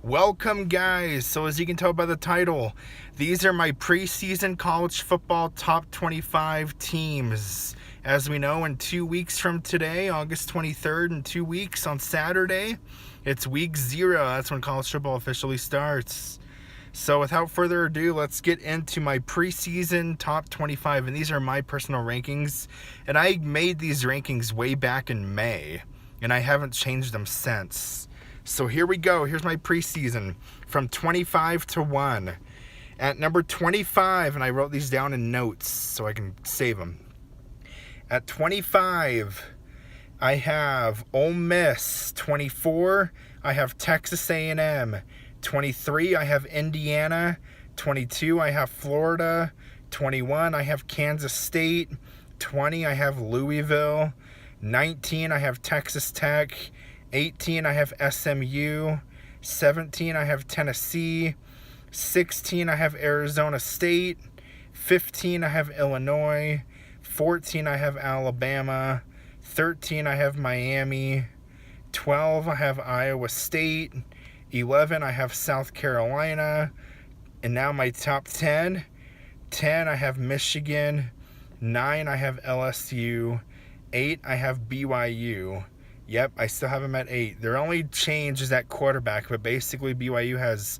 Welcome, guys. So as you can tell by the title, these are my preseason college football top 25 teams. As we know, in 2 weeks from today, August 23rd, in 2 weeks on Saturday, it's week 0. That's when college football officially starts. So without further ado, let's get into my preseason top 25. And these are my personal rankings. And I made these rankings way back in May, and I haven't changed them since. So here we go. Here's my preseason from 25 to 1. At number 25, and I wrote these down in notes so I can save them. At 25, I have Ole Miss. 24, I have Texas A&M. 23, I have Indiana. 22, I have Florida. 21, I have Kansas State. 20, I have Louisville. 19, I have Texas Tech. 18, I have SMU. 17, I have Tennessee. 16, I have Arizona State. 15, I have Illinois. 14, I have Alabama. 13, I have Miami. 12, I have Iowa State. 11, I have South Carolina. And now my top 10. 10, I have Michigan. 9, I have LSU. 8, I have BYU. Yep, I still have them at 8. Their only change is at quarterback, but basically BYU has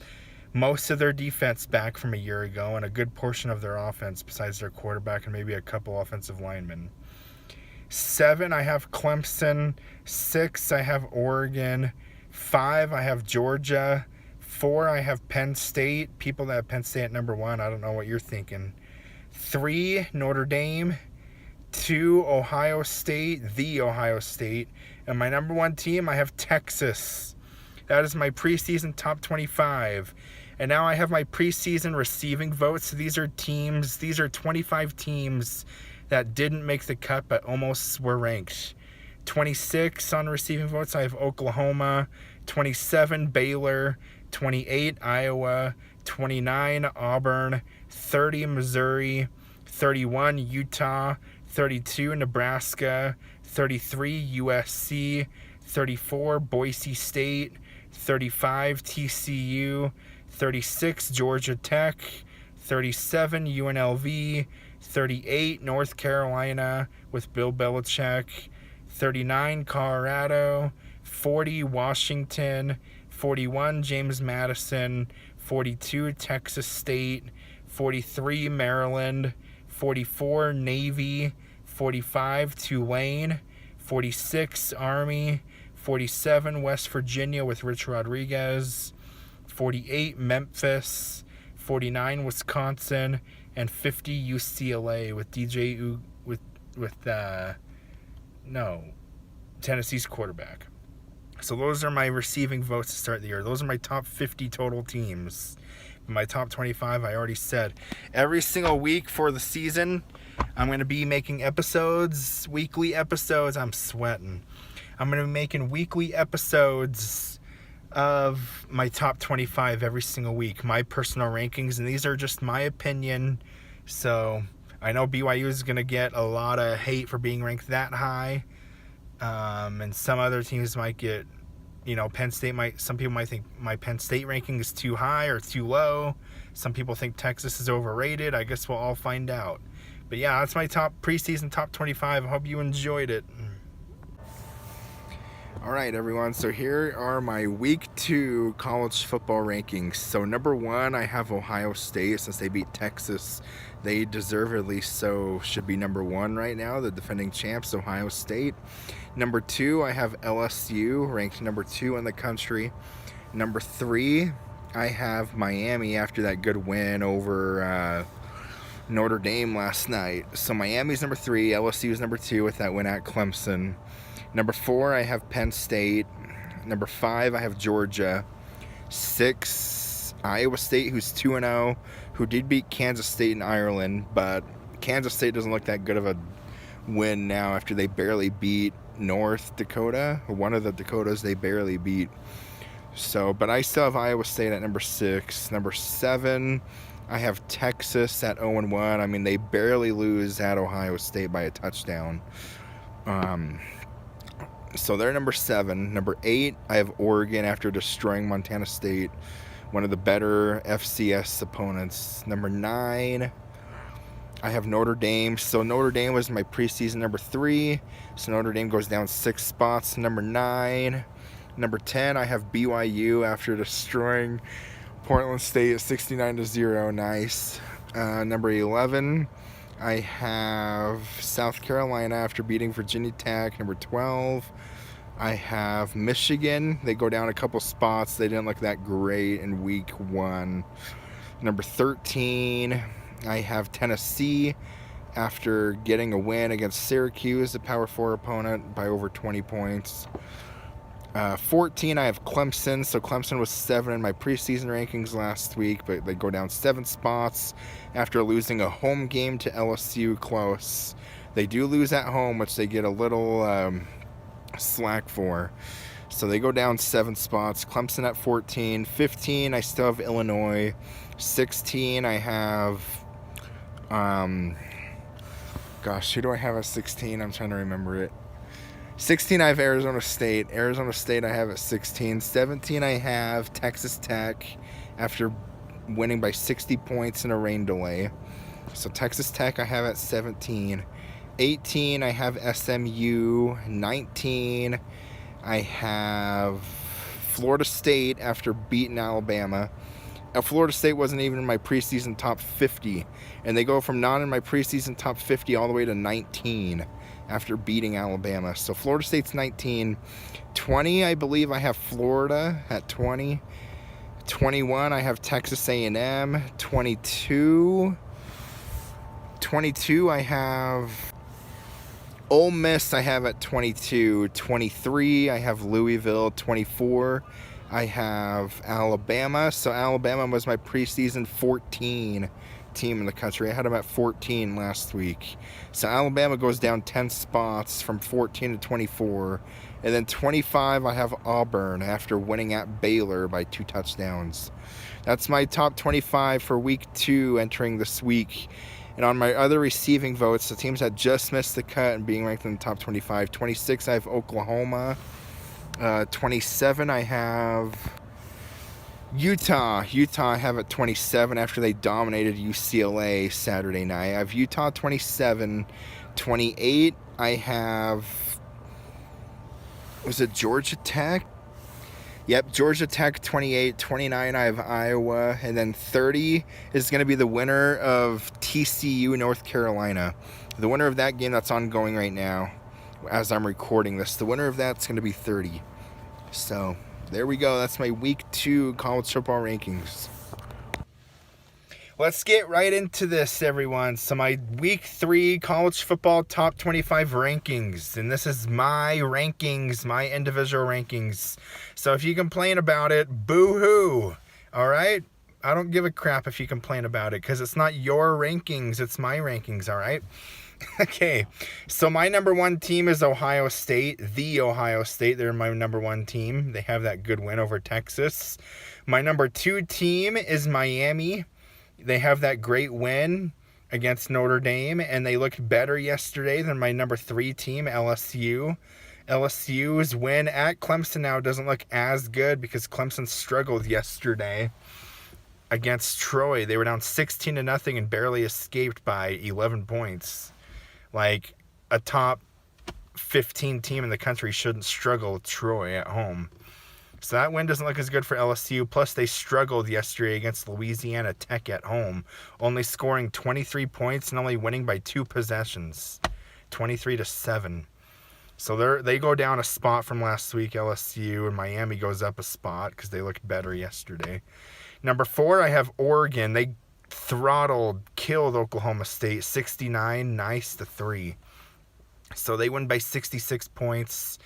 most of their defense back from a year ago and a good portion of their offense besides their quarterback and maybe a couple offensive linemen. 7, I have Clemson. 6, I have Oregon. 5, I have Georgia. 4, I have Penn State. People that have Penn State at number 1, I don't know what you're thinking. 3, Notre Dame. 2, Ohio State, the Ohio State. And my number 1 team, I have Texas. That is my preseason top 25. And now I have my preseason receiving votes. So these are 25 teams that didn't make the cut but almost were ranked. 26 on receiving votes, I have Oklahoma. 27, Baylor. 28, Iowa. 29, Auburn. 30, Missouri. 31, Utah. 32, Nebraska. 33, USC. 34, Boise State. 35, TCU. 36, Georgia Tech. 37, UNLV. 38, North Carolina with Bill Belichick. 39, Colorado. 40, Washington. 41, James Madison. 42, Texas State. 43, Maryland. 44, Navy. 45, Tulane. 46, Army. 47, West Virginia with Rich Rodriguez. 48, Memphis. 49, Wisconsin. And 50, UCLA with Tennessee's quarterback. So those are my receiving votes to start the year. Those are my top 50 total teams. My top 25, I already said. Every single week for the season, I'm going to be making episodes, weekly episodes. I'm sweating. I'm going to be making weekly episodes of my top 25 every single week. My personal rankings, and these are just my opinion. So I know BYU is going to get a lot of hate for being ranked that high. And some other teams might get, some people might think my Penn State ranking is too high or too low. Some people think Texas is overrated. I guess we'll all find out. But yeah, that's my preseason top 25. I hope you enjoyed it. All right, everyone. So here are my week 2 college football rankings. So number 1, I have Ohio State. Since they beat Texas, they deservedly so should be number 1 right now. The defending champs, Ohio State. Number 2, I have LSU, ranked number 2 in the country. Number 3, I have Miami after that good win over Notre Dame last night. So Miami's number 3, LSU is number 2 with that win at Clemson. Number 4, I have Penn State. Number 5, I have Georgia. 6, Iowa State, who's 2-0, who did beat Kansas State in Ireland, but Kansas State doesn't look that good of a win now after they barely beat North Dakota, or one of the Dakotas they barely beat. So, but I still have Iowa State at number 6. Number 7, I have Texas at 0-1. I mean, they barely lose at Ohio State by a touchdown. So they're number 7. Number 8, I have Oregon after destroying Montana State, one of the better FCS opponents. Number 9, I have Notre Dame. So Notre Dame was my preseason number 3. So Notre Dame goes down 6 spots. Number 9. Number 10, I have BYU after destroying Portland State 69-0. Nice. Number 11, I have South Carolina after beating Virginia Tech. Number 12, I have Michigan. They go down a couple spots. They didn't look that great in week 1. Number 13, I have Tennessee after getting a win against Syracuse, the Power 4 opponent, by over 20 points. 14, I have Clemson. So Clemson was 7 in my preseason rankings last week, but they go down 7 spots after losing a home game to LSU close. They do lose at home, which they get a little slack for. So they go down 7 spots. Clemson at 14. 15, I still have Illinois. 16, I have... gosh, who do I have at 16? I'm trying to remember it. 16, I have Arizona State. Arizona State, I have at 16. 17, I have Texas Tech after winning by 60 points in a rain delay. So Texas Tech, I have at 17. 18, I have SMU. 19, I have Florida State after beating Alabama. Florida State wasn't even in my preseason top 50. And they go from not in my preseason top 50 all the way to 19. After beating Alabama. So Florida State's 19. 20, I believe I have Florida at 20. 21, I have Texas A&M. 22, I have Ole Miss. I have at 22. 23, I have Louisville. 24, I have Alabama. So Alabama was my preseason 14 team in the country. I had them at 14 last week. So Alabama goes down 10 spots from 14 to 24. And then 25, I have Auburn after winning at Baylor by 2 touchdowns. That's my top 25 for week 2 entering this week. And on my other receiving votes, the teams that just missed the cut and being ranked in the top 25. 26, I have Oklahoma. 27, I have Utah I have at 27 after they dominated UCLA Saturday night. I have Utah 27. 28, I have, was it Georgia Tech? Yep, Georgia Tech 28. 29, I have Iowa. And then 30 is going to be the winner of TCU North Carolina. The winner of that game that's ongoing right now as I'm recording this. The winner of that's going to be 30. So there we go. That's my week 2 college football rankings. Let's get right into this, everyone. So my week 3 college football top 25 rankings. And this is my rankings, my individual rankings. So if you complain about it, boo-hoo. All right? I don't give a crap if you complain about it because it's not your rankings. It's my rankings, all right? Okay, so my number 1 team is Ohio State, the Ohio State. They're my number 1 team. They have that good win over Texas. My number 2 team is Miami. They have that great win against Notre Dame, and they looked better yesterday than my number 3 team, LSU. LSU's win at Clemson now doesn't look as good because Clemson struggled yesterday against Troy. They were down 16-0 and barely escaped by 11 points. Like, a top 15 team in the country shouldn't struggle with Troy at home. So that win doesn't look as good for LSU. Plus, they struggled yesterday against Louisiana Tech at home, only scoring 23 points and only winning by 2 possessions, 23-7. So they go down a spot from last week, LSU, and Miami goes up a spot because they looked better yesterday. Number 4, I have Oregon. They killed Oklahoma State 69-3. So they win by 66 points.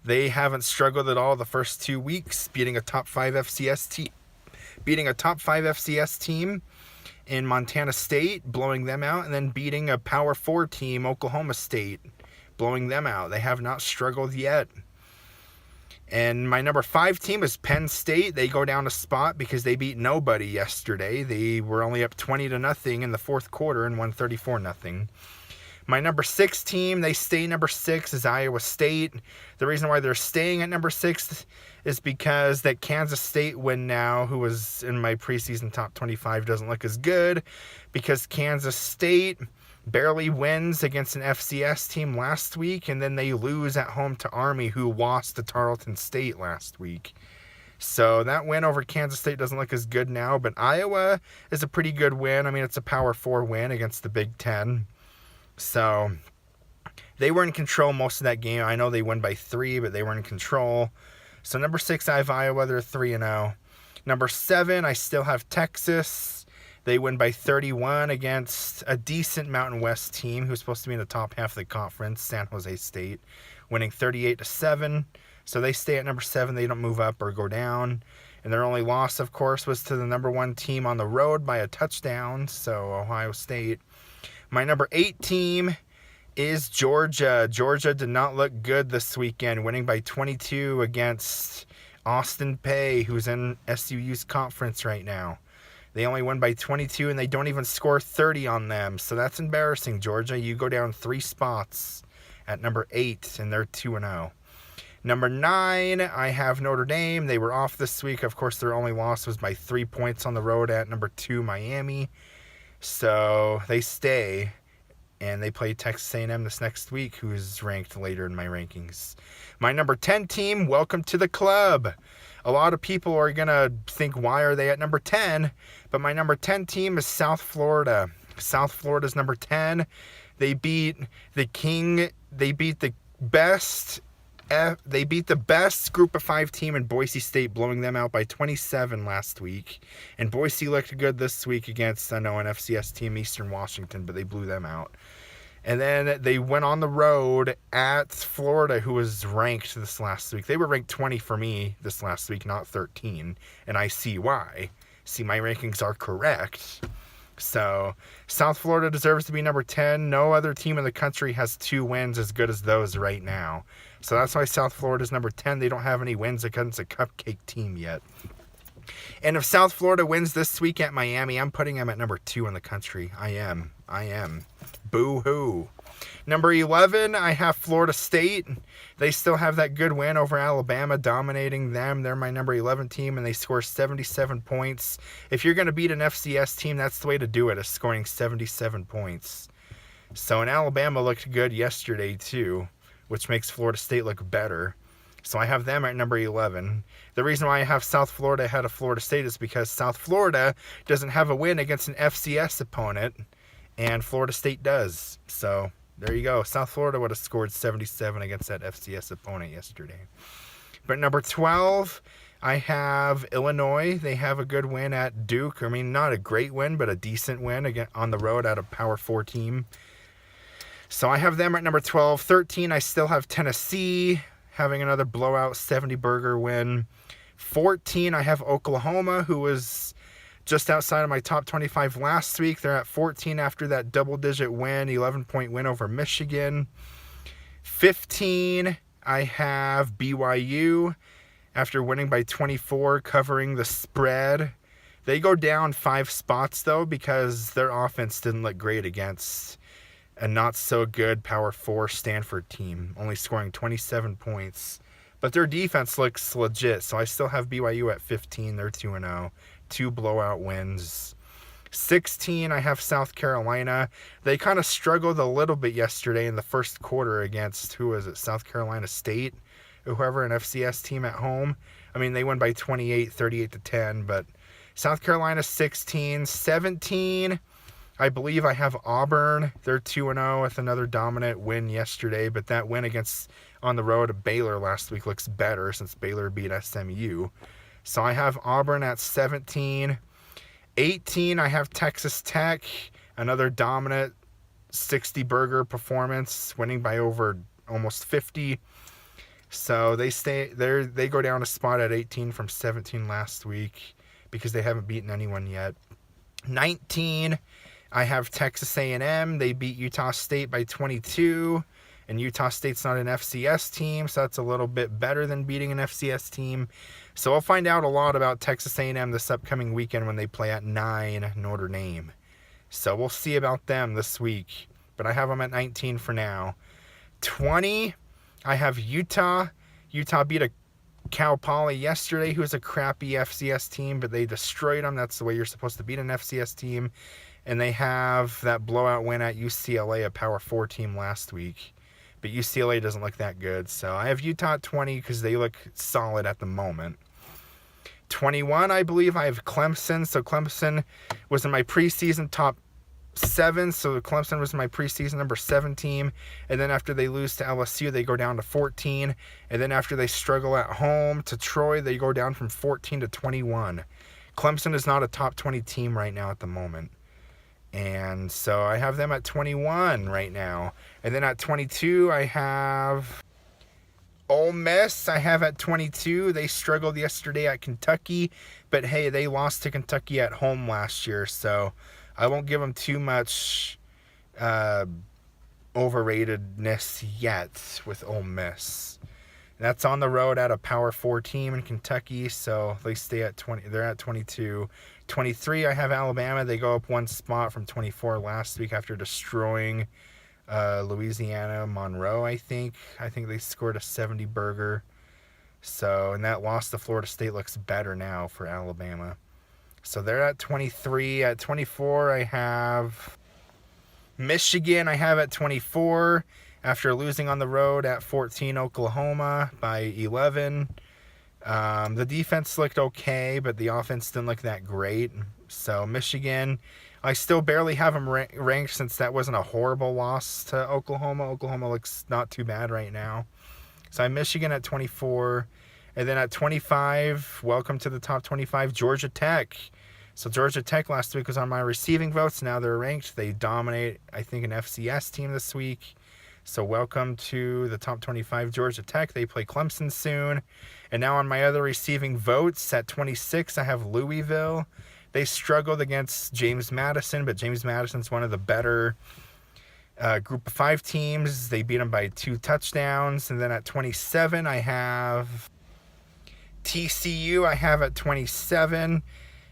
They haven't struggled at all the first 2 weeks, beating a top 5 FCS team in Montana State, blowing them out, and then beating a Power 4 team, Oklahoma State, blowing them out. They have not struggled yet. And my number 5 team is Penn State. They go down a spot because they beat nobody yesterday. They were only up 20-0 in the fourth quarter and won 34-0. My number 6 team, they stay number 6, is Iowa State. The reason why they're staying at number 6 is because that Kansas State win now, who was in my preseason top 25, doesn't look as good because Kansas State barely wins against an FCS team last week, and then they lose at home to Army, who lost to Tarleton State last week. So that win over Kansas State doesn't look as good now, but Iowa is a pretty good win. I mean, it's a Power 4 win against the Big Ten. So they were in control most of that game. I know they won by 3, but they were in control. So number 6, I have Iowa. They're 3-0. Number 7, I still have Texas. They win by 31 against a decent Mountain West team who's supposed to be in the top half of the conference, San Jose State, winning 38-7. So they stay at number 7. They don't move up or go down. And their only loss, of course, was to the number 1 team on the road by a touchdown, so Ohio State. My number 8 team is Georgia. Georgia did not look good this weekend, winning by 22 against Austin Peay, who's in SUU's conference right now. They only win by 22, and they don't even score 30 on them. So that's embarrassing, Georgia. You go down 3 spots at number 8, and they're 2-0. Number 9, I have Notre Dame. They were off this week. Of course, their only loss was by 3 points on the road at number 2, Miami. So they stay, and they play Texas A&M this next week, who's ranked later in my rankings. My number 10 team, welcome to the club. A lot of people are going to think, why are they at number 10? But my number 10 team is South Florida. South Florida's number 10. They beat the best group of 5 team in Boise State, blowing them out by 27 last week. And Boise looked good this week against, an FCS team, Eastern Washington, but they blew them out. And then they went on the road at Florida, who was ranked this last week. They were ranked 20 for me this last week, not 13. And I see why. See, my rankings are correct. So South Florida deserves to be number 10. No other team in the country has 2 wins as good as those right now. So that's why South Florida is number 10. They don't have any wins against a cupcake team yet. And if South Florida wins this week at Miami, I'm putting them at number 2 in the country. I am. Boo-hoo. Number 11, I have Florida State. They still have that good win over Alabama, dominating them. They're my number 11 team, and they score 77 points. If you're going to beat an FCS team, that's the way to do it, is scoring 77 points. So, and Alabama looked good yesterday, too, which makes Florida State look better. So I have them at number 11. The reason why I have South Florida ahead of Florida State is because South Florida doesn't have a win against an FCS opponent, and Florida State does. So there you go. South Florida would have scored 77 against that FCS opponent yesterday. But number 12, I have Illinois. They have a good win at Duke. I mean, not a great win, but a decent win again on the road at a Power 4 team. So I have them at number 12. 13, I still have Tennessee having another blowout 70-burger win. 14, I have Oklahoma, who was just outside of my top 25 last week. They're at 14 after that double-digit win, 11-point win over Michigan. 15, I have BYU after winning by 24, covering the spread. They go down 5 spots, though, because their offense didn't look great against a not-so-good Power 4 Stanford team, only scoring 27 points. But their defense looks legit, so I still have BYU at 15. They're 2-0. 2 blowout wins. 16, I have South Carolina. They kind of struggled a little bit yesterday in the first quarter against, who was it, South Carolina State? Whoever, an FCS team at home. I mean, they won by 28, 38-10, but South Carolina 16. 17, I believe I have Auburn. They're 2-0 with another dominant win yesterday, but that win against on the road of Baylor last week looks better since Baylor beat SMU. So I have Auburn at 17. 18, I have Texas Tech, another dominant 60-burger performance, winning by over almost 50. So they stay there. They go down a spot at 18 from 17 last week because they haven't beaten anyone yet. 19, I have Texas A&M. They beat Utah State by 22, and Utah State's not an FCS team, so that's a little bit better than beating an FCS team. So we'll find out a lot about Texas A&M this upcoming weekend when they play at 9 Notre Dame. So we'll see about them this week. but I have them at 19 for now. 20, I have Utah. Utah beat a Cal Poly yesterday, who was a crappy FCS team, but they destroyed them. That's the way you're supposed to beat an FCS team. And they have that blowout win at UCLA, a Power 4 team last week. But UCLA doesn't look that good. So I have Utah at 20 because they look solid at the moment. 21, I believe, I have Clemson. So Clemson was in my preseason top 7. So Clemson was my preseason number 7 team. And then after they lose to LSU, they go down to 14. And then after they struggle at home to Troy, they go down from 14 to 21. Clemson is not a top 20 team right now at the moment. And so I have them at 21 right now. And then at 22, I have Ole Miss. I have at 22. They struggled yesterday at Kentucky. But hey, they lost to Kentucky at home last year. So I won't give them too much overratedness yet with Ole Miss. That's on the road at a Power 4 team in Kentucky, so they stay at 20. They're at 22. 23, I have Alabama. They go up one spot from 24 last week after destroying Louisiana Monroe, I think. I think they scored a 70 burger. So, and that loss to Florida State looks better now for Alabama. So they're at 23. At 24, I have Michigan. I have at 24 after losing on the road at 14 Oklahoma by 11. The defense looked okay, but the offense didn't look that great. So Michigan, I still barely have them ranked since that wasn't a horrible loss to Oklahoma. Oklahoma looks not too bad right now. So I have Michigan at 24. And then at 25, welcome to the top 25, Georgia Tech. So Georgia Tech last week was on my receiving votes. Now they're ranked. They dominate, I think, an FCS team this week. So welcome to the top 25, Georgia Tech. They play Clemson soon. And now on my other receiving votes, at 26, I have Louisville. They struggled against James Madison, but James Madison's one of the better group of 5 teams. They beat them by 2 touchdowns. And then at 27, I have TCU. I have at 27.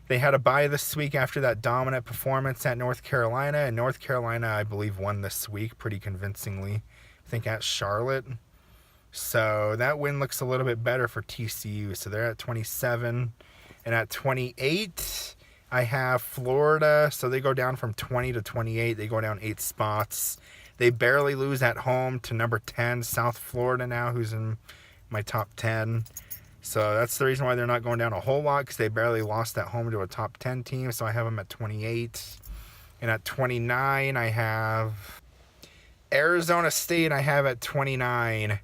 They had a bye this week after that dominant performance at North Carolina. And North Carolina, I believe, won this week pretty convincingly. I think at Charlotte. So that win looks a little bit better for TCU. So they're at 27. And at 28, I have Florida. So they go down from 20 to 28. They go down 8 spots. They barely lose at home to number 10, South Florida now, who's in my top 10. So that's the reason why they're not going down a whole lot, because they barely lost at home to a top 10 team. So I have them at 28. And at 29, I have Arizona State. I have at 29.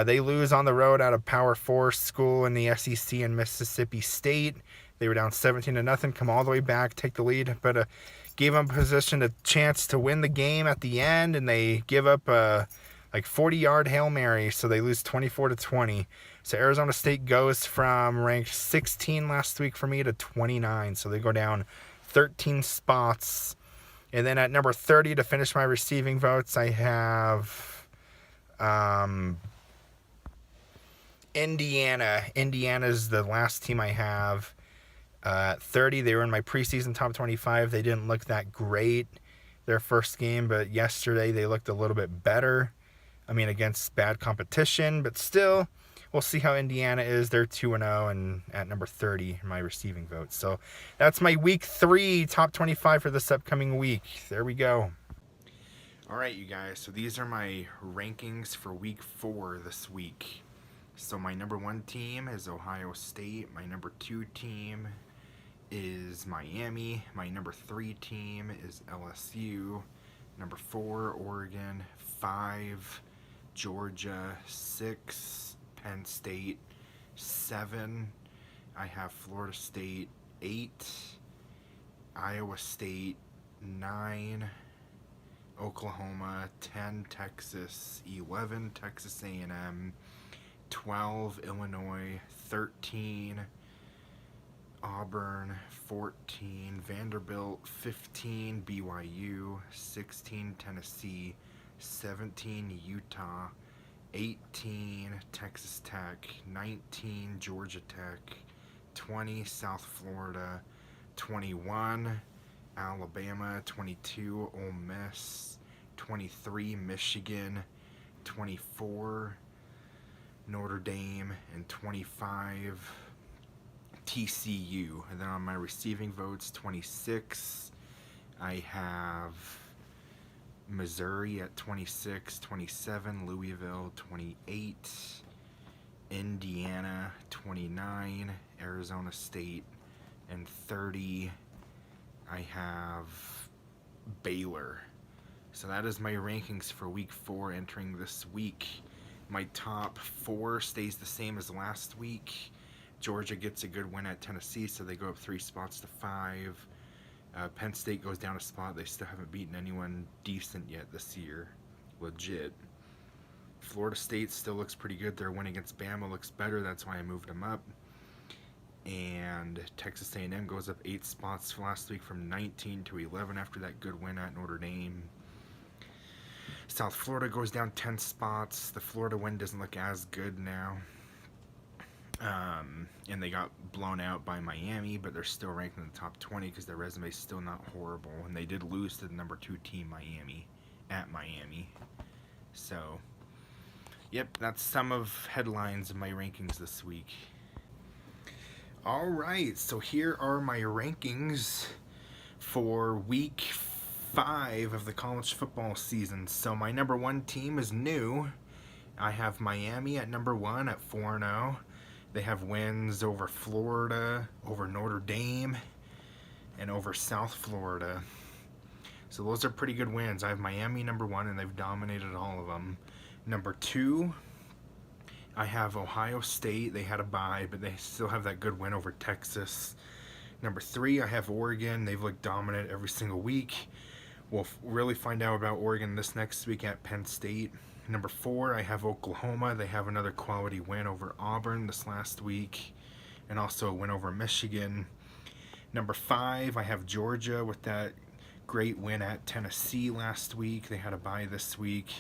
They lose on the road at a Power 4 school in the SEC in Mississippi State. They were down 17-0, come all the way back, take the lead, but gave them position a chance to win the game at the end, and they give up a 40-yard Hail Mary, so they lose 24-20. So Arizona State goes from ranked 16 last week for me to 29, so they go down 13 spots. And then at number 30 to finish my receiving votes, I have Indiana. Indiana's the last team I have. 30, they were in my preseason top 25. They didn't look that great their first game, but yesterday they looked a little bit better. I mean, against bad competition, but still, we'll see how Indiana is. They're 2-0 and at number 30 in my receiving votes. So that's my week 3 top 25 for this upcoming week. There we go. All right, you guys. So these are my rankings for week 4 this week. So my number 1 team is Ohio State. My number 2 team is Miami. My number 3 team is LSU. Number 4, Oregon. 5, Georgia. 6, Penn State. 7, I have Florida State. 8, Iowa State. 9, Oklahoma. 10, Texas. 11, Texas A&M. 12, Illinois. 13, Auburn. 14, Vanderbilt. 15, BYU. 16, Tennessee. 17, Utah. 18, Texas Tech. 19, Georgia Tech. 20, South Florida. 21, Alabama. 22, Ole Miss. 23 Michigan, 24 Notre Dame, and 25 TCU. And then on my receiving votes, 26, I have Missouri at 26, 27 Louisville, 28 Indiana, 29 Arizona State, and 30 I have Baylor. So that is my rankings for week 4 entering this week. My top 4 stays the same as last week. Georgia gets a good win at Tennessee, so they go up 3 spots to 5. Penn State goes down a spot. They still haven't beaten anyone decent yet this year. Legit. Florida State still looks pretty good. Their win against Bama looks better. That's why I moved them up. And Texas A&M goes up 8 spots last week from 19 to 11 after that good win at Notre Dame. South Florida goes down 10 spots. The Florida win doesn't look as good now. And they got blown out by Miami, but they're still ranked in the top 20 because their resume is still not horrible. And they did lose to the number 2 team, Miami, at Miami. So, yep, that's some of headlines of my rankings this week. Alright, so here are my rankings for week 5 of the college football season. So my number 1 team is new. I have Miami at number 1 at 4-0. They have wins over Florida, over Notre Dame, and over South Florida. So those are pretty good wins. I have Miami number 1, and they've dominated all of them. Number 2, I have Ohio State. They had a bye, but they still have that good win over Texas. Number 3, I have Oregon. They've looked dominant every single week. We'll really find out about Oregon this next week at Penn State. Number 4, I have Oklahoma. They have another quality win over Auburn this last week, and also a win over Michigan. Number 5, I have Georgia with that great win at Tennessee last week. They had a bye this week.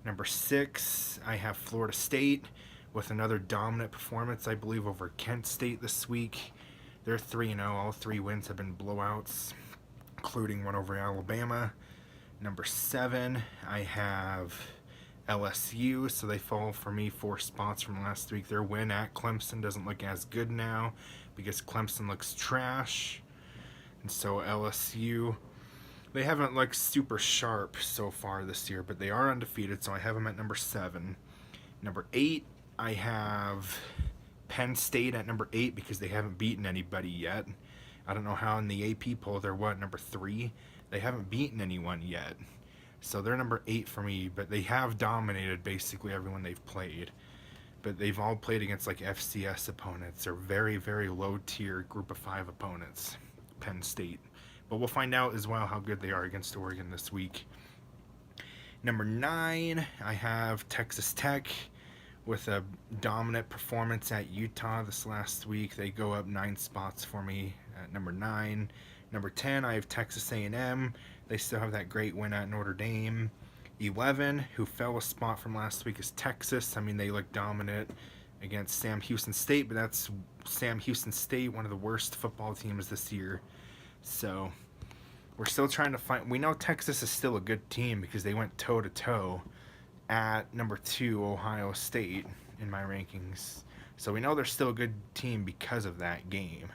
Number 6, I have Florida State with another dominant performance, I believe, over Kent State this week. They're 3-0. All 3 wins have been blowouts, including one over Alabama. Number 7, I have LSU, so they fall for me 4 spots from last week. Their win at Clemson doesn't look as good now because Clemson looks trash. And so LSU, they haven't looked super sharp so far this year, but they are undefeated, so I have them at number 7. Number 8, I have Penn State at number 8 because they haven't beaten anybody yet. I don't know how in the AP poll they're number 3? They haven't beaten anyone yet. So they're number 8 for me, but they have dominated basically everyone they've played. But they've all played against like FCS opponents or very, very low tier group of 5 opponents, Penn State. But we'll find out as well how good they are against Oregon this week. Number 9, I have Texas Tech with a dominant performance at Utah this last week. They go up 9 spots for me at number 9. Number 10, I have Texas A&M. They still have that great win at Notre Dame. 11, who fell a spot from last week, is Texas. I mean, they look dominant against Sam Houston State, but that's Sam Houston State, one of the worst football teams this year. So we're still trying to find. We know Texas is still a good team because they went toe-to-toe at number 2, Ohio State, in my rankings. So we know they're still a good team because of that game.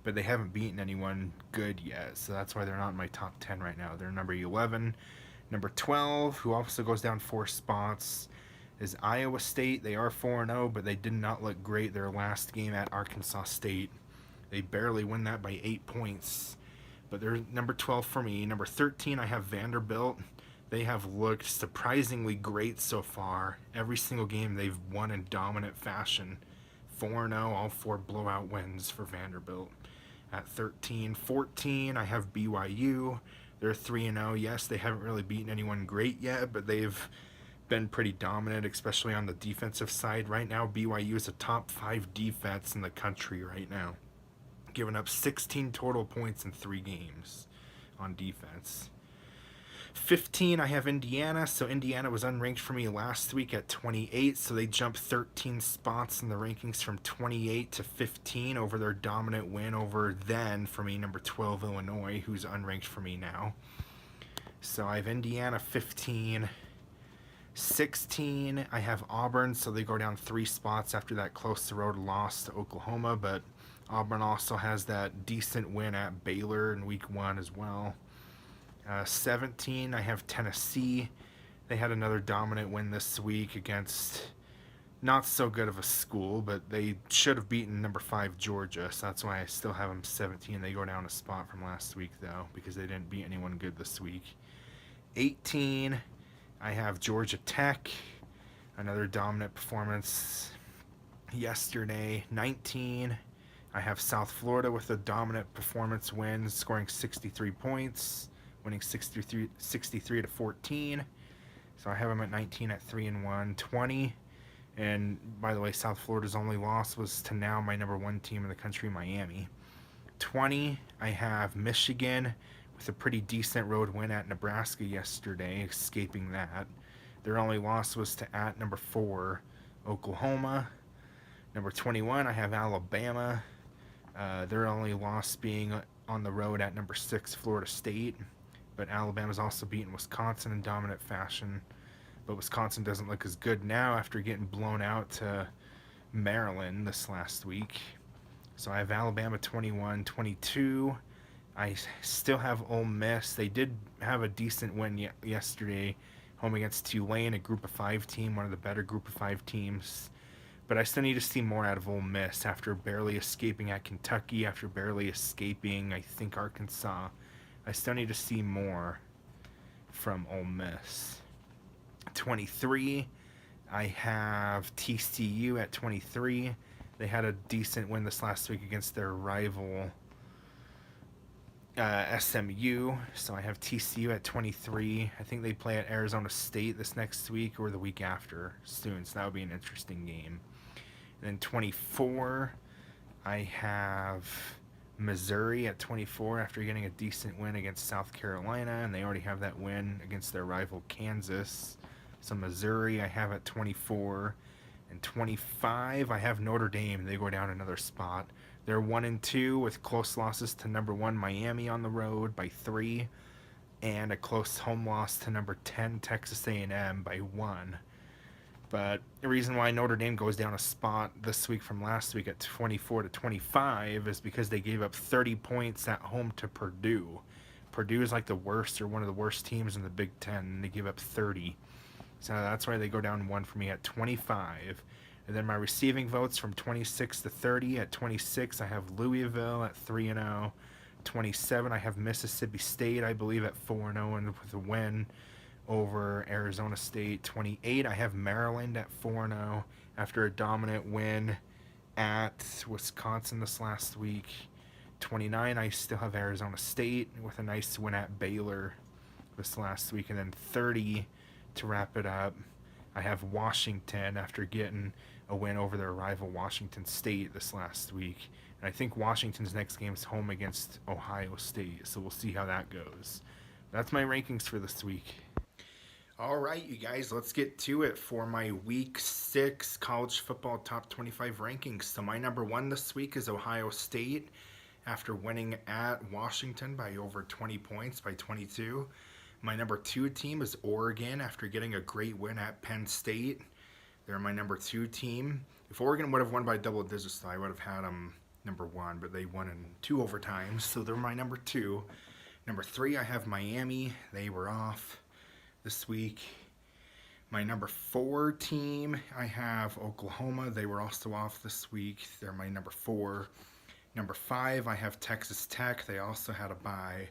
But they haven't beaten anyone good yet, so that's why they're not in my top 10 right now. They're number 11. Number 12, who also goes down 4 spots, is Iowa State. They are 4-0, but they did not look great their last game at Arkansas State. They barely win that by 8 points, but they're number 12 for me. Number 13, I have Vanderbilt. They have looked surprisingly great so far. Every single game they've won in dominant fashion. 4-0, all 4 blowout wins for Vanderbilt. At 13, 14, I have BYU. They're 3-0. Yes, they haven't really beaten anyone great yet, but they've been pretty dominant, especially on the defensive side. Right now, BYU is a top 5 defense in the country right now, giving up 16 total points in 3 games on defense. 15, I have Indiana. So Indiana was unranked for me last week at 28, so they jumped 13 spots in the rankings from 28 to 15 over their dominant win over then, for me, number 12, Illinois, who's unranked for me now. So I have Indiana 15. 16, I have Auburn, so they go down 3 spots after that close-to-road loss to Oklahoma, but Auburn also has that decent win at Baylor in week 1 as well. 17, I have Tennessee. They had another dominant win this week against not so good of a school, but they should have beaten number 5 Georgia, so that's why I still have them 17. They go down a spot from last week, though, because they didn't beat anyone good this week. 18, I have Georgia Tech, another dominant performance yesterday. 19, I have South Florida with a dominant performance win, scoring 63 points, winning 63 to 14. So I have them at 19 at 3-1. 20, and by the way, South Florida's only loss was to now my number 1 team in the country, Miami. 20, I have Michigan with a pretty decent road win at Nebraska yesterday, escaping that. Their only loss was to at number 4, Oklahoma. Number 21, I have Alabama. Their only loss being on the road at number 6, Florida State. But Alabama's also beaten Wisconsin in dominant fashion. But Wisconsin doesn't look as good now after getting blown out to Maryland this last week. So I have Alabama 21. 22, I still have Ole Miss. They did have a decent win yesterday, home against Tulane, a Group of 5 team, one of the better Group of 5 teams. But I still need to see more out of Ole Miss after barely escaping at Kentucky, after barely escaping, I think, Arkansas. I still need to see more from Ole Miss. 23, I have TCU at 23. They had a decent win this last week against their rival SMU, so I have TCU at 23. I think they play at Arizona State this next week or the week after soon, so that would be an interesting game. And then 24, I have Missouri at 24 after getting a decent win against South Carolina, and they already have that win against their rival Kansas. So Missouri I have at 24. And 25, I have Notre Dame. They go down another spot. They're 1-2 with close losses to number 1 Miami on the road by 3, and a close home loss to number 10 Texas A&M by 1. But the reason why Notre Dame goes down a spot this week from last week at 24 to 25 is because they gave up 30 points at home to Purdue. Purdue is like the worst or one of the worst teams in the Big Ten, and they give up 30. So that's why they go down 1 for me at 25. And then my receiving votes from 26 to 30. At 26, I have Louisville at 3-0. 27, I have Mississippi State, I believe, at 4-0 and with a win over Arizona State. 28, I have Maryland at 4-0 after a dominant win at Wisconsin this last week. 29, I still have Arizona State with a nice win at Baylor this last week. And then 30, to wrap it up, I have Washington after getting a win over their rival Washington State this last week. And I think Washington's next game is home against Ohio State, so we'll see how that goes. That's my rankings for this week. All right, you guys, let's get to it for my Week 6 college football top 25 rankings. So my number 1 this week is Ohio State after winning at Washington by over 20 points, by 22. My number 2 team is Oregon after getting a great win at Penn State. They're my number 2 team. If Oregon would have won by double digits, I would have had them number 1, but they won in 2 overtimes, so they're my number 2. Number 3, I have Miami. They were off this week. My number 4 team, I have Oklahoma. They were also off this week. They're my number 4. Number 5, I have Texas Tech. They also had a bye.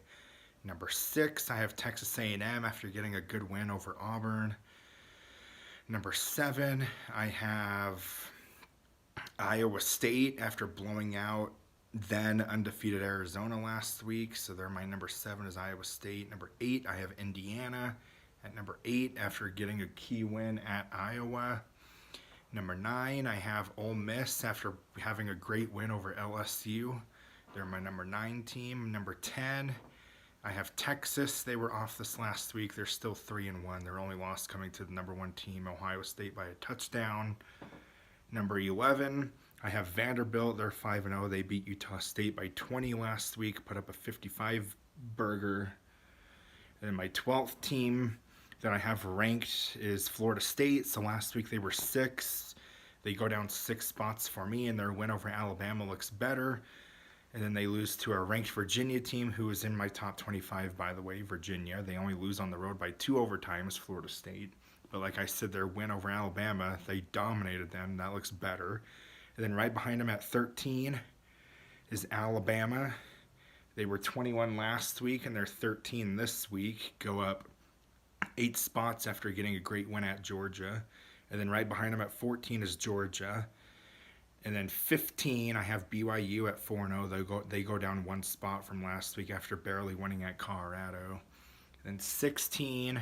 Number 6, I have Texas A&M after getting a good win over Auburn. Number 7, I have Iowa State after blowing out then undefeated Arizona last week. So they're my number 7 is Iowa State. Number 8, I have Indiana at number 8 after getting a key win at Iowa. Number 9, I have Ole Miss after having a great win over LSU. They're my number 9 team. Number 10, I have Texas. They were off this last week. They're still 3-1. Their only loss coming to the number 1 team, Ohio State, by a touchdown. Number 11, I have Vanderbilt. They're 5-0. They beat Utah State by 20 last week, put up a 55 burger. And my 12th team that I have ranked is Florida State. So last week they were 6th. They go down 6 spots for me, and their win over Alabama looks better. And then they lose to a ranked Virginia team who is in my top 25, by the way, Virginia. They only lose on the road by 2 overtimes, Florida State. But like I said, their win over Alabama, they dominated them. That looks better. And then right behind them at 13 is Alabama. They were 21 last week, and they're 13 this week. Go up 8 spots after getting a great win at Georgia. And then right behind them at 14 is Georgia. And then 15, I have BYU at 4-0. They go down 1 spot from last week after barely winning at Colorado. And then 16,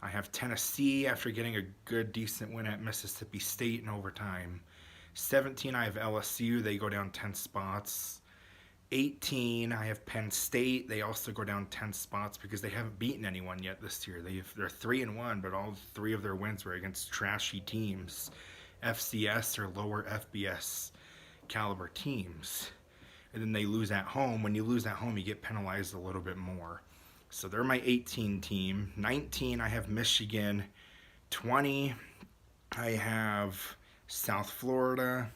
I have Tennessee after getting a good, decent win at Mississippi State in overtime. 17, I have LSU. They go down 10 spots. 18, I have Penn State. They also go down 10 spots because they haven't beaten anyone yet this year. They're 3-1, but all 3 of their wins were against trashy teams, FCS or lower FBS caliber teams. And then they lose at home. When you lose at home, you get penalized a little bit more. So they're my 18 team. 19, I have Michigan. 20, I have South Florida.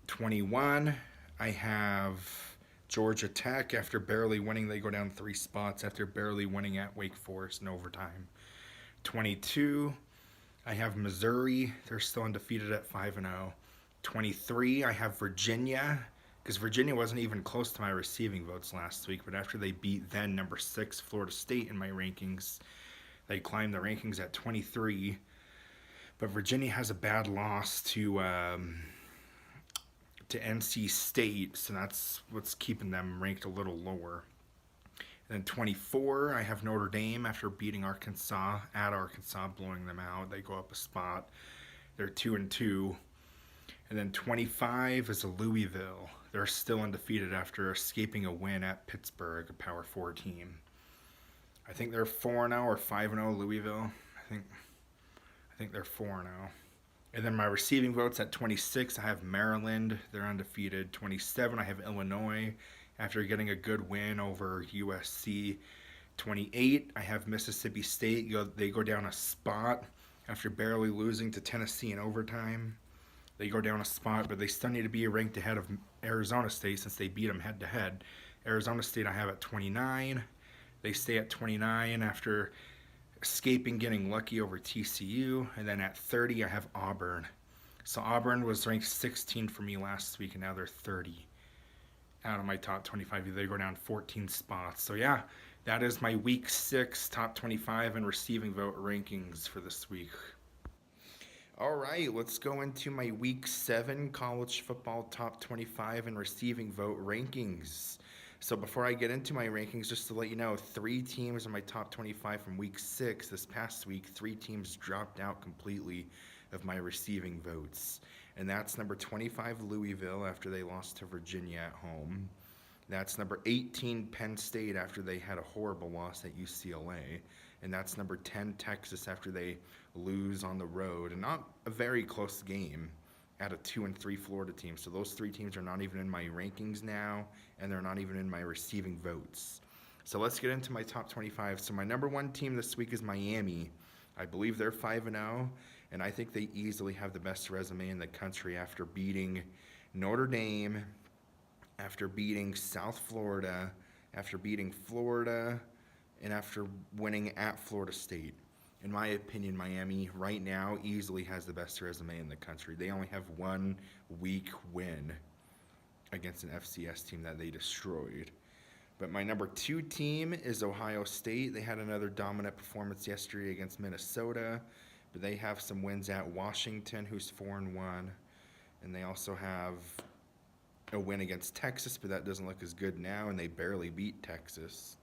21, I have Georgia Tech. After barely winning, they go down 3 spots after barely winning at Wake Forest in overtime. 22, I have Missouri. They're still undefeated at 5-0. 23, I have Virginia, because Virginia wasn't even close to my receiving votes last week, but after they beat then number 6 Florida State in my rankings, they climbed the rankings at 23. But Virginia has a bad loss to NC State, so that's what's keeping them ranked a little lower. And then 24, I have Notre Dame after beating Arkansas at Arkansas, blowing them out. They go up a spot. They're 2-2. And then 25 is Louisville. They're still undefeated after escaping a win at Pittsburgh, a Power 4 team. I think they're 4-0 or 5-0, Louisville. I think they're 4-0. And then my receiving votes at 26, I have Maryland. They're undefeated. 27, I have Illinois after getting a good win over USC. 28, I have Mississippi State. They go down a spot after barely losing to Tennessee in overtime. They go down a spot, but they still need to be ranked ahead of Arizona State since they beat them head-to-head. Arizona State I have at 29. They stay at 29 after escaping getting lucky over TCU. And then at 30, I have Auburn. So Auburn was ranked 16 for me last week, and now they're 30 out of my top 25. They go down 14 spots. So yeah, that is my week 6 top 25 and receiving vote rankings for this week. All right, let's go into my week 7 college football top 25 and receiving vote rankings. So before I get into my rankings, just to let you know, 3 teams in my top 25 from week 6 this past week, 3 teams dropped out completely of my receiving votes. And that's number 25, Louisville, after they lost to Virginia at home. That's number 18, Penn State, after they had a horrible loss at UCLA. And that's number 10, Texas, after they lose on the road. And not a very close game at a 2-3 Florida team. So those 3 teams are not even in my rankings now, and they're not even in my receiving votes. So let's get into my top 25. So my number 1 team this week is Miami. I believe they're 5-0, and I think they easily have the best resume in the country after beating Notre Dame, after beating South Florida, after beating Florida, and after winning at Florida State. In my opinion, Miami right now easily has the best resume in the country. They only have 1 weak win against an FCS team that they destroyed. But my number 2 team is Ohio State. They had another dominant performance yesterday against Minnesota, but they have some wins at Washington, who's 4-1, and they also have a win against Texas, but that doesn't look as good now, and they barely beat Texas.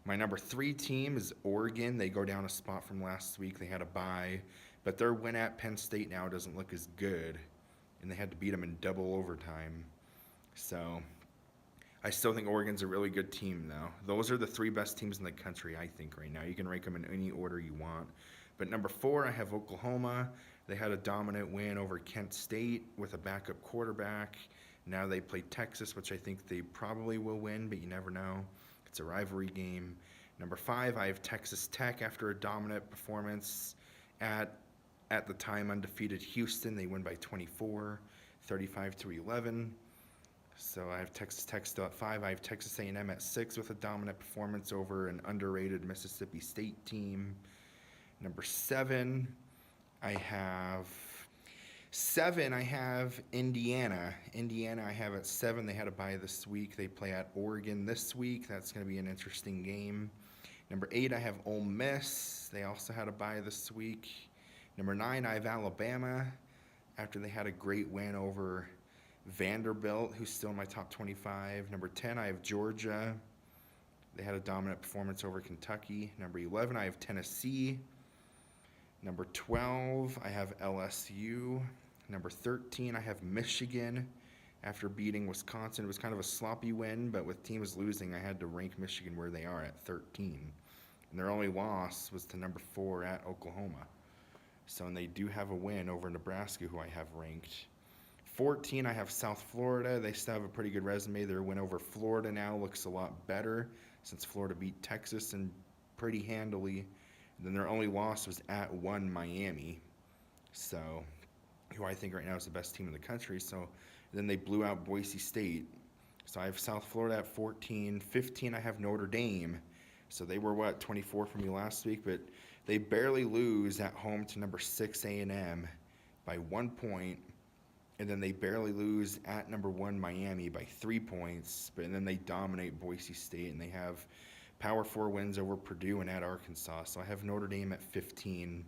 My number 3 team is Oregon. They go down a spot from last week. They had a bye, but their win at Penn State now doesn't look as good, and they had to beat them in double overtime. So I still think Oregon's a really good team, though. Those are the 3 best teams in the country, I think, right now. You can rank them in any order you want. But number 4, I have Oklahoma. They had a dominant win over Kent State with a backup quarterback. Now they play Texas, which I think they probably will win, but you never know. It's a rivalry game. Number 5, I have Texas Tech after a dominant performance at the time undefeated Houston. They win by 24, 35-11. So I have Texas Tech still at 5. I have Texas A&M at 6 with a dominant performance over an underrated Mississippi State team. Number 7, I have Indiana. Indiana I have at 7. They had a bye this week. They play at Oregon this week. That's going to be an interesting game. Number 8, I have Ole Miss. They also had a bye this week. Number 9, I have Alabama after they had a great win over Vanderbilt, who's still in my top 25. Number 10, I have Georgia. They had a dominant performance over Kentucky. Number 11, I have Tennessee. Number 12, I have LSU. Number 13, I have Michigan after beating Wisconsin. It was kind of a sloppy win, but with teams losing, I had to rank Michigan where they are at 13. And their only loss was to number 4 at Oklahoma. So, and they do have a win over Nebraska, who I have ranked. 14, I have South Florida. They still have a pretty good resume. Their win over Florida now looks a lot better since Florida beat Texas and pretty handily. And then their only loss was at Miami. So, who I think right now is the best team in the country. So, then they blew out Boise State. So I have South Florida at 14. 15, I have Notre Dame. So they were, 24 for me last week, but they barely lose at home to number 6 A&M by 1 point. And then they barely lose at number 1 Miami by 3 points. But then they dominate Boise State, and they have Power 4 wins over Purdue and at Arkansas. So I have Notre Dame at 15.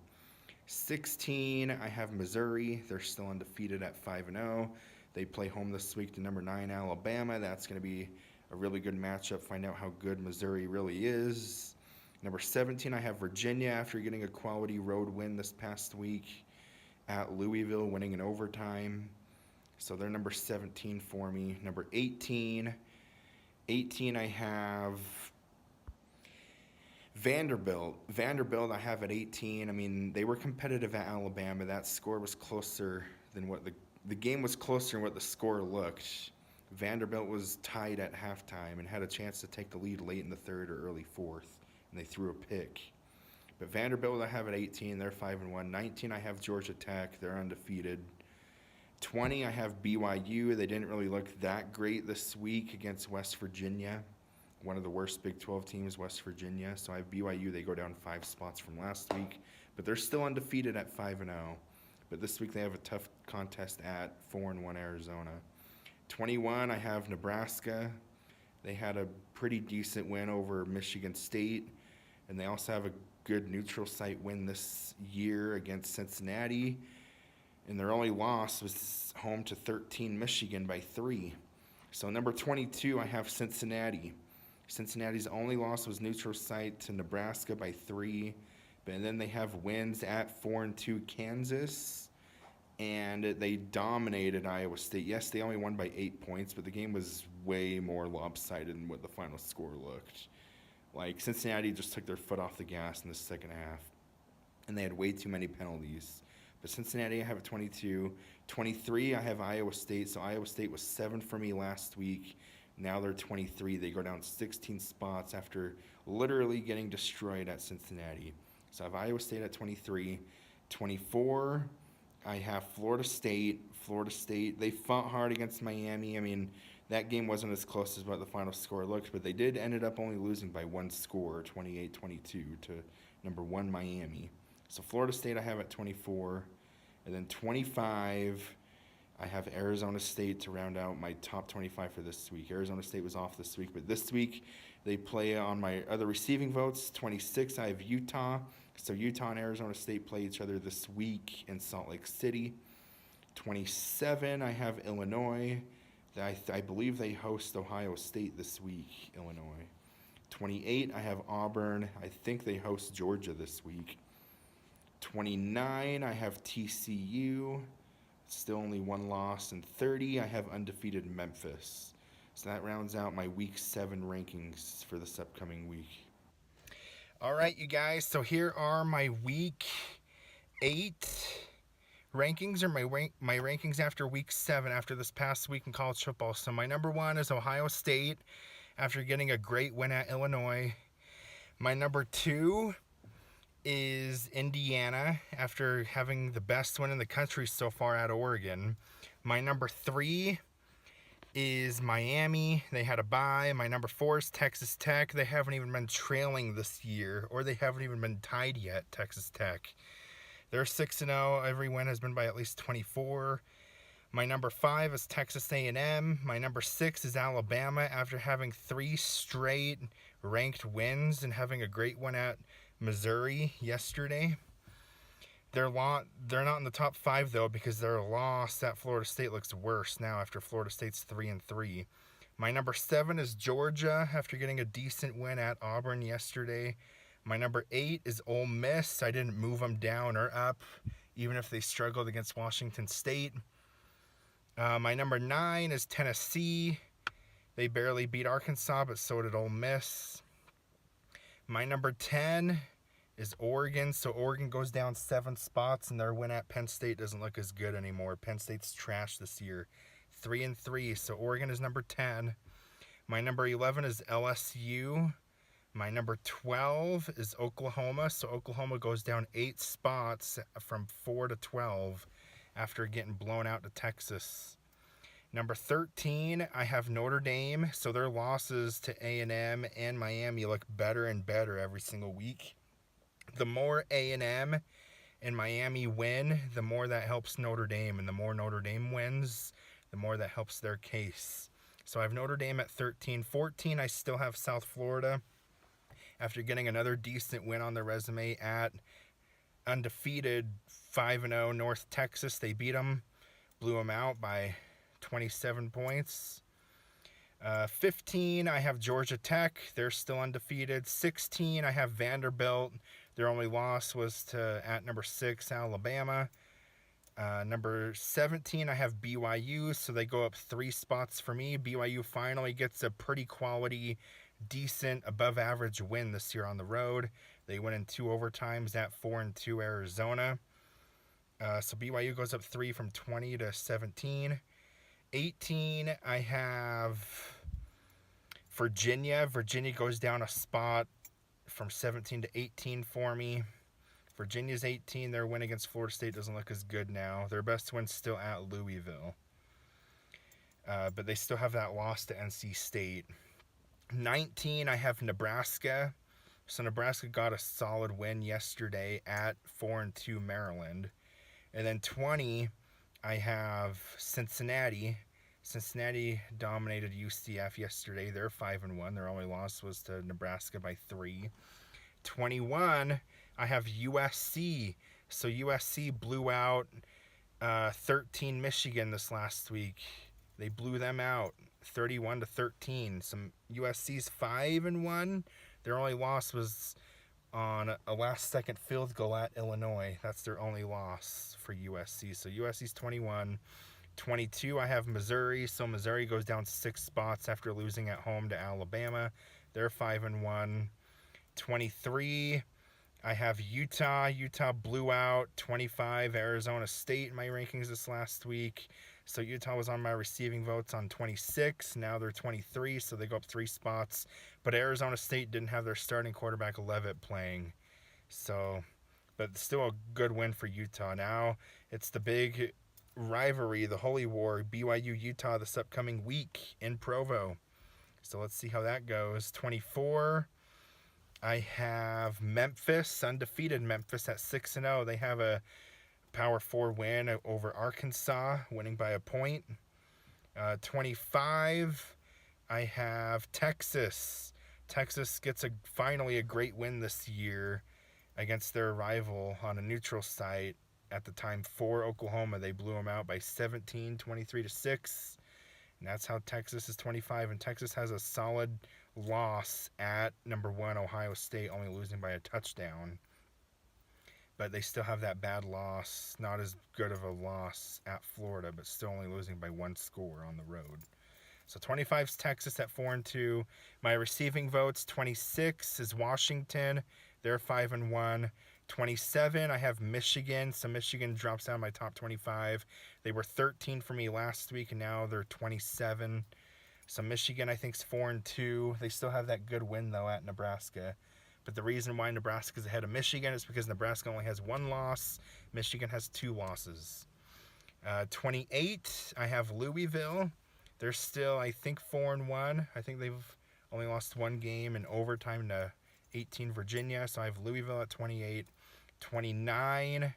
16, I have Missouri. They're still undefeated at 5-0. They play home this week to number 9 Alabama. That's going to be a really good matchup. Find out how good Missouri really is. Number 17, I have Virginia after getting a quality road win this past week at Louisville, winning in overtime. So they're number 17 for me. Number 18, I have Vanderbilt. Vanderbilt I have at 18. I mean, they were competitive at Alabama. That score was closer than what the game was closer than what the score looked. Vanderbilt was tied at halftime and had a chance to take the lead late in the third or early fourth, and they threw a pick. But Vanderbilt I have at 18. They're 5-1. 19, I have Georgia Tech. They're undefeated. 20, I have BYU. They didn't really look that great this week against West Virginia. One of the worst Big 12 teams, West Virginia. So I have BYU. They go down 5 spots from last week, but they're still undefeated at 5-0. But this week they have a tough contest at 4-1 Arizona. 21, I have Nebraska. They had a pretty decent win over Michigan State, and they also have a good neutral site win this year against Cincinnati. And their only loss was home to 13 Michigan by 3. So number 22, I have Cincinnati. Cincinnati's only loss was neutral site to Nebraska by 3. But then they have wins at 4-2 Kansas. And they dominated Iowa State. Yes, they only won by 8 points, but the game was way more lopsided than what the final score looked. Like, Cincinnati just took their foot off the gas in the second half. And they had way too many penalties. But Cincinnati, I have at 22. 23, I have Iowa State. So Iowa State was 7 for me last week. Now they're 23. They go down 16 spots after literally getting destroyed at Cincinnati. So I have Iowa State at 23. 24, I have Florida State. Florida State, they fought hard against Miami. I mean, that game wasn't as close as what the final score looked, but they did ended up only losing by 1 score, 28-22, to number 1 Miami. So Florida State I have at 24. And then 25, I have Arizona State to round out my top 25 for this week. Arizona State was off this week, but this week they play on my other receiving votes. 26, I have Utah. So Utah and Arizona State play each other this week in Salt Lake City. 27, I have Illinois. I believe they host Ohio State this week, Illinois. 28, I have Auburn. I think they host Georgia this week. 29, I have TCU. Still only 1 loss. And 30, I have undefeated Memphis. So that rounds out my Week 7 rankings for this upcoming week. All right, you guys. So here are my Week 8 rankings, or my rankings after Week 7, after this past week in college football. So my number 1 is Ohio State after getting a great win at Illinois. My number 2 is Indiana, after having the best win in the country so far at Oregon. My number 3 is Miami. They had a bye. My number 4 is Texas Tech. They haven't even been trailing this year, or they haven't even been tied yet, Texas Tech. They're 6-0. Every win has been by at least 24. My number 5 is Texas A&M. My number 6 is Alabama, after having 3 straight ranked wins and having a great one at Missouri yesterday. They're not in the top 5 though, because their loss at Florida State looks worse now after Florida State's 3-3. My number 7 is Georgia, after getting a decent win at Auburn yesterday. My number 8 is Ole Miss. I didn't move them down or up, even if they struggled against Washington State. My number 9 is Tennessee. They barely beat Arkansas, but so did Ole Miss. My number 10 is Oregon. So Oregon goes down 7 spots, and their win at Penn State doesn't look as good anymore. Penn State's trash this year. 3-3. So Oregon is number 10. My number 11 is LSU. My number 12 is Oklahoma. So Oklahoma goes down 8 spots from 4 to 12 after getting blown out to Texas. Number 13, I have Notre Dame. So their losses to A&M and Miami look better and better every single week. The more A&M and Miami win, the more that helps Notre Dame. And the more Notre Dame wins, the more that helps their case. So I have Notre Dame at 13. 14, I still have South Florida, after getting another decent win on their resume at undefeated 5-0 North Texas. They beat them, blew them out by 27 points. 15, I have Georgia Tech. They're still undefeated. 16, I have Vanderbilt. Their only loss was to at number 6 Alabama. Number 17, I have BYU, so they go up 3 spots for me. BYU finally gets a pretty quality, decent, above average win this year on the road. They win in 2 overtimes at 4-2 Arizona. So BYU goes up 3 from 20 to 17. 18, I have Virginia. Virginia goes down a spot from 17 to 18 for me. Virginia's 18. Their win against Florida State doesn't look as good now. Their best win's still at Louisville. But they still have that loss to NC State. 19, I have Nebraska. So Nebraska got a solid win yesterday at 4-2 Maryland. And then 20, I have Cincinnati. Cincinnati dominated UCF yesterday. They're 5-1. Their only loss was to Nebraska by 3. 21, I have USC. So USC blew out 13 Michigan this last week. They blew them out 31-13. Some USC's 5-1. Their only loss was on a last-second field goal at Illinois. That's their only loss for USC. So USC's 21. 22, I have Missouri. So Missouri goes down 6 spots after losing at home to Alabama. They're 5-1. 23, I have Utah. Utah blew out 25 Arizona State in my rankings this last week. So Utah was on my receiving votes on 26. Now they're 23, so they go up 3 spots. But Arizona State didn't have their starting quarterback Leavitt playing. So, but still a good win for Utah. Now it's the big rivalry, the Holy War, BYU-Utah this upcoming week in Provo. So let's see how that goes. 24, I have Memphis, undefeated Memphis at 6-0. They have a Power 4 win over Arkansas, winning by a point. 25, I have Texas. Texas gets finally a great win this year against their rival on a neutral site. At the time, for Oklahoma, they blew them out by 17, 23-6. And that's how Texas is 25. And Texas has a solid loss at number 1 Ohio State, only losing by a touchdown. But they still have that bad loss, not as good of a loss at Florida, but still only losing by 1 score on the road. So 25's Texas at 4-2. My receiving votes, 26 is Washington. They're 5-1. 27, I have Michigan. So Michigan drops down my top 25. They were 13 for me last week, and now they're 27. So Michigan, I think, is 4-2. They still have that good win, though, at Nebraska. But the reason why Nebraska's ahead of Michigan is because Nebraska only has 1 loss. Michigan has 2 losses. 28, I have Louisville. They're still, I think, 4-1. I think they've only lost 1 game in overtime to 18 Virginia. So I have Louisville at 28. 29,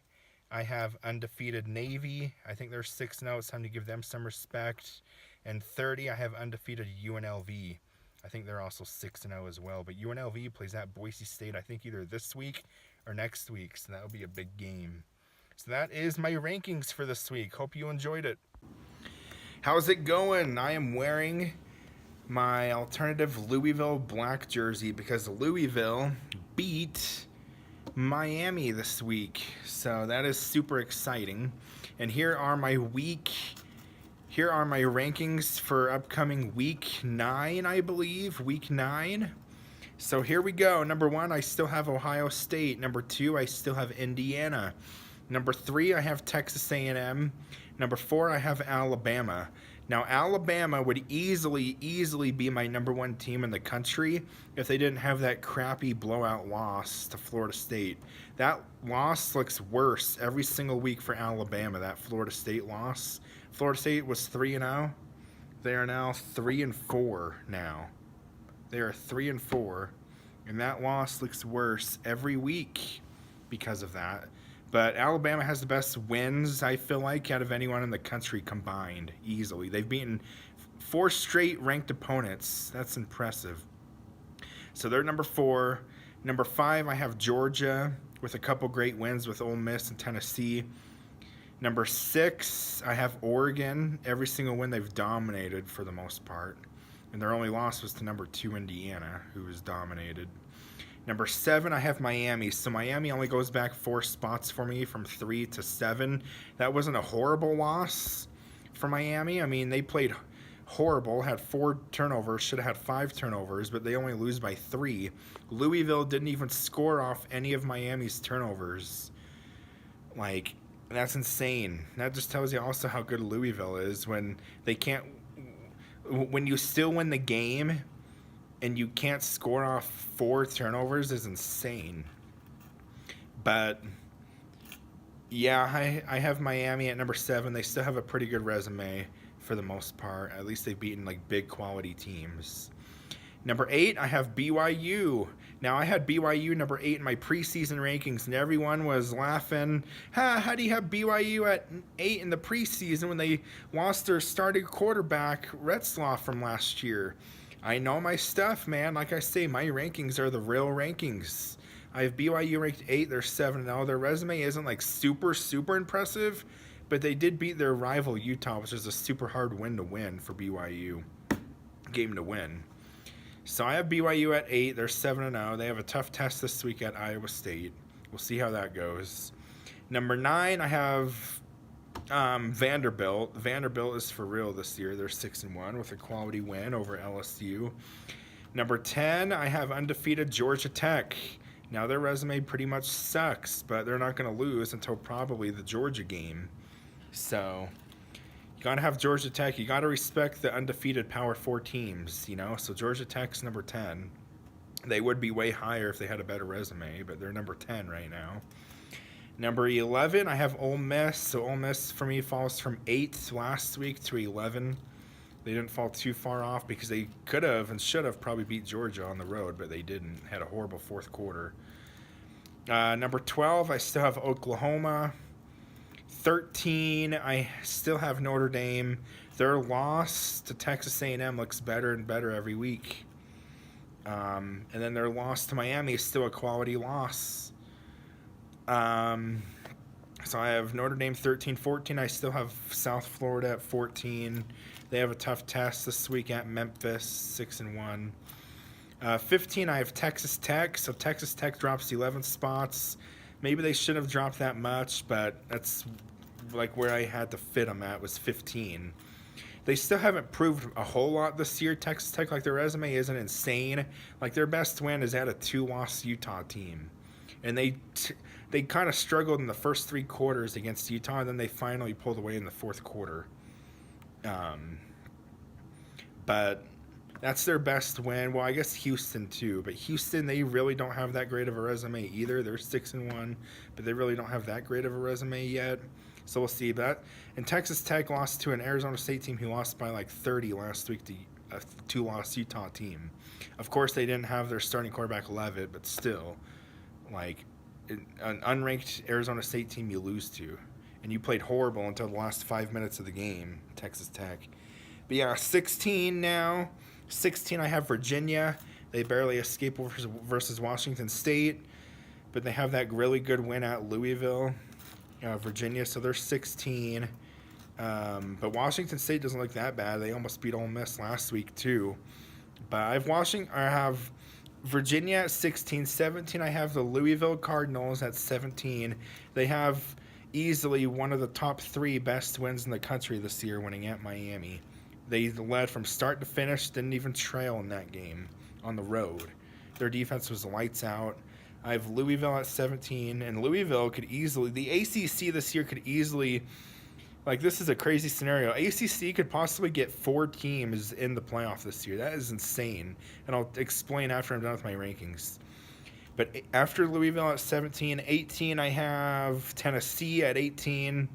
I have undefeated Navy. I think they're 6-0. It's time to give them some respect. And 30, I have undefeated UNLV. I think they're also 6-0 as well. But UNLV plays at Boise State, I think, either this week or next week. So that'll be a big game. So that is my rankings for this week. Hope you enjoyed it. How's it going? I am wearing my alternative Louisville black jersey because Louisville beat Miami this week. So that is super exciting. And here are my rankings for upcoming week 9, I believe. Week 9. So here we go. Number 1, I still have Ohio State. Number 2, I still have Indiana. Number 3, I have Texas A&M. Number 4, I have Alabama. Now, Alabama would easily be my number 1 team in the country if they didn't have that crappy blowout loss to Florida State. That loss looks worse every single week for Alabama, that Florida State loss. Florida State was 3-0. They are now 3-4 now. They are 3-4, and that loss looks worse every week because of that. But Alabama has the best wins, I feel like, out of anyone in the country combined, easily. They've beaten 4 straight ranked opponents. That's impressive. So they're number 4. Number 5, I have Georgia with a couple great wins with Ole Miss and Tennessee. Number 6, I have Oregon. Every single win they've dominated for the most part. And their only loss was to number 2 Indiana, who was dominated. Number 7, I have Miami. So Miami only goes back 4 spots for me from 3 to 7. That wasn't a horrible loss for Miami. I mean, they played horrible, had 4 turnovers, should have had 5 turnovers, but they only lose by 3. Louisville didn't even score off any of Miami's turnovers. Like, that's insane. That just tells you also how good Louisville is when they can't, when you still win the game and you can't score off 4 turnovers is insane. But yeah, I have Miami at number 7. They still have a pretty good resume for the most part. At least they've beaten like big quality teams. Number 8, I have BYU. Now, I had BYU number 8 in my preseason rankings, and everyone was laughing. How do you have BYU at 8 in the preseason when they lost their starting quarterback, Retzlaff, from last year? I know my stuff, man. Like I say, my rankings are the real rankings. I have BYU ranked 8. They're 7-0. Their resume isn't like super impressive, but they did beat their rival Utah, which is a super hard win to win for BYU. Game to win. So I have BYU at 8. They're 7-0. They have a tough test this week at Iowa State. We'll see how that goes. Number 9, I have Vanderbilt. Vanderbilt is for real this year. They're 6-1 with a quality win over LSU. Number 10, I have undefeated Georgia Tech. Now their resume pretty much sucks, but they're not going to lose until probably the Georgia game. So you got to have Georgia Tech. You got to respect the undefeated Power 4 teams, you know. So Georgia Tech's number 10. They would be way higher if they had a better resume, but they're number 10 right now. Number 11, I have Ole Miss. So Ole Miss for me falls from 8 last week to 11. They didn't fall too far off because they could have and should have probably beat Georgia on the road, but they didn't. Had a horrible fourth quarter. Number 12, I still have Oklahoma. 13, I still have Notre Dame. Their loss to Texas A&M looks better and better every week. And then their loss to Miami is still a quality loss. So I have Notre Dame 13. 14, I still have South Florida at 14. They have a tough test this week at Memphis, 6-1. 15, I have Texas Tech. So Texas Tech drops 11 spots. Maybe they shouldn't have dropped that much, but that's like where I had to fit them at was 15. They still haven't proved a whole lot this year, Texas Tech. Like, their resume isn't insane. Like, their best win is at a 2-loss Utah team. And they kind of struggled in the first 3 quarters against Utah, and then they finally pulled away in the fourth quarter. But That's their best win. Well, I guess Houston too, but Houston, they really don't have that great of a resume either. They're 6-1, but they really don't have that great of a resume yet. So we'll see that. And Texas Tech lost to an Arizona State team who lost by like 30 last week to a 2-loss Utah team. Of course, they didn't have their starting quarterback Levitt, but still, like an unranked Arizona State team you lose to, and you played horrible until the last 5 minutes of the game, Texas Tech. But yeah, 16 now. 16, I have Virginia. They barely escape versus Washington State, but they have that really good win at Louisville, Virginia, so they're 16. But Washington State doesn't look that bad. They almost beat Ole Miss last week too. But I have Virginia at 16. 17, I have the Louisville Cardinals at 17. They have easily one of the top 3 best wins in the country this year, winning at Miami. They led from start to finish, didn't even trail in that game on the road. Their defense was lights out. I have Louisville at 17, and Louisville could easily, the ACC this year could easily, like, this is a crazy scenario. ACC could possibly get 4 teams in the playoff this year. That is insane, and I'll explain after I'm done with my rankings. But after Louisville at 17, 18, I have Tennessee at 18.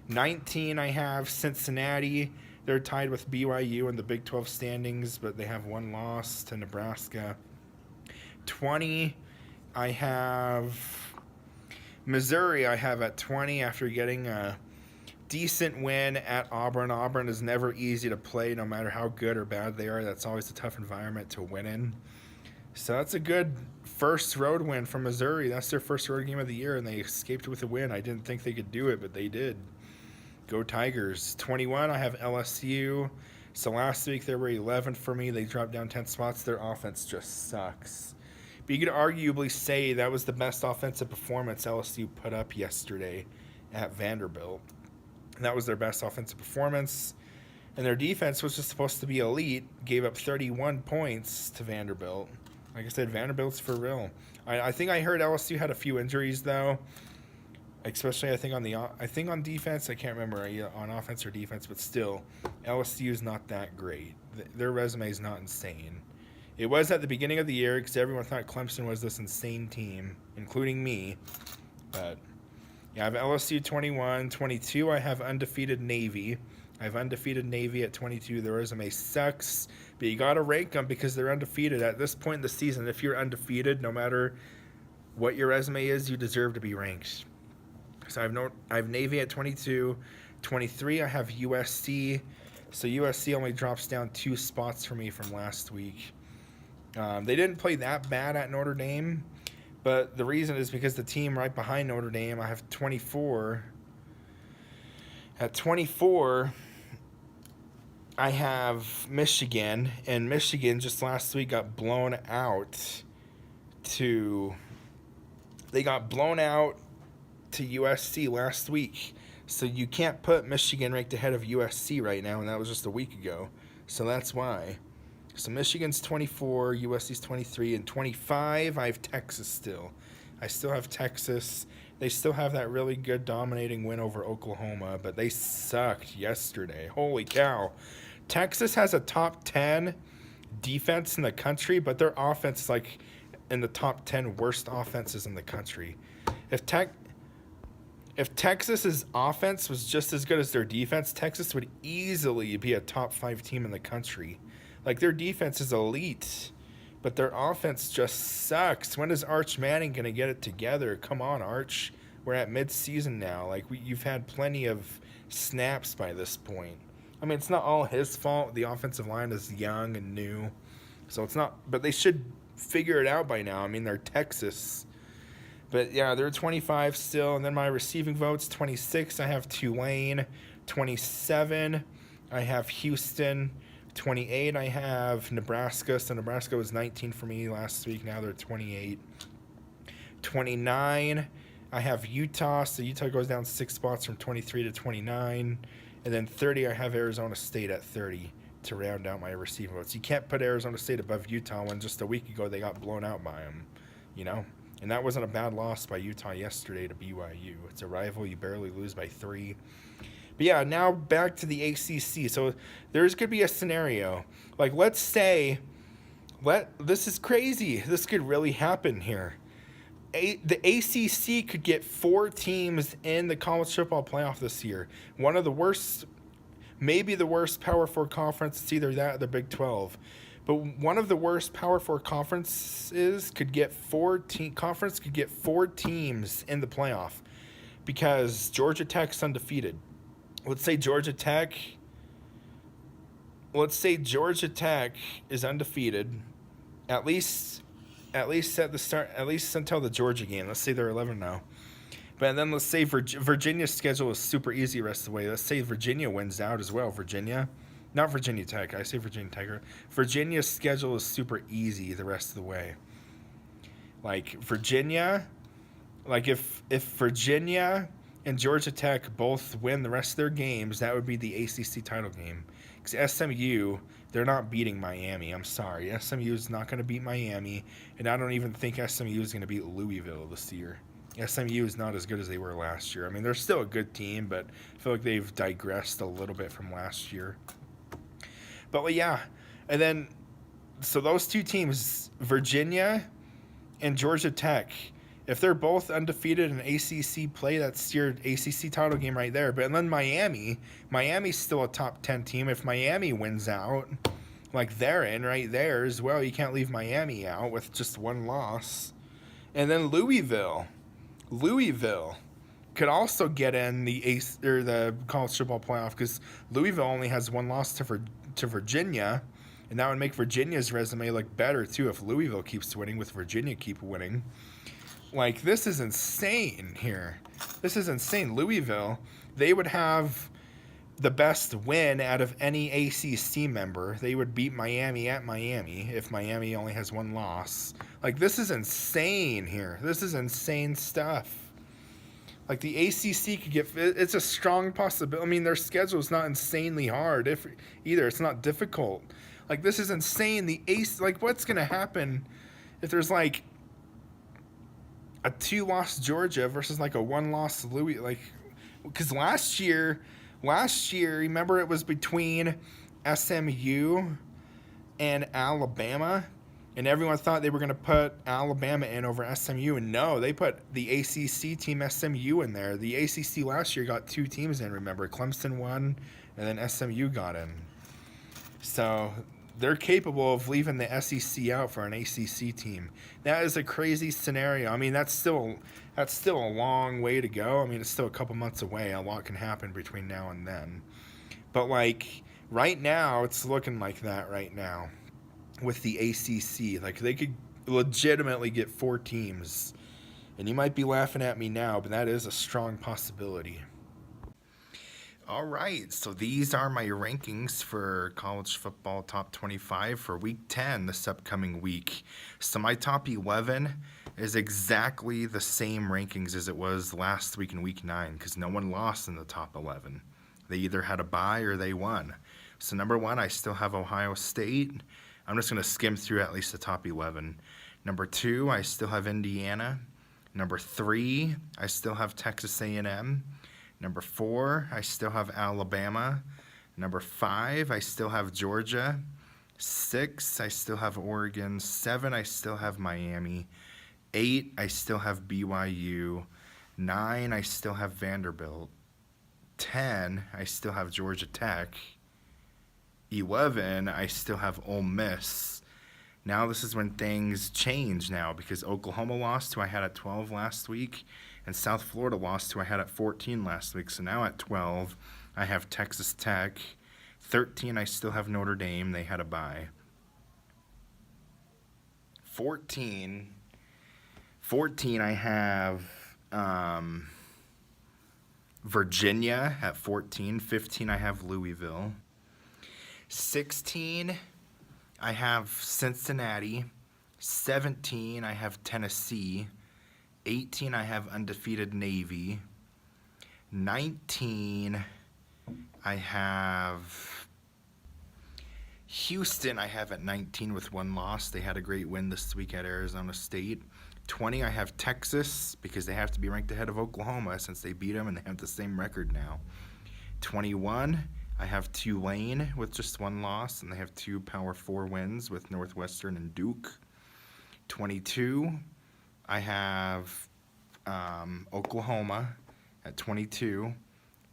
19, I have Cincinnati. They're tied with BYU in the Big 12 standings, but they have 1 loss to Nebraska. 20, I have Missouri. I have at 20 after getting a decent win at Auburn. Auburn is never easy to play, no matter how good or bad they are. That's always a tough environment to win in. So that's a good first road win from Missouri. That's their first road game of the year, and they escaped with a win. I didn't think they could do it, but they did. Go Tigers. 21, I have LSU. So last week they were 11th for me. They dropped down 10 spots. Their offense just sucks. But you could arguably say that was the best offensive performance LSU put up yesterday at Vanderbilt. And that was their best offensive performance. And their defense was just supposed to be elite. Gave up 31 points to Vanderbilt. Like I said, Vanderbilt's for real. I think I heard LSU had a few injuries, though. Especially, I think on defense. I can't remember on offense or defense, but still, LSU is not that great. Their resume is not insane. It was at the beginning of the year because everyone thought Clemson was this insane team, including me. But yeah, I have LSU 21. 22, I have undefeated Navy. I have undefeated Navy at 22. Their resume sucks, but you got to rank them because they're undefeated. At this point in the season, if you're undefeated, no matter what your resume is, you deserve to be ranked. So I have Navy at 22. 23, I have USC. So USC only drops down 2 spots for me from last week. They didn't play that bad at Notre Dame, but the reason is because the team right behind Notre Dame, I have 24. At 24, I have Michigan, and Michigan just last week got blown out to USC last week. So you can't put Michigan ranked ahead of USC right now, and that was just a week ago. So that's why. So Michigan's 24, USC's 23, and 25, I have Texas still. I still have Texas. They still have that really good dominating win over Oklahoma, but they sucked yesterday. Holy cow. Texas has a top 10 defense in the country, but their offense is like in the top 10 worst offenses in the country. If Texas's offense was just as good as their defense, Texas would easily be a top 5 team in the country. Like, their defense is elite, but their offense just sucks. When is Arch Manning going to get it together? Come on, Arch. We're at mid-season now. Like, you've had plenty of snaps by this point. I mean, it's not all his fault. The offensive line is young and new. So it's not, but they should figure it out by now. I mean, they're Texas. But yeah, they're 25 still. And then my receiving votes, 26, I have Tulane. 27, I have Houston. 28, I have Nebraska. So Nebraska was 19 for me last week. Now they're 28. 29, I have Utah. So Utah goes down 6 spots from 23 to 29. And then 30, I have Arizona State at 30 to round out my receiving votes. You can't put Arizona State above Utah when just a week ago they got blown out by them, you know? And that wasn't a bad loss by Utah yesterday to BYU. It's a rival. You barely lose by 3. But yeah, now back to the ACC. So there's going to be a scenario. Like, let's say, this is crazy. This could really happen here. The ACC could get 4 teams in the college football playoff this year. One of the worst, maybe the worst Power 4 conference. It's either that or the Big 12. But one of the worst Power 4 conferences could get 4 teams in the playoff because Georgia Tech's undefeated. Let's say Georgia Tech is undefeated, at least at the start, at least until the Georgia game. Let's say they're 11-0. But then let's say Virginia's schedule is super easy the rest of the way. Let's say Virginia wins out as well. Not Virginia Tech. I say Virginia Tech. Virginia's schedule is super easy the rest of the way. Like Virginia, if Virginia and Georgia Tech both win the rest of their games, that would be the ACC title game. Because SMU, they're not beating Miami. I'm sorry. SMU is not going to beat Miami, and I don't even think SMU is going to beat Louisville this year. SMU is not as good as they were last year. I mean, they're still a good team, but I feel like they've digressed a little bit from last year. But yeah, and then, so those 2 teams, Virginia and Georgia Tech, if they're both undefeated in ACC play, that's your ACC title game right there. But then Miami's still a top 10 team. If Miami wins out, like they're in right there as well. You can't leave Miami out with just 1 loss. And then Louisville could also get in the college football playoff because Louisville only has 1 loss to Virginia, and that would make Virginia's resume look better too if Louisville keeps winning with Virginia keep winning. Like, this is insane here. This is insane. Louisville, they would have the best win out of any ACC member. They would beat Miami at Miami if Miami only has 1 loss. Like, this is insane here. This is insane stuff. Like, the ACC could get... It's a strong possibility. I mean, their schedule is not insanely hard either. It's not difficult. Like, this is insane. Like, what's going to happen if there's, like, a 2-loss Georgia versus, like, a 1-loss Louis... Like, because last year, remember, it was between SMU and Alabama, and everyone thought they were going to put Alabama in over SMU, and no, they put the ACC team SMU in there. The ACC last year got 2 teams in, remember. Clemson won, and then SMU got in. So they're capable of leaving the SEC out for an ACC team. That is a crazy scenario. I mean, that's still a long way to go. I mean, it's still a couple months away. A lot can happen between now and then. But, like, right now, it's looking like that right now with the ACC. Like, they could legitimately get 4 teams. And you might be laughing at me now, but that is a strong possibility. All right, so these are my rankings for college football top 25 for week 10 this upcoming week. So my top 11 is exactly the same rankings as it was last week in week 9 because no one lost in the top 11. They either had a bye or they won. So number 1, I still have Ohio State. I'm just going to skim through at least the top 11. Number 2, I still have Indiana. Number 3, I still have Texas A&M. Number 4, I still have Alabama. Number 5, I still have Georgia. 6, I still have Oregon. 7, I still have Miami. 8, I still have BYU. 9, I still have Vanderbilt. 10, I still have Georgia Tech. 11, I still have Ole Miss. Now this is when things change now because Oklahoma lost, who I had at 12 last week, and South Florida lost, who I had at 14 last week. So now at 12, I have Texas Tech. 13, I still have Notre Dame. They had a bye. 14, I have Virginia at 14. 15, I have Louisville. 16, I have Cincinnati. 17, I have Tennessee. 18, I have undefeated Navy. 19, I have Houston. I have at 19 with 1 loss. They had a great win this week at Arizona State. 20, I have Texas because they have to be ranked ahead of Oklahoma since they beat them and they have the same record now. 21, I have Tulane with just one loss, and they have 2 Power 4 wins with Northwestern and Duke. 22, I have Oklahoma at 22.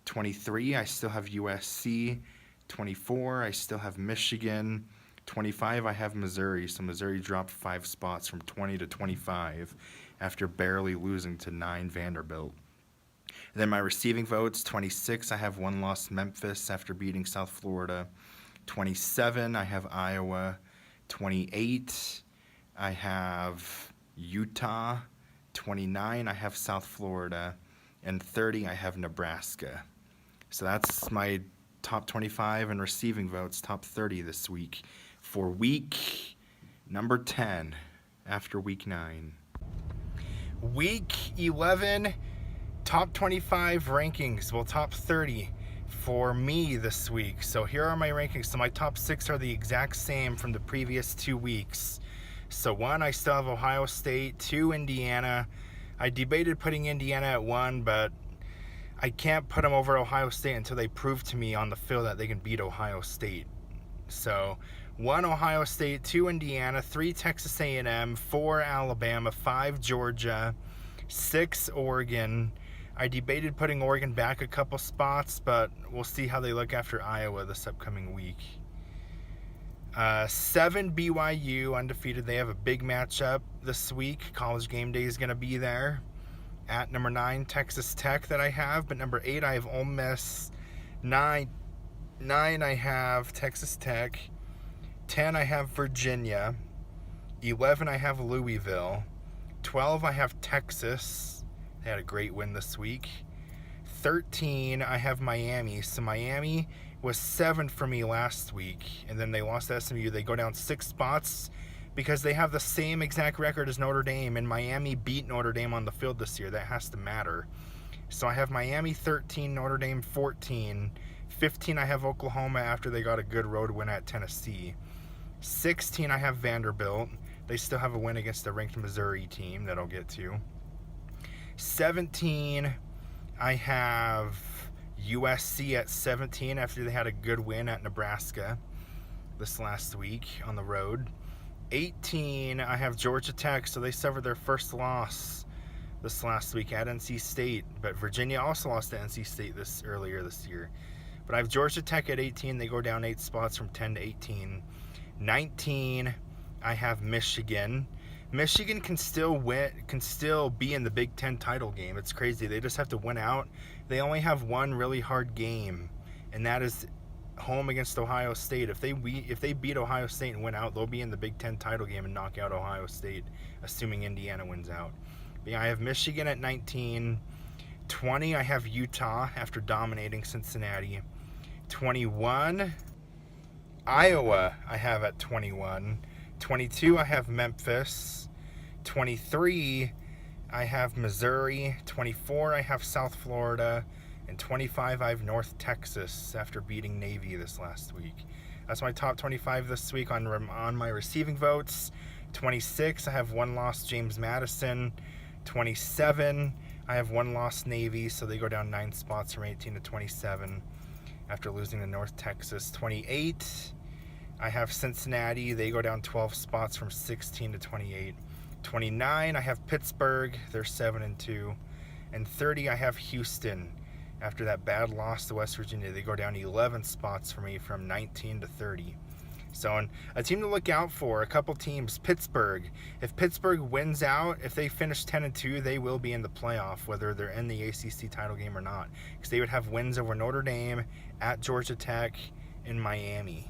23, I still have USC. 24, I still have Michigan. 25, I have Missouri. So Missouri dropped 5 spots from 20 to 25 after barely losing to 9 Vanderbilt. And then my receiving votes, 26, I have 1 loss Memphis after beating South Florida. 27, I have Iowa. 28, I have Utah. 29, I have South Florida. And 30, I have Nebraska. So that's my top 25 and receiving votes, top 30 this week for week number 10 after week 9. Week 11, top 25 rankings, well, top 30 for me this week. So here are my rankings. So my top 6 are the exact same from the previous 2 weeks. So 1, I still have Ohio State. 2, Indiana. I debated putting Indiana at 1, but I can't put them over Ohio State until they prove to me on the field that they can beat Ohio State. So 1, Ohio State. 2, Indiana. 3, Texas A&M. 4, Alabama. 5, Georgia. 6, Oregon. I debated putting Oregon back a couple spots, but we'll see how they look after Iowa this upcoming week. 7, BYU, undefeated. They have a big matchup this week. College Game Day is going to be there. At number 9, Texas Tech that I have, but number 8, I have Ole Miss. 9, I have Texas Tech. 10, I have Virginia. 11, I have Louisville. 12, I have Texas. They had a great win this week. 13, I have Miami. So Miami was 7 for me last week, and then they lost to SMU. They go down 6 spots because they have the same exact record as Notre Dame, and Miami beat Notre Dame on the field this year. That has to matter. So I have Miami 13, Notre Dame 14. 15, I have Oklahoma after they got a good road win at Tennessee. 16, I have Vanderbilt. They still have a win against the ranked Missouri team that I'll get to. 17, I have USC at 17 after they had a good win at Nebraska this last week on the road. 18, I have Georgia Tech, so they suffered their first loss this last week at NC State, but Virginia also lost to NC State earlier this year. But I have Georgia Tech at 18. They go down 8 spots from 10 to 18. 19, I have Michigan. Michigan can still be in the Big Ten title game. It's crazy. They just have to win out. They only have one really hard game, and that is home against Ohio State. If they beat Ohio State and win out, they'll be in the Big Ten title game and knock out Ohio State, assuming Indiana wins out. But yeah, I have Michigan at 19. 20, I have Utah after dominating Cincinnati. 21, Iowa I have at 21. 22, I have Memphis. 23, I have Missouri. 24, I have South Florida. And 25, I have North Texas after beating Navy this last week. That's my top 25 this week on my receiving votes. 26, I have one loss James Madison. 27, I have one loss Navy, so they go down 9 spots from 18 to 27 after losing to North Texas. 28, I have Cincinnati. They go down 12 spots from 16 to 28. 29, I have Pittsburgh. They're 7-2. And 30, I have Houston. After that bad loss to West Virginia, they go down 11 spots for me from 19 to 30. So, and a team to look out for, a couple teams, Pittsburgh. If Pittsburgh wins out, if they finish 10-2, they will be in the playoff, whether they're in the ACC title game or not. Because they would have wins over Notre Dame, at Georgia Tech, and Miami.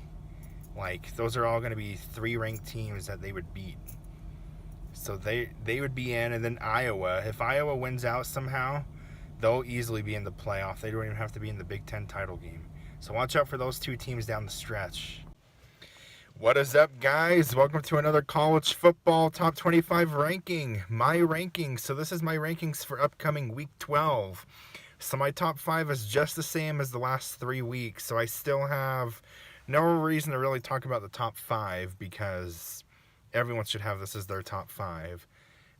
Like, those are all going to be 3 ranked teams that they would beat. So they would be in. And then Iowa. If Iowa wins out somehow, they'll easily be in the playoff. They don't even have to be in the Big Ten title game. So watch out for those 2 teams down the stretch. What is up, guys? Welcome to another college football top 25 ranking. My rankings. So this is my rankings for upcoming week 12. So my top 5 is just the same as the last 3 weeks. So I still have no reason to really talk about the top 5 because everyone should have this as their top 5.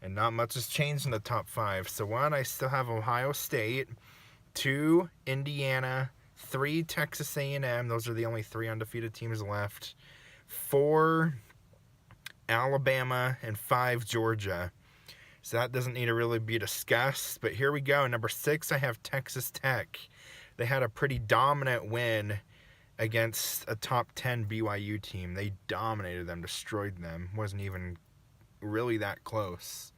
And not much has changed in the top 5. So 1, I still have Ohio State. 2, Indiana. 3 Texas A&M. Those are the only 3 undefeated teams left. 4 Alabama, and 5 Georgia. So that doesn't need to really be discussed. But here we go. Number 6, I have Texas Tech. They had a pretty dominant win against a top 10 BYU team. They dominated them, destroyed them. Wasn't even really that close.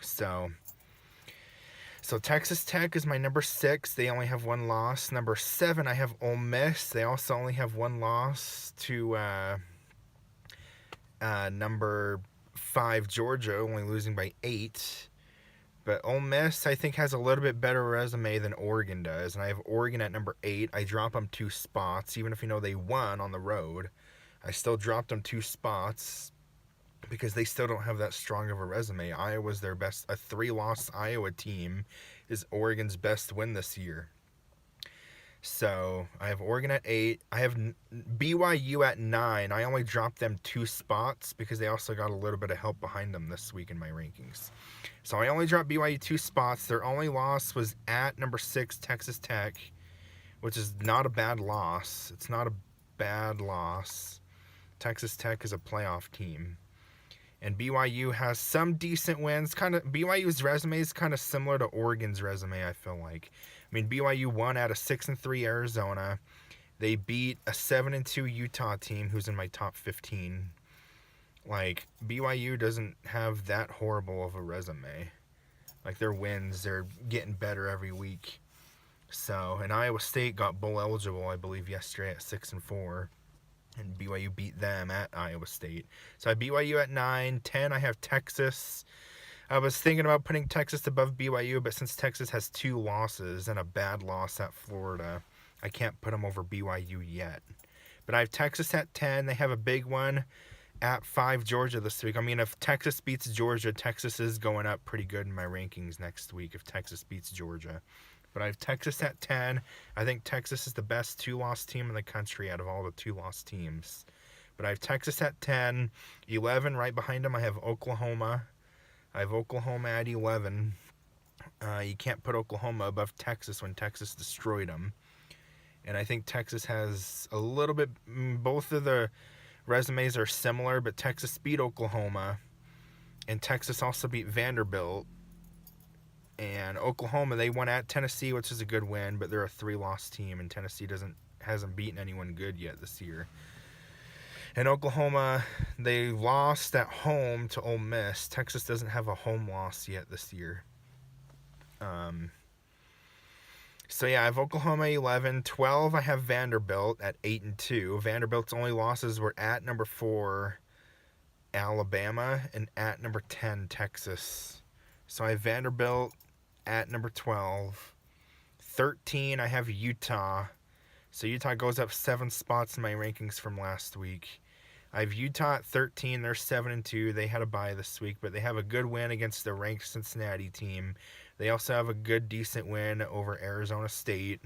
So Texas Tech is my number 6. They only have 1 loss. Number 7, I have Ole Miss. They also only have 1 loss to number 5 Georgia, only losing by 8. But Ole Miss, I think, has a little bit better resume than Oregon does. And I have Oregon at number 8. I drop them 2 spots. Even if they won on the road, I still dropped them 2 spots because they still don't have that strong of a resume. Iowa's their best. A 3-loss Iowa team is Oregon's best win this year. So I have Oregon at 8. I have BYU at 9. I only dropped them 2 spots because they also got a little bit of help behind them this week in my rankings. So I only dropped BYU 2 spots. Their only loss was at number 6, Texas Tech, which is not a bad loss. It's not a bad loss. Texas Tech is a playoff team. And BYU has some decent wins. BYU's resume is kind of similar to Oregon's resume, I feel like. I mean, BYU won at a 6-3 Arizona. They beat a 7-2 Utah team who's in my top 15. Like, BYU doesn't have that horrible of a resume. Like, their wins, they're getting better every week. So, and Iowa State got bowl eligible, I believe, yesterday at 6-4. And BYU beat them at Iowa State. So I have BYU at 9. 10, I have Texas. I was thinking about putting Texas above BYU, but since Texas has 2 losses and a bad loss at Florida, I can't put them over BYU yet. But I have Texas at 10. They have a big one at 5 Georgia this week. I mean, if Texas beats Georgia, Texas is going up pretty good in my rankings next week if Texas beats Georgia. But I have Texas at 10. I think Texas is the best 2-loss team in the country out of all the 2-loss teams. But I have Texas at 10. 11, right behind them, I have Oklahoma. I have Oklahoma at 11. You can't put Oklahoma above Texas when Texas destroyed them. And I think Texas has a little bit, both of the resumes are similar, but Texas beat Oklahoma. And Texas also beat Vanderbilt. And Oklahoma, they won at Tennessee, which is a good win, but they're a 3-loss team, and Tennessee hasn't beaten anyone good yet this year. And Oklahoma, they lost at home to Ole Miss. Texas doesn't have a home loss yet this year. So yeah, I have Oklahoma 11. 12, I have Vanderbilt at 8-2. Vanderbilt's only losses were at number 4, Alabama, and at number 10, Texas. So I have Vanderbilt at number 12. 13, I have Utah. So Utah goes up 7 spots in my rankings from last week. I have Utah at 13. They're 7-2. They had a bye this week, but they have a good win against the ranked Cincinnati team. They also have a good, decent win over Arizona State.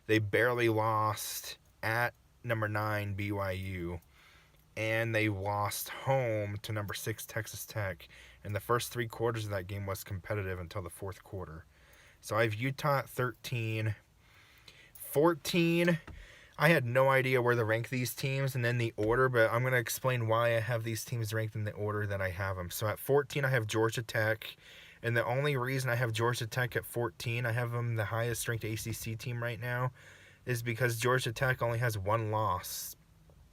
They barely lost at number 9, BYU. And they lost home to number 6, Texas Tech. And the first 3 quarters of that game was competitive until the 4th quarter. So I have Utah at 13. 14, I had no idea where to rank these teams and then the order, but I'm going to explain why I have these teams ranked in the order that I have them. So at 14, I have Georgia Tech. And the only reason I have Georgia Tech at 14, I have them the highest ranked ACC team right now, is because Georgia Tech only has 1 loss.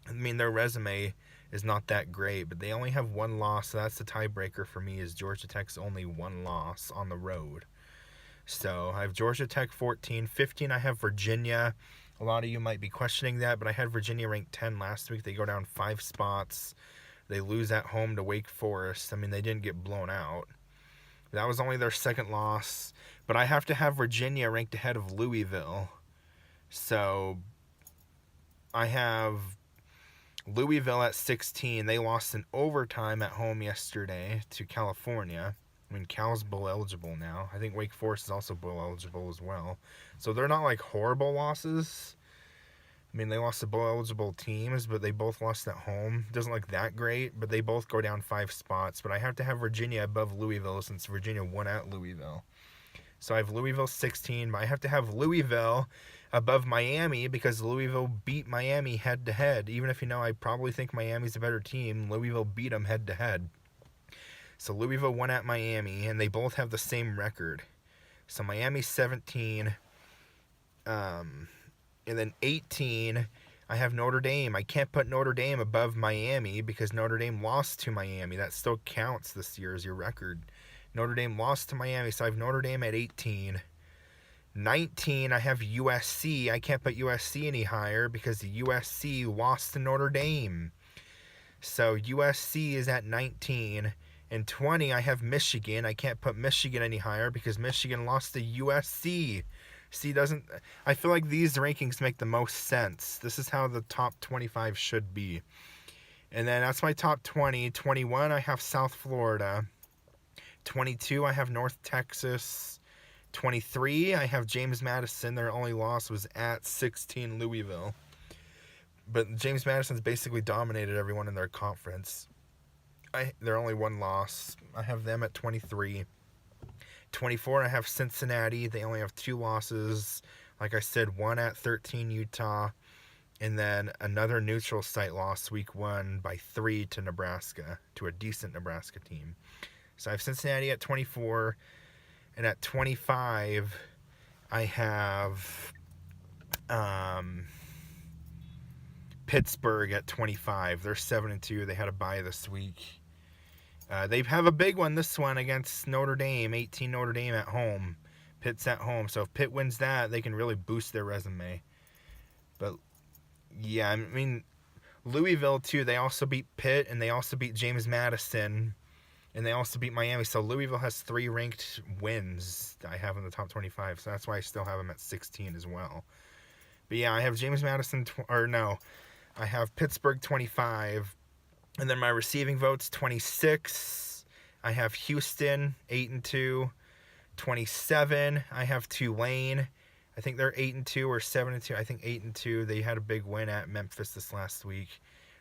I mean, their resume is not that great, but they only have 1 loss, so that's the tiebreaker for me, is Georgia Tech's only 1 loss on the road. So I have Georgia Tech 14. 15, I have Virginia. A lot of you might be questioning that, but I had Virginia ranked 10 last week. They go down 5 spots. They lose at home to Wake Forest. I mean, they didn't get blown out. That was only their 2nd loss, but I have to have Virginia ranked ahead of Louisville. So I have Louisville at 16. They lost in overtime at home yesterday to California. I mean, Cal's bowl eligible now. I think Wake Forest is also bowl eligible as well. So they're not like horrible losses. I mean, they lost to bowl eligible teams, but they both lost at home. Doesn't look that great, but they both go down 5 spots. But I have to have Virginia above Louisville since Virginia won at Louisville. So I have Louisville 16, but I have to have Louisville above Miami because Louisville beat Miami head-to-head. Even if I probably think Miami's a better team, Louisville beat them head-to-head. So Louisville won at Miami, and they both have the same record. So Miami's 17, and then 18, I have Notre Dame. I can't put Notre Dame above Miami because Notre Dame lost to Miami. That still counts this year as your record. Notre Dame lost to Miami, so I have Notre Dame at 18. 19, I have USC. I can't put USC any higher because the USC lost to Notre Dame. So USC is at 19. And 20, I have Michigan. I can't put Michigan any higher because Michigan lost to USC. I feel like these rankings make the most sense. This is how the top 25 should be. And then that's my top 20. 21, I have South Florida. 22, I have North Texas. 23, I have James Madison. Their only loss was at 16 Louisville. But James Madison's basically dominated everyone in their conference. They're only one loss. I have them at 23. 24, I have Cincinnati. They only have 2 losses. Like I said, one at 13 Utah. And then another neutral site loss week 1 by 3 to Nebraska, to a decent Nebraska team. So I have Cincinnati at 24. And at 25, I have Pittsburgh at 25. They're 7-2. They had a bye this week. They have a big one, this one, against Notre Dame, 18 Notre Dame at home. Pitt's at home. So if Pitt wins that, they can really boost their resume. But, yeah, I mean, Louisville, too, they also beat Pitt, and they also beat James Madison, and they also beat Miami. So Louisville has 3 ranked wins I have in the top 25. So that's why I still have them at 16 as well. But, yeah, I have James Madison, I have Pittsburgh 25. And then my receiving votes, 26. I have Houston, 8-2. 27, I have Tulane. I think they're 8-2 or 7-2. I think 8-2. They had a big win at Memphis this last week.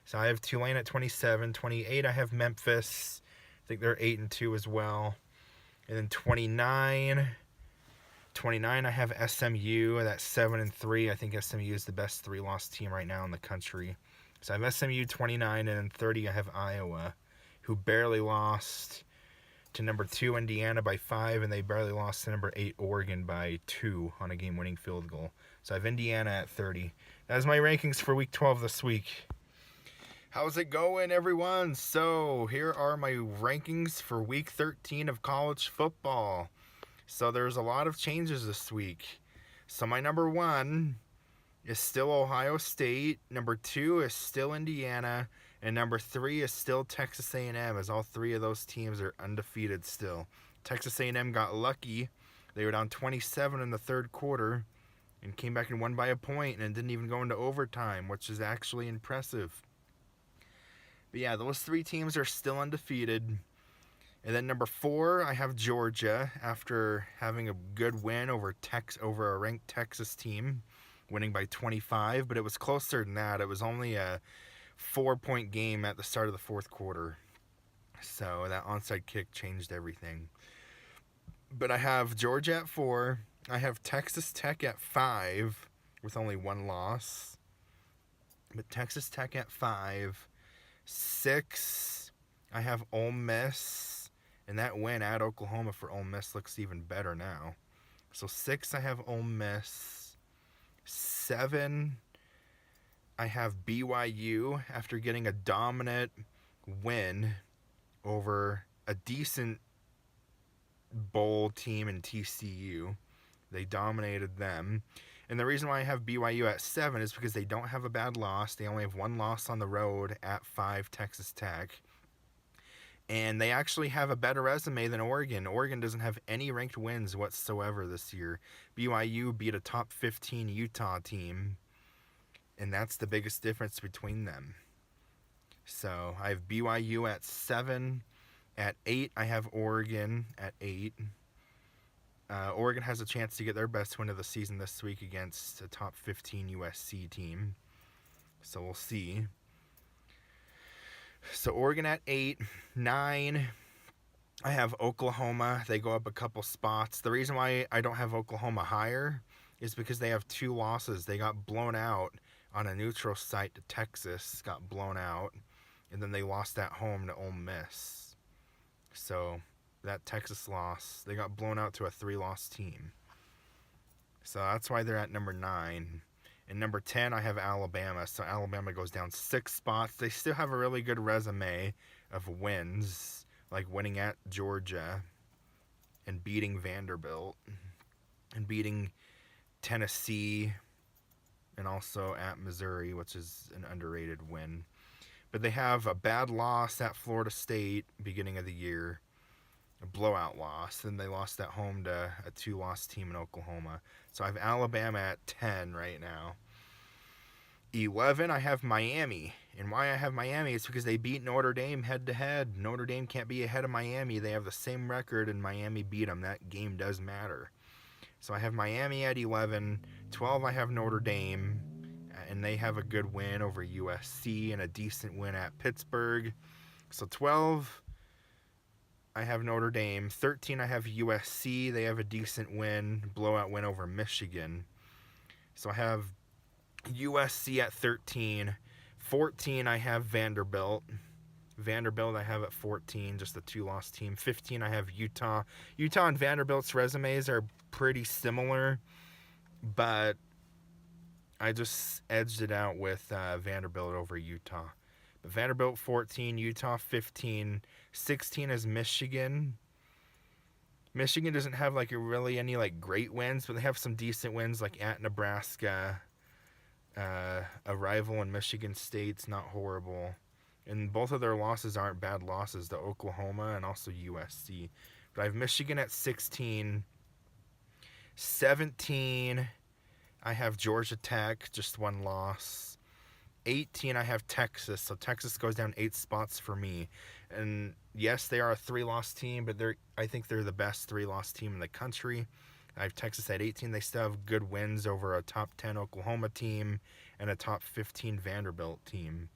So I have Tulane at 27. 28, I have Memphis. I think they're 8-2 as well. And then 29, I have SMU. That's 7-3. I think SMU is the best 3-loss team right now in the country. So I have SMU 29, and then 30 I have Iowa, who barely lost to number 2 Indiana by 5, and they barely lost to number 8 Oregon by 2 on a game-winning field goal. So I have Indiana at 30. That is my rankings for Week 12 this week. How's it going, everyone? So here are my rankings for Week 13 of college football. So there's a lot of changes this week. So my number 1 is still Ohio State, number 2 is still Indiana, and number 3 is still Texas A&M, as all 3 of those teams are undefeated still. Texas A&M got lucky. They were down 27 in the third quarter and came back and won by a point and didn't even go into overtime, which is actually impressive. But yeah, those 3 teams are still undefeated. And then number 4, I have Georgia, after having a good win over a ranked Texas team, winning by 25, but it was closer than that. It was only a 4-point game at the start of the fourth quarter. So that onside kick changed everything. But I have Georgia at 4. I have Texas Tech at 5 with only 1 loss. But Texas Tech at 5. 6, I have Ole Miss. And that win at Oklahoma for Ole Miss looks even better now. So 6, I have Ole Miss. 7, I have BYU after getting a dominant win over a decent bowl team in TCU. They dominated them. And the reason why I have BYU at 7 is because they don't have a bad loss. They only have 1 loss on the road at 5 Texas Tech. And they actually have a better resume than Oregon. Oregon doesn't have any ranked wins whatsoever this year. BYU beat a top 15 Utah team, and that's the biggest difference between them. So I have BYU at 7. At 8, I have Oregon at 8. Oregon has a chance to get their best win of the season this week against a top 15 USC team. So we'll see. So Oregon at 8. 9, I have Oklahoma. They go up a couple spots. The reason why I don't have Oklahoma higher is because they have 2 losses. They got blown out on a neutral site to Texas, got blown out, and then they lost at home to Ole Miss. So that Texas loss, they got blown out to a 3-loss team. So that's why they're at number 9. And number 10, I have Alabama. So Alabama goes down 6 spots. They still have a really good resume of wins, like winning at Georgia and beating Vanderbilt and beating Tennessee and also at Missouri, which is an underrated win. But they have a bad loss at Florida State beginning of the year, a blowout loss. Then they lost at home to a 2-loss team in Oklahoma. So I have Alabama at 10 right now. 11, I have Miami. And why I have Miami is because they beat Notre Dame head-to-head. Notre Dame can't be ahead of Miami. They have the same record, and Miami beat them. That game does matter. So I have Miami at 11. 12, I have Notre Dame, and they have a good win over USC and a decent win at Pittsburgh. So 12, I have Notre Dame. 13, I have USC. They have a decent win, blowout win over Michigan. So I have USC at 13. 14, I have Vanderbilt. Vanderbilt I have at 14, just a 2-loss team. 15, I have Utah. Utah and Vanderbilt's resumes are pretty similar, but I just edged it out with Vanderbilt over Utah. But Vanderbilt 14, Utah 15. 16 is Michigan. Michigan doesn't have like really any like great wins, but they have some decent wins like at Nebraska. A rival in Michigan State's not horrible. And both of their losses aren't bad losses to Oklahoma and also USC. But I have Michigan at 16. 17, I have Georgia Tech, just 1 loss. 18, I have Texas. So Texas goes down 8 spots for me. And yes, they are a 3-loss team, but I think they're the best 3-loss team in the country. I have Texas at 18. They still have good wins over a top 10 Oklahoma team and a top 15 Vanderbilt team.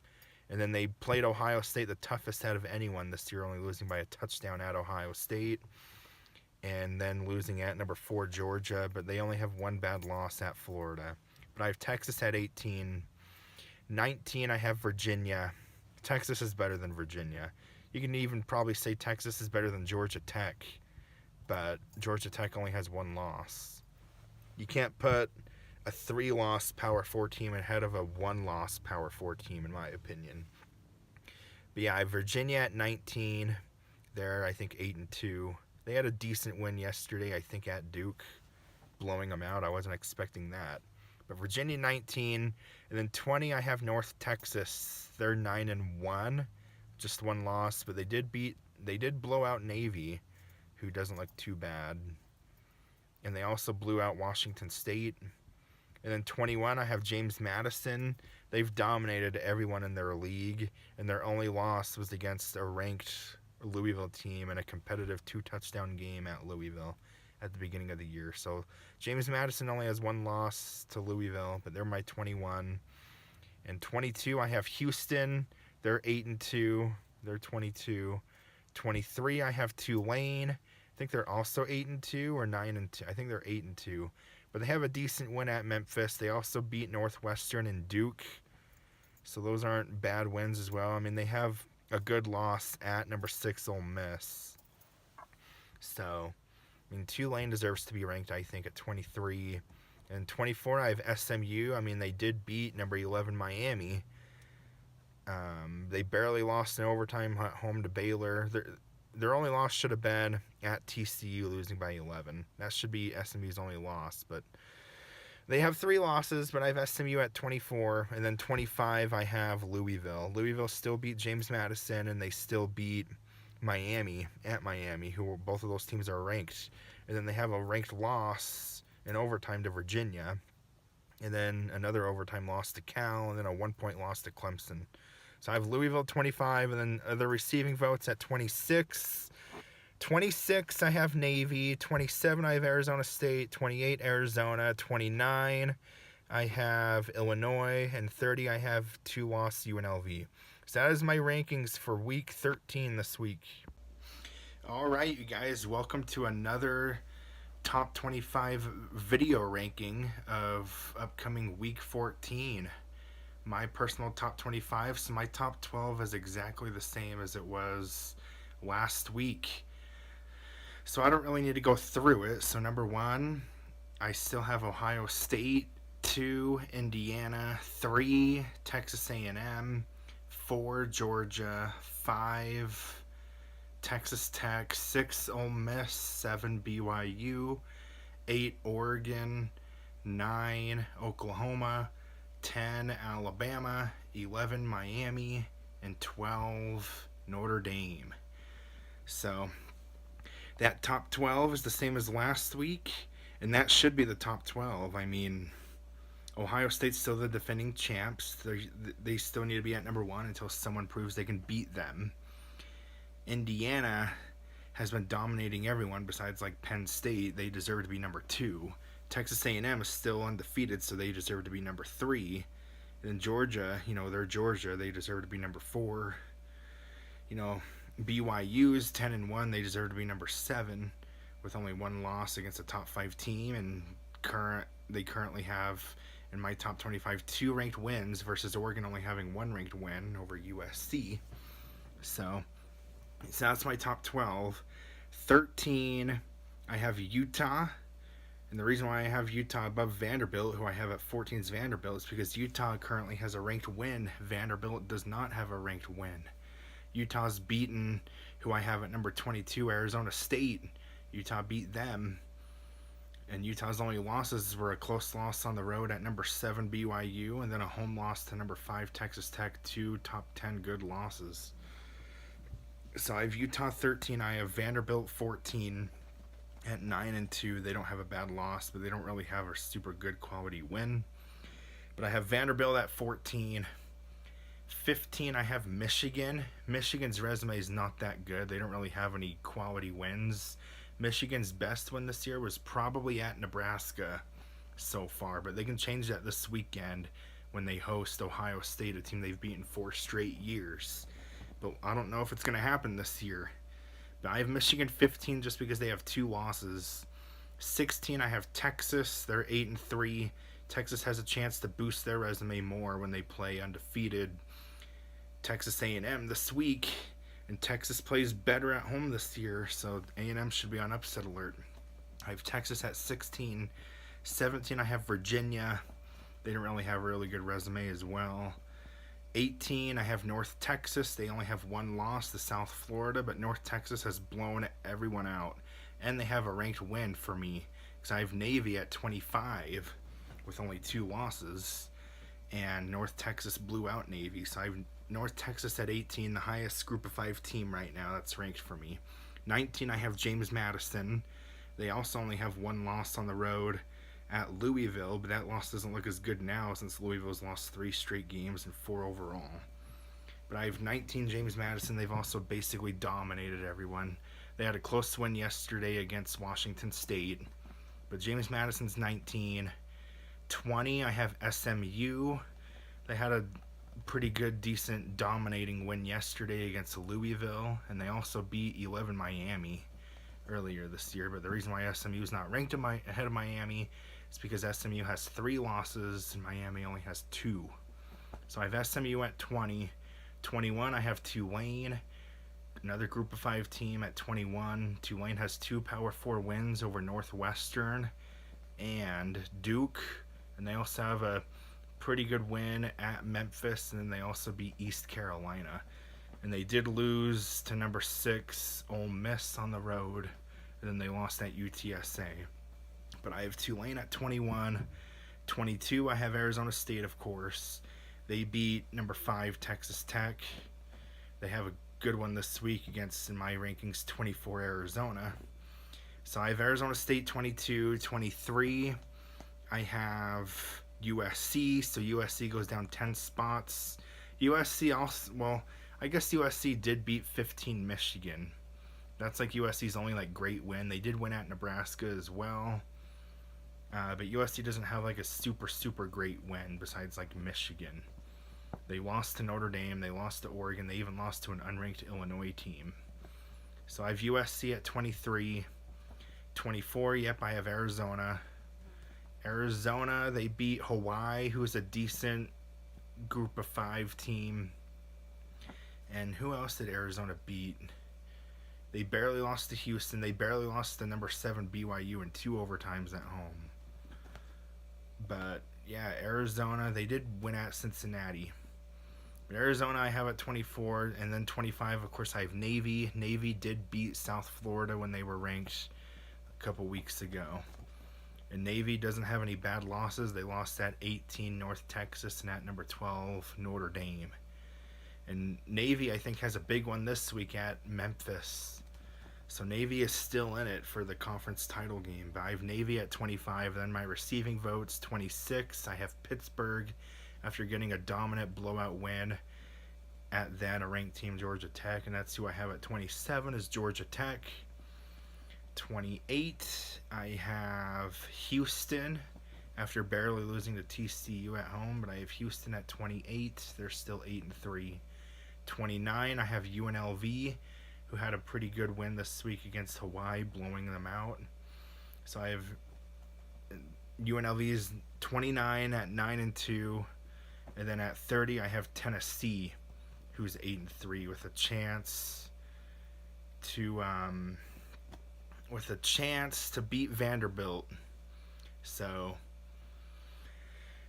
And then they played Ohio State, the toughest out of anyone this year, only losing by a touchdown at Ohio State. And then losing at number 4 Georgia, but they only have 1 bad loss at Florida. But I have Texas at 18. 19, I have Virginia. Texas is better than Virginia. You can even probably say Texas is better than Georgia Tech, but Georgia Tech only has 1 loss. You can't put a 3-loss Power 4 team ahead of a 1-loss Power 4 team, in my opinion. But yeah, I have Virginia at 19. They're, I think, 8-2. They had a decent win yesterday, I think, at Duke, blowing them out. I wasn't expecting that. But Virginia 19, and then 20, I have North Texas. They're 9-1, just 1 loss, but they did blow out Navy, who doesn't look too bad. And they also blew out Washington State. And then 21, I have James Madison. They've dominated everyone in their league, and their only loss was against a ranked Louisville team in a competitive 2-touchdown game at Louisville at the beginning of the year. So James Madison only has 1 loss to Louisville, but they're my 21. And 22, I have Houston. They're 8-2. They're 22. 23, I have Tulane. I think they're also 8-2 or 9-2. I think they're 8-2. But they have a decent win at Memphis. They also beat Northwestern and Duke. So those aren't bad wins as well. I mean, they have a good loss at number 6 Ole Miss. So, I mean, Tulane deserves to be ranked, I think, at 23. And 24, I have SMU. I mean, they did beat number 11 Miami. They barely lost in overtime at home to Baylor. Their only loss should have been at TCU, losing by 11. That should be SMU's only loss. But they have 3 losses, but I have SMU at 24. And then 25, I have Louisville. Louisville still beat James Madison, and they still beat Miami at Miami, who both of those teams are ranked. And then they have a ranked loss in overtime to Virginia. And then another overtime loss to Cal, and then a 1-point loss to Clemson. So I have Louisville 25, and then other receiving votes at 26. 26, I have Navy. 27, I have Arizona State. 28, Arizona. 29, I have Illinois. And 30, I have 2-loss UNLV. So that is my rankings for Week 13 this week. All right, you guys, welcome to another top 25 video ranking of upcoming week 14. My personal top 25, so my top 12 is exactly the same as it was last week. So I don't really need to go through it. So number 1, I still have Ohio State, 2, Indiana, 3, Texas A&M, 4, Georgia, 5, Texas Tech, 6 Ole Miss, 7 BYU, 8 Oregon, 9 Oklahoma, 10 Alabama, 11 Miami, and 12 Notre Dame. So that top 12 is the same as last week, and that should be the top 12. I mean, Ohio State's still the defending champs. They still need to be at number 1 until someone proves they can beat them. Indiana has been dominating everyone besides like Penn State. They deserve to be number 2. Texas A&M is still undefeated, so they deserve to be number 3. And then Georgia, they're Georgia. They deserve to be number 4. BYU is 10-1. They deserve to be number 7 with only one loss against a top 5 team. And they currently have, in my top 25, 2 ranked wins versus Oregon only having 1 ranked win over USC. So that's my top 12. 13, I have Utah. And the reason why I have Utah above Vanderbilt, who I have at 14 is Vanderbilt, is because Utah currently has a ranked win. Vanderbilt does not have a ranked win. Utah's beaten, who I have at number 22, Arizona State. Utah beat them. And Utah's only losses were a close loss on the road at number 7 BYU, and then a home loss to number 5 Texas Tech. 2 top 10 good losses. So I have Utah 13. I have Vanderbilt 14 at 9-2. They don't have a bad loss, but they don't really have a super good quality win. But I have Vanderbilt at 14. 15, I have Michigan. Michigan's resume is not that good. They don't really have any quality wins. Michigan's best win this year was probably at Nebraska so far, but they can change that this weekend when they host Ohio State, a team they've beaten 4 straight years. But I don't know if it's going to happen this year. But I have Michigan 15 just because they have 2 losses. 16, I have Texas. They're 8-3. Texas has a chance to boost their resume more when they play undefeated Texas A&M this week. And Texas plays better at home this year, so A&M should be on upset alert. I have Texas at 16. 17, I have Virginia. They don't really have a really good resume as well. 18, I have North Texas. They only have 1 loss to South Florida, but North Texas has blown everyone out. And they have a ranked win for me, because I have Navy at 25 with only 2 losses. And North Texas blew out Navy, so I have North Texas at 18, the highest group of 5 team right now. That's ranked for me. 19, I have James Madison. They also only have 1 loss on the road at Louisville, but that loss doesn't look as good now since Louisville's lost 3 straight games and 4 overall. But I have 19 James Madison. They've also basically dominated everyone. They had a close win yesterday against Washington State, but James Madison's 19. 20, I have SMU. They had a pretty good, decent, dominating win yesterday against Louisville, and they also beat 11 Miami earlier this year. But the reason why SMU is not ranked ahead of Miami is because SMU has 3 losses and Miami only has 2. So I have SMU at 20. 21, I have Tulane, another group of 5 team at 21. Tulane has 2 Power 4 wins over Northwestern and Duke, and they also have a pretty good win at Memphis, and then they also beat East Carolina. And they did lose to number 6 Ole Miss on the road, and then they lost at UTSA. But I have Tulane at 21. 22, I have Arizona State, of course. They beat number 5 Texas Tech. They have a good one this week against, in my rankings, 24 Arizona. So I have Arizona State 22. 23, I have USC. So USC goes down 10 spots. USC also, well, I guess USC did beat 15 Michigan. That's like USC's only like great win. They did win at Nebraska as well. But USC doesn't have like a super great win besides like Michigan. They lost to Notre Dame. They lost to Oregon. They even lost to an unranked Illinois team. So I have USC at 23. 24, yep, I have Arizona. Arizona, they beat Hawaii, who is a decent group of 5 team. And who else did Arizona beat? They barely lost to Houston. They barely lost to number 7 BYU in 2 overtimes at home. But yeah, Arizona, they did win at Cincinnati. But Arizona I have at 24, and then 25, of course, I have Navy. Navy did beat South Florida when they were ranked a couple weeks ago. And Navy doesn't have any bad losses. They lost at 18 North Texas and at number 12 Notre Dame. And Navy, I think, has a big one this week at Memphis. So Navy is still in it for the conference title game. But I have Navy at 25. Then my receiving votes, 26. I have Pittsburgh after getting a dominant blowout win at then a ranked team, Georgia Tech. And that's who I have at 27 is Georgia Tech. 28, I have Houston after barely losing to TCU at home. But I have Houston at 28. They're still 8-3. 29, I have UNLV, who had a pretty good win this week against Hawaii, blowing them out. So I have UNLV's 29 at 9-2, and then at 30 I have Tennessee, who's 8-3 with a chance to beat Vanderbilt. So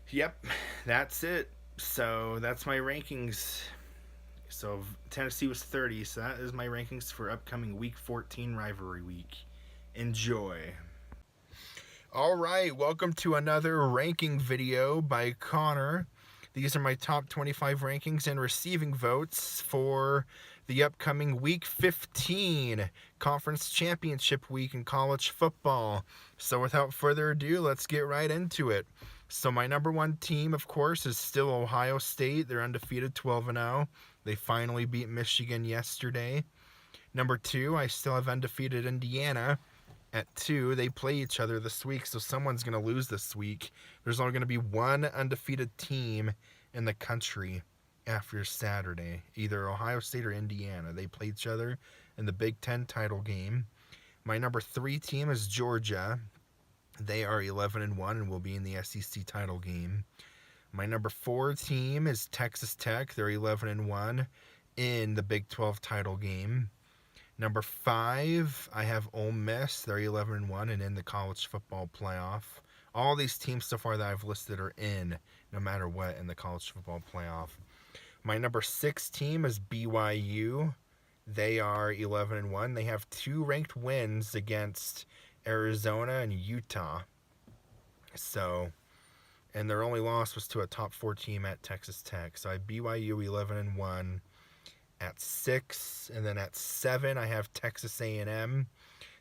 yep, that's it. So that's my rankings. So Tennessee was 30, so that is my rankings for upcoming Week 14 rivalry week. Enjoy. All right, welcome to another ranking video by Connor. These are my top 25 rankings and receiving votes for the upcoming Week 15 Conference Championship week in college football. So without further ado, let's get right into it. So my number 1 team, of course, is still Ohio State. They're undefeated, 12-0. They finally beat Michigan yesterday. Number 2, I still have undefeated Indiana at 2. They play each other this week, so someone's going to lose this week. There's only going to be one undefeated team in the country after Saturday, either Ohio State or Indiana. They play each other in the Big Ten title game. My number 3 team is Georgia. They are 11-1 and will be in the SEC title game. My number 4 team is Texas Tech. They're 11-1 in the Big 12 title game. Number 5, I have Ole Miss. They're 11-1 and in the college football playoff. All these teams so far that I've listed are in, no matter what, in the college football playoff. My number 6 team is BYU. They are 11-1. They have 2 ranked wins against Arizona and Utah. And their only loss was to a top 4 team at Texas Tech. So I have BYU 11-1 at 6, and then at 7 I have Texas A&M.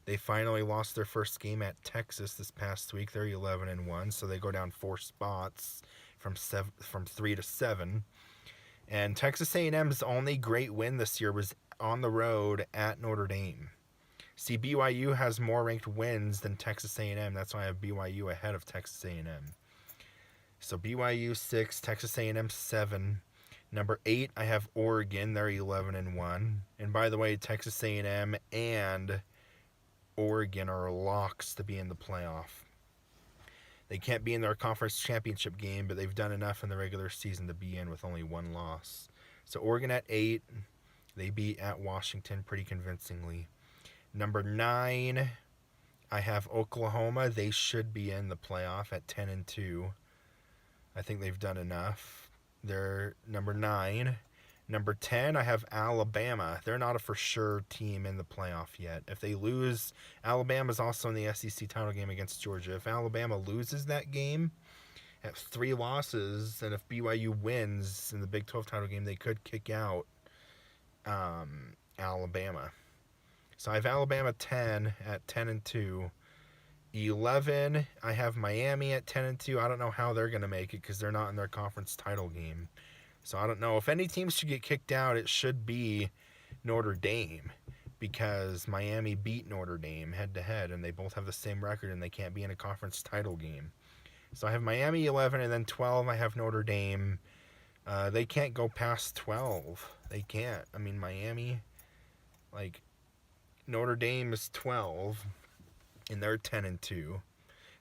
They finally lost their first game at Texas this past week. They're 11-1, so they go down 4 spots from 3 to 7. And Texas A&M's only great win this year was on the road at Notre Dame. See, BYU has more ranked wins than Texas A&M. That's why I have BYU ahead of Texas A&M. So BYU 6, Texas A&M 7. Number 8, I have Oregon. They're 11-1. And by the way, Texas A&M and Oregon are locks to be in the playoff. They can't be in their conference championship game, but they've done enough in the regular season to be in with only 1 loss. So Oregon at 8. They beat at Washington pretty convincingly. Number 9, I have Oklahoma. They should be in the playoff at 10-2. I think they've done enough. They're number 9. Number 10, I have Alabama. They're not a for sure team in the playoff yet. If they lose, Alabama's also in the SEC title game against Georgia. If Alabama loses that game at 3 losses, and if BYU wins in the Big 12 title game, they could kick out Alabama. So I have Alabama 10 at 10-2. 11, I have Miami at 10-2. I don't know how they're going to make it because they're not in their conference title game. So I don't know. If any teams should get kicked out, it should be Notre Dame because Miami beat Notre Dame head-to-head, and they both have the same record, and they can't be in a conference title game. So I have Miami 11, and then 12, I have Notre Dame. They can't go past 12. They can't. I mean, Miami, like, Notre Dame is 12, and they're 10-2.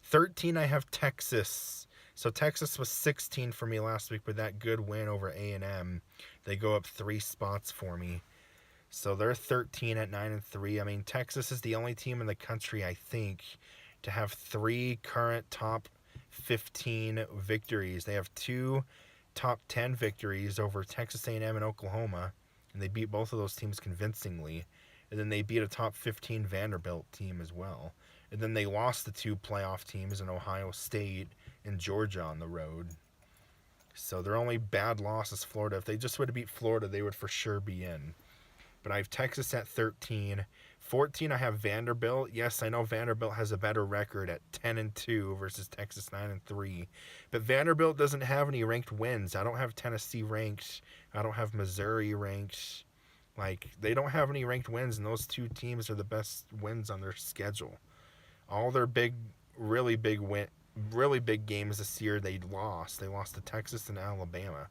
13, I have Texas. So Texas was 16 for me last week with that good win over A&M. They go up 3 spots for me. So they're 13 at 9-3. I mean, Texas is the only team in the country, I think, to have 3 current top 15 victories. They have 2 top 10 victories over Texas A&M and Oklahoma, and they beat both of those teams convincingly. And then they beat a top 15 Vanderbilt team as well. And then they lost the 2 playoff teams in Ohio State and Georgia on the road. So their only bad loss is Florida. If they just would have beat Florida, they would for sure be in. But I have Texas at 13. 14, I have Vanderbilt. Yes, I know Vanderbilt has a better record at 10-2 versus Texas 9-3. But Vanderbilt doesn't have any ranked wins. I don't have Tennessee ranked. I don't have Missouri ranked. Like, they don't have any ranked wins, and those 2 teams are the best wins on their schedule. All their really big games this year, they lost. They lost to Texas and Alabama.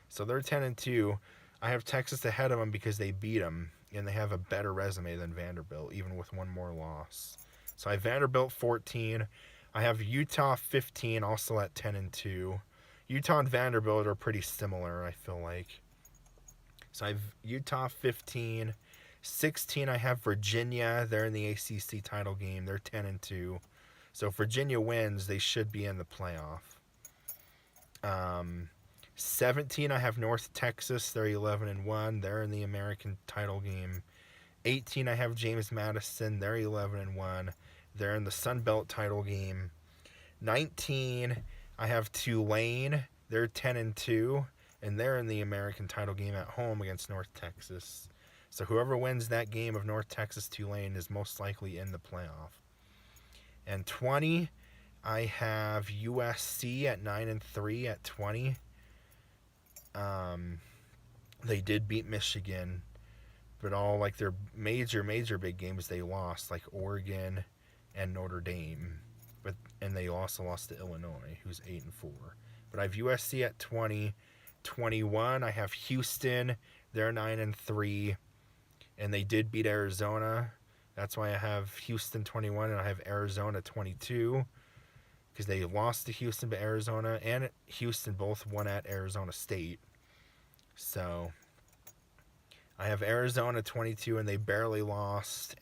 So they're 10-2. I have Texas ahead of them because they beat them, and they have a better resume than Vanderbilt, even with 1 more loss. So I have Vanderbilt 14. I have Utah 15, also at 10-2. Utah and Vanderbilt are pretty similar, I feel like. So I have Utah 15. 16, I have Virginia. They're in the ACC title game. They're 10-2. So if Virginia wins, they should be in the playoff. 17, I have North Texas. They're 11-1. They're in the American title game. 18, I have James Madison. They're 11-1. They're in the Sun Belt title game. 19, I have Tulane. They're 10-2, and they're in the American title game at home against North Texas. So whoever wins that game of North Texas Tulane is most likely in the playoff. And 20, I have USC at 9-3 at 20. They did beat Michigan, but all like their major big games they lost, like Oregon and Notre Dame. And they also lost to Illinois, who's 8-4. But I have USC at 20. 21, I have Houston. They're 9-3, and they did beat Arizona. That's why I have Houston 21, and I have Arizona 22, because they lost to Houston, but Arizona and Houston both won at Arizona State. So I have Arizona 22, and they barely lost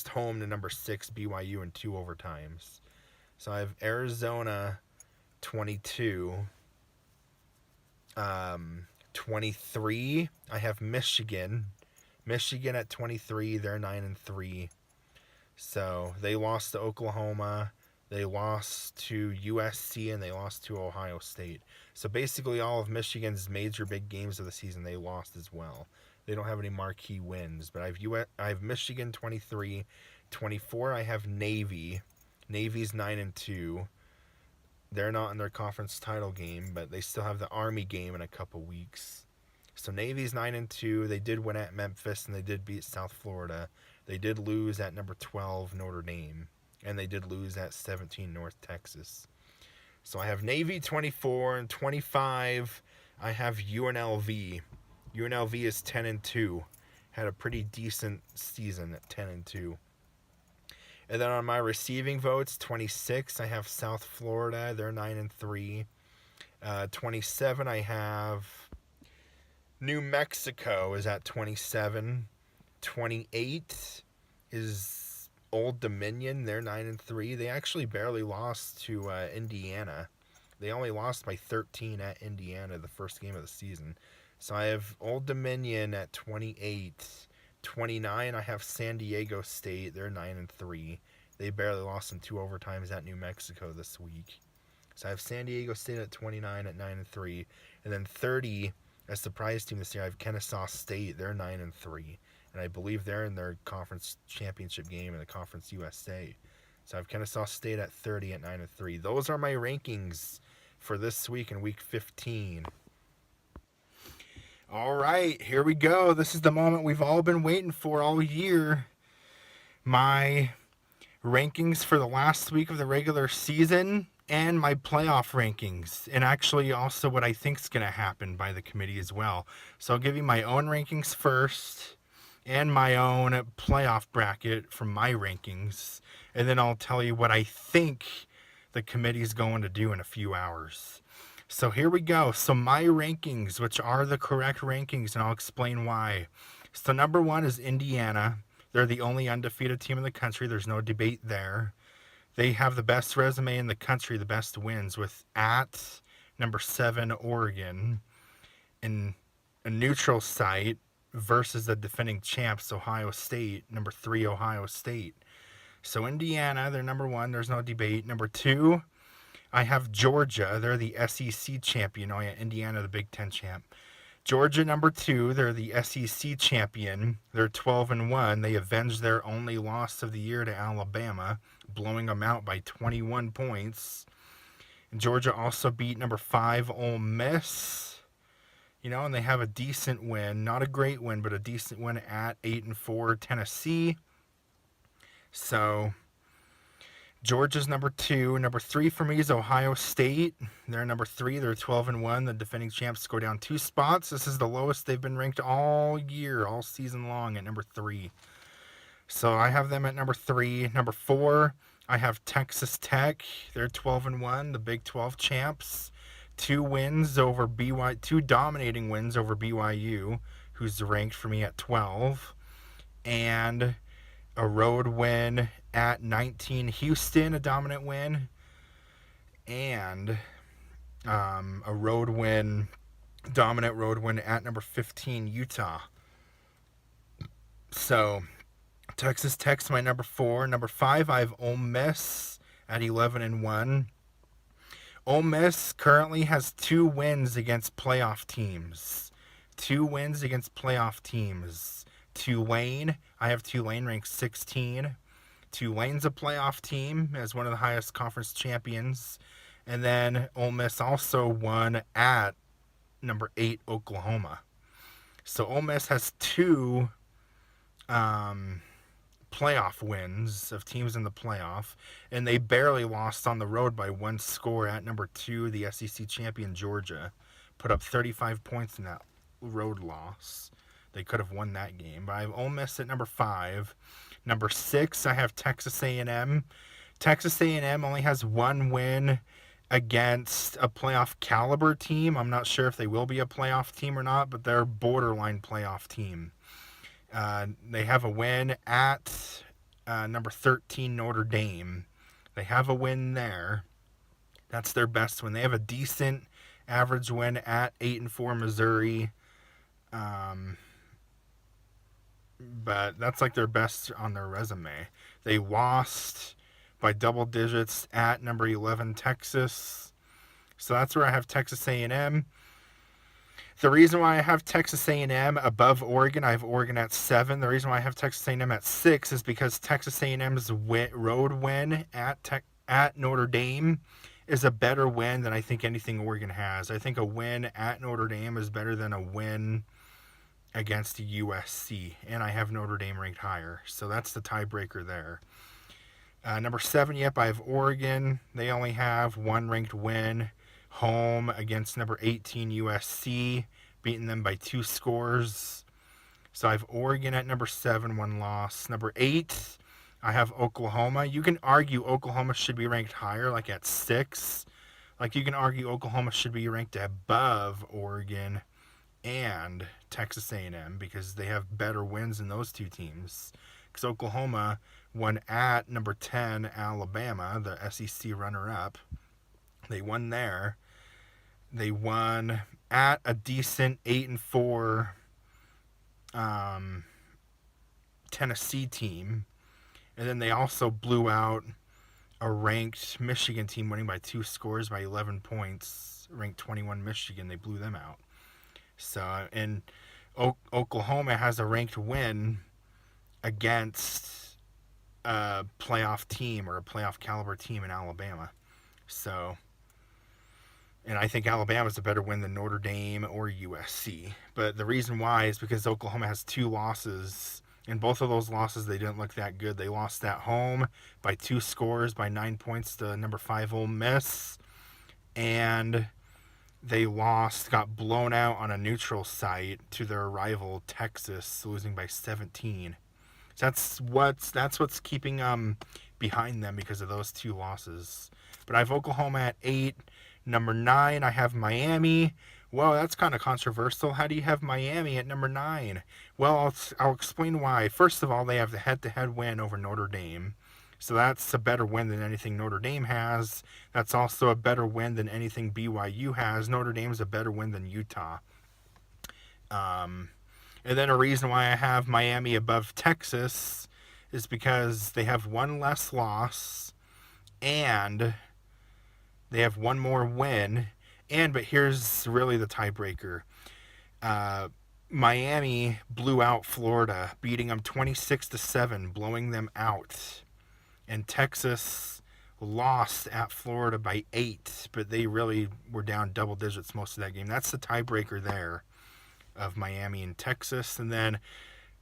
home to number 6 BYU in 2 overtimes. So I have Arizona 22. 23, I have Michigan. Michigan at 23, they're 9-3. So they lost to Oklahoma, they lost to USC, and they lost to Ohio State. So basically all of Michigan's major big games of the season they lost as well. They don't have any marquee wins, but I have Michigan 23. 24, I have Navy. Navy's 9-2. They're not in their conference title game, but they still have the Army game in a couple weeks. So Navy's 9-2. They did win at Memphis, and they did beat South Florida. They did lose at number 12 Notre Dame, and they did lose at 17 North Texas. So I have Navy 24, and 25, I have UNLV. UNLV is 10-2. Had a pretty decent season at 10-2. And then on my receiving votes, 26, I have South Florida. They're 9-3. 27, I have New Mexico is at 27. 28 is Old Dominion. They're 9-3. They actually barely lost to Indiana. They only lost by 13 at Indiana the first game of the season. So I have Old Dominion at 28. 29, I have San Diego State. They're 9-3. They barely lost in 2 overtimes at New Mexico this week. So I have San Diego State at 29 at 9-3. And then 30, a surprise team this year, I have Kennesaw State. They're 9-3. And I believe they're in their conference championship game in the Conference USA. So I have Kennesaw State at 30 at 9-3. Those are my rankings for this week in week 15. All right, here we go. This is the moment we've all been waiting for all year. My rankings for the last week of the regular season and my playoff rankings, and actually also what I think is going to happen by the committee as well. So I'll give you my own rankings first, and my own playoff bracket from my rankings. And then I'll tell you what I think the committee is going to do in a few hours. So here we go. So my rankings, which are the correct rankings, and I'll explain why. So number 1 is Indiana. They're the only undefeated team in the country. There's no debate there. They have the best resume in the country, the best wins, with at number 7 Oregon in a neutral site versus the defending champs Ohio State, number 3 Ohio State. So Indiana, they're number 1. There's no debate. Number 2, I have Georgia. They're the SEC champion. Oh yeah, Indiana, the Big Ten champ. Georgia, number 2. They're the SEC champion. They're 12-1. They avenged their only loss of the year to Alabama, blowing them out by 21 points. And Georgia also beat number 5 Ole Miss. And they have a decent win. Not a great win, but a decent win at 8-4 Tennessee. So Georgia's number 2. Number 3 for me is Ohio State. They're number 3. They're 12-1. The defending champs go down 2 spots. This is the lowest they've been ranked all year, all season long, at number 3. So I have them at number 3. Number 4, I have Texas Tech. They're 12-1, the Big 12 champs. 2 wins over BYU, 2 dominating wins over BYU, who's ranked for me at 12. And a road win at 19 Houston, a dominant win, and a dominant road win at number 15 Utah. So Texas Tech's my number 4. Number 5, I have Ole Miss at 11-1. Ole Miss currently has 2 wins against playoff teams. 2 wins against playoff teams. Tulane, I have Tulane ranked 16. Tulane's a playoff team as one of the highest conference champions. And then Ole Miss also won at number 8 Oklahoma. So Ole Miss has 2 playoff wins of teams in the playoff, and they barely lost on the road by 1 score at number 2, the SEC champion Georgia. Put up 35 points in that road loss. They could have won that game. But I have Ole Miss at number 5. Number 6, I have Texas A&M. Texas A&M only has 1 win against a playoff caliber team. I'm not sure if they will be a playoff team or not, but they're a borderline playoff team. They have a win at number 13 Notre Dame. They have a win there. That's their best win. They have a decent average win at 8-4 Missouri. But that's like their best on their resume. They lost by double digits at number 11 Texas. So that's where I have Texas A&M. The reason why I have Texas A&M above Oregon, I have Oregon at 7. The reason why I have Texas A&M at 6 is because Texas A&M's road win at Notre Dame is a better win than I think anything Oregon has. I think a win at Notre Dame is better than a win against USC, and I have Notre Dame ranked higher. So that's the tiebreaker there. Number 7, yep, I have Oregon. They only have 1 ranked win home against number 18 USC, beating them by 2 scores. So I have Oregon at number 7, 1 loss. Number 8, I have Oklahoma. You can argue Oklahoma should be ranked higher, like at 6. Like you can argue Oklahoma should be ranked above Oregon and Texas A&M because they have better wins than those 2 teams. Because Oklahoma won at number 10 Alabama, the SEC runner-up. They won there. They won at a decent 8-4 Tennessee team. And then they also blew out a ranked Michigan team, winning by 2 scores by 11 points. Ranked 21 Michigan, they blew them out. So, and Oklahoma has a ranked win against a playoff team or a playoff caliber team in Alabama. So, and I think Alabama's a better win than Notre Dame or USC. But the reason why is because Oklahoma has 2 losses. In both of those losses, they didn't look that good. They lost at home by 2 scores, by 9 points to number 5 Ole Miss. And they got blown out on a neutral site to their rival Texas, losing by 17. So that's what's keeping behind them because of those two losses. But I have Oklahoma at 8. Number 9, I have Miami. Well, that's kind of controversial. How do you have Miami at number 9? Well, I'll explain why. First of all, they have the head-to-head win over Notre Dame. So that's a better win than anything Notre Dame has. That's also a better win than anything BYU has. Notre Dame's a better win than Utah. And then a reason why I have Miami above Texas is because they have one less loss and they have one more win. But here's really the tiebreaker. Miami blew out Florida, beating them 26-7, blowing them out. And Texas lost at Florida by 8, but they really were down double digits most of that game. That's the tiebreaker there of Miami and Texas. And then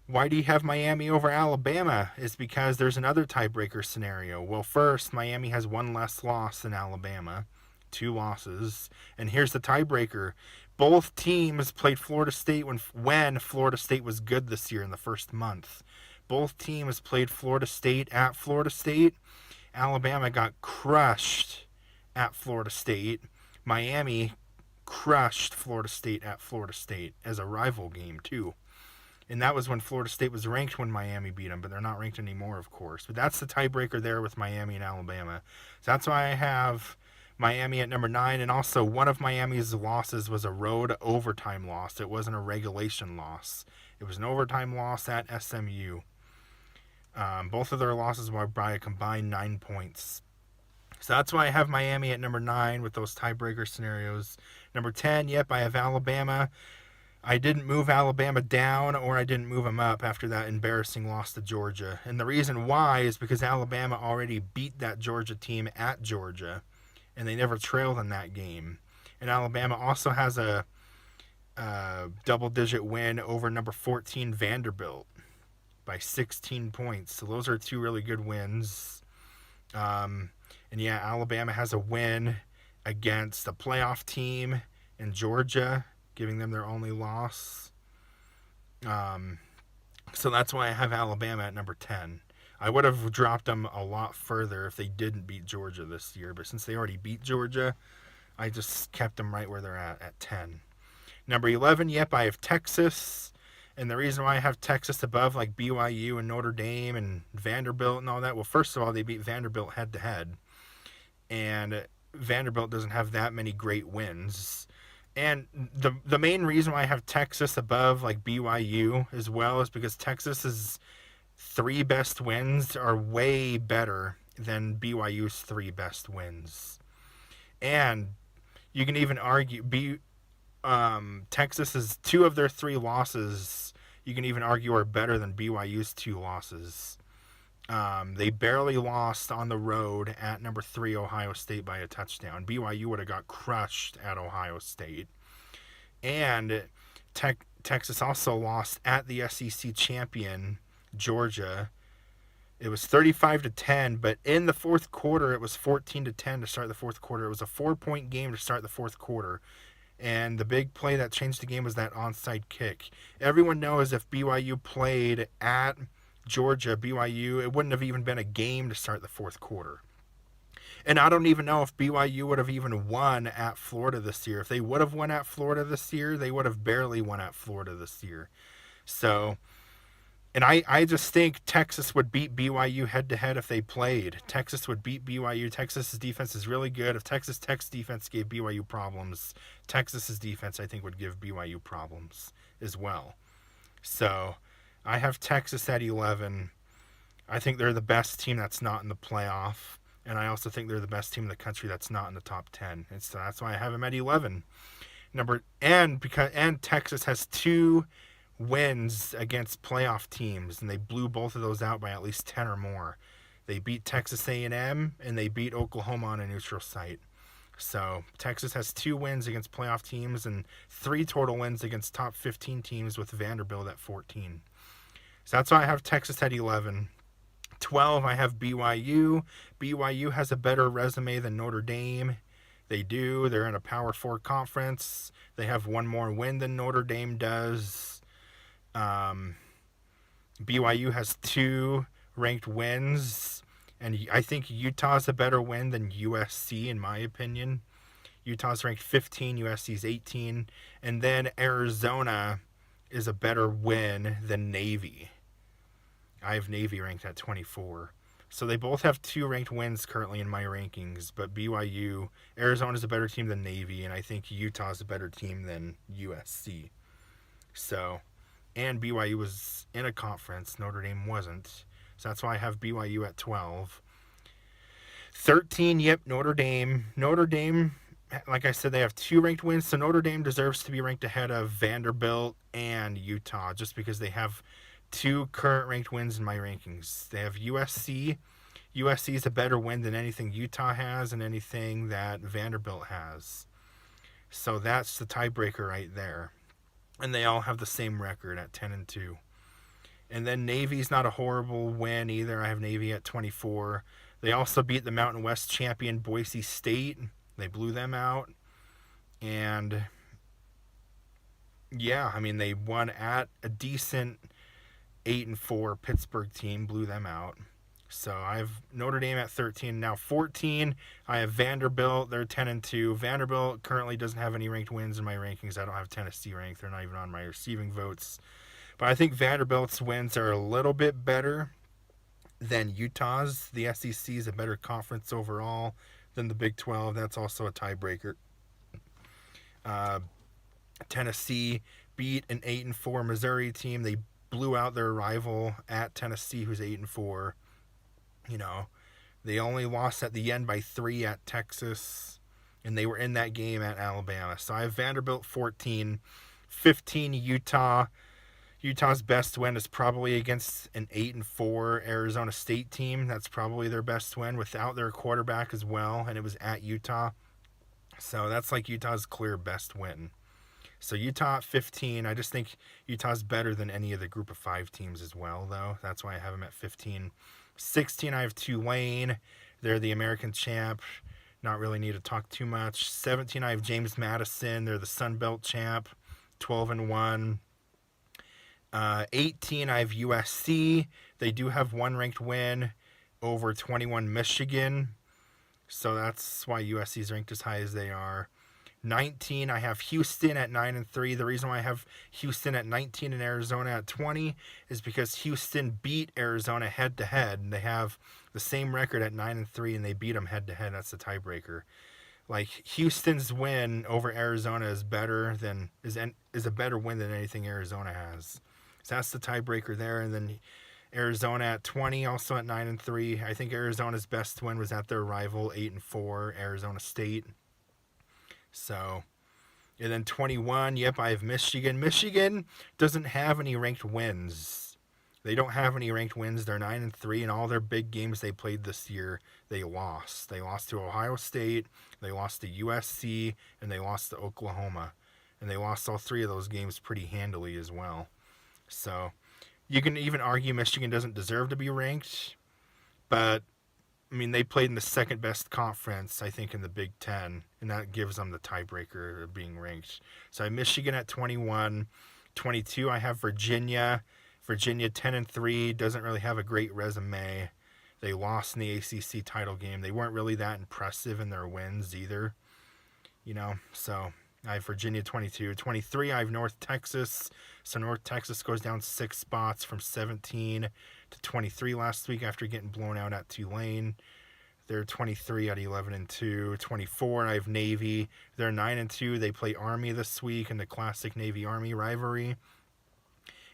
why do you have Miami over Alabama? Is because there's another tiebreaker scenario. Well, first, Miami has one less loss than Alabama, 2 losses. And here's the tiebreaker. Both teams played Florida State when Florida State was good this year in the first month. Both teams played Florida State at Florida State. Alabama got crushed at Florida State. Miami crushed Florida State at Florida State as a rival game, too. And that was when Florida State was ranked when Miami beat them, but they're not ranked anymore, of course. But that's the tiebreaker there with Miami and Alabama. So that's why I have Miami at number 9. And also, one of Miami's losses was a road overtime loss. It wasn't a regulation loss. It was an overtime loss at SMU. Both of their losses were by a combined 9 points. So that's why I have Miami at number 9 with those tiebreaker scenarios. Number 10, yep, I have Alabama. I didn't move Alabama down or I didn't move them up after that embarrassing loss to Georgia. And the reason why is because Alabama already beat that Georgia team at Georgia, and they never trailed in that game. And Alabama also has a double-digit win over number 14 Vanderbilt by 16 points. So those are 2 really good wins. And yeah, Alabama has a win against a playoff team in Georgia, giving them their only loss. So that's why I have Alabama at number 10. I would have dropped them a lot further if they didn't beat Georgia this year, but since they already beat Georgia, I just kept them right where they're at 10. Number 11, yep, I have Texas. And the reason why I have Texas above like BYU and Notre Dame and Vanderbilt and all that, well, first of all, they beat Vanderbilt head-to-head. And Vanderbilt doesn't have that many great wins. And the main reason why I have Texas above like BYU as well is because Texas's 3 best wins are way better than BYU's 3 best wins. And you can even argue Texas's 2 of their 3 losses, you can even argue, are better than BYU's 2 losses. They barely lost on the road at number 3 Ohio State by a touchdown. BYU would have got crushed at Ohio State. And Texas also lost at the SEC champion Georgia. It was 35-10, but in the fourth quarter it was 14-10 to start the fourth quarter. It was a 4-point game to start the fourth quarter. And the big play that changed the game was that onside kick. Everyone knows if BYU played at Georgia, BYU, it wouldn't have even been a game to start the fourth quarter. And I don't even know if BYU would have even won at Florida this year. If they would have won at Florida this year, they would have barely won at Florida this year. So, and I just think Texas would beat BYU head-to-head if they played. Texas would beat BYU. Texas's defense is really good. If Texas Tech's defense gave BYU problems, Texas's defense, I think, would give BYU problems as well. So, I have Texas at 11. I think they're the best team that's not in the playoff. And I also think they're the best team in the country that's not in the top 10. And so that's why I have them at 11. And Texas has 2 wins against playoff teams, and they blew both of those out by at least 10 or more. They beat Texas A&M, and they beat Oklahoma on a neutral site. So Texas has 2 wins against playoff teams and 3 total wins against top 15 teams with Vanderbilt at 14. So that's why I have Texas at 11. 12, I have BYU. BYU has a better resume than Notre Dame. They do. They're in a Power 4 conference. They have one more win than Notre Dame does. BYU has 2 ranked wins, and I think Utah's a better win than USC, in my opinion. Utah's ranked 15, USC's 18, and then Arizona is a better win than Navy. I have Navy ranked at 24. So they both have 2 ranked wins currently in my rankings, but BYU, Arizona's a better team than Navy, and I think Utah's a better team than USC. So, and BYU was in a conference, Notre Dame wasn't. So that's why I have BYU at 12. 13, yep, Notre Dame. Notre Dame, like I said, they have 2 ranked wins, so Notre Dame deserves to be ranked ahead of Vanderbilt and Utah just because they have 2 current ranked wins in my rankings. They have USC. USC is a better win than anything Utah has and anything that Vanderbilt has. So that's the tiebreaker right there. And they all have the same record at 10-2. And then Navy's not a horrible win either. I have Navy at 24. They also beat the Mountain West champion Boise State. They blew them out. And yeah, I mean, they won at a decent 8-4 Pittsburgh team, blew them out. So I have Notre Dame at 13. Now 14, I have Vanderbilt. They're 10-2. Vanderbilt currently doesn't have any ranked wins in my rankings. I don't have Tennessee ranked. They're not even on my receiving votes. But I think Vanderbilt's wins are a little bit better than Utah's. The SEC is a better conference overall than the Big 12. That's also a tiebreaker. Tennessee beat an 8-4 Missouri team. They blew out their rival at Tennessee, who's 8-4. You know, they only lost at the end by 3 at Texas, and they were in that game at Alabama. So I have Vanderbilt 14, 15 Utah. Utah's best win is probably against an 8-4 Arizona State team. That's probably their best win without their quarterback as well, and it was at Utah. So that's like Utah's clear best win. So Utah at 15. I just think Utah's better than any of the group of 5 teams as well, though. That's why I have them at 15. 16, I have Tulane. They're the American champ. Not really need to talk too much. 17, I have James Madison. They're the Sun Belt champ. 12-1. 18, I have USC. They do have 1 ranked win over 21 Michigan. So that's why USC is ranked as high as they are. 19, I have Houston at 9-3. The reason why I have Houston at 19 and Arizona at 20 is because Houston beat Arizona head-to-head. And they have the same record at 9-3, and they beat them head-to-head. That's the tiebreaker. Like, Houston's win over Arizona is better than is a better win than anything Arizona has. So that's the tiebreaker there. And then Arizona at 20, also at 9-3. I think Arizona's best win was at their rival 8-4 Arizona State. So, and then 21, yep, I have Michigan. Michigan doesn't have any ranked wins. They don't have any ranked wins. They're 9-3, and all their big games they played this year, they lost. They lost to Ohio State, they lost to USC, and they lost to Oklahoma. And they lost all 3 of those games pretty handily as well. So, you can even argue Michigan doesn't deserve to be ranked, but I mean, they played in the second best conference, I think, in the Big Ten, and that gives them the tiebreaker of being ranked. So I have Michigan at 21. 22, I have Virginia. Virginia 10-3, doesn't really have a great resume. They lost in the ACC title game. They weren't really that impressive in their wins either, you know. So I have Virginia 22. 23, I have North Texas. So North Texas goes down 6 spots from 17 to 23 last week after getting blown out at Tulane. They're 23 at 11-2. 24, I have Navy. They're 9-2. They play Army this week in the classic Navy-Army rivalry.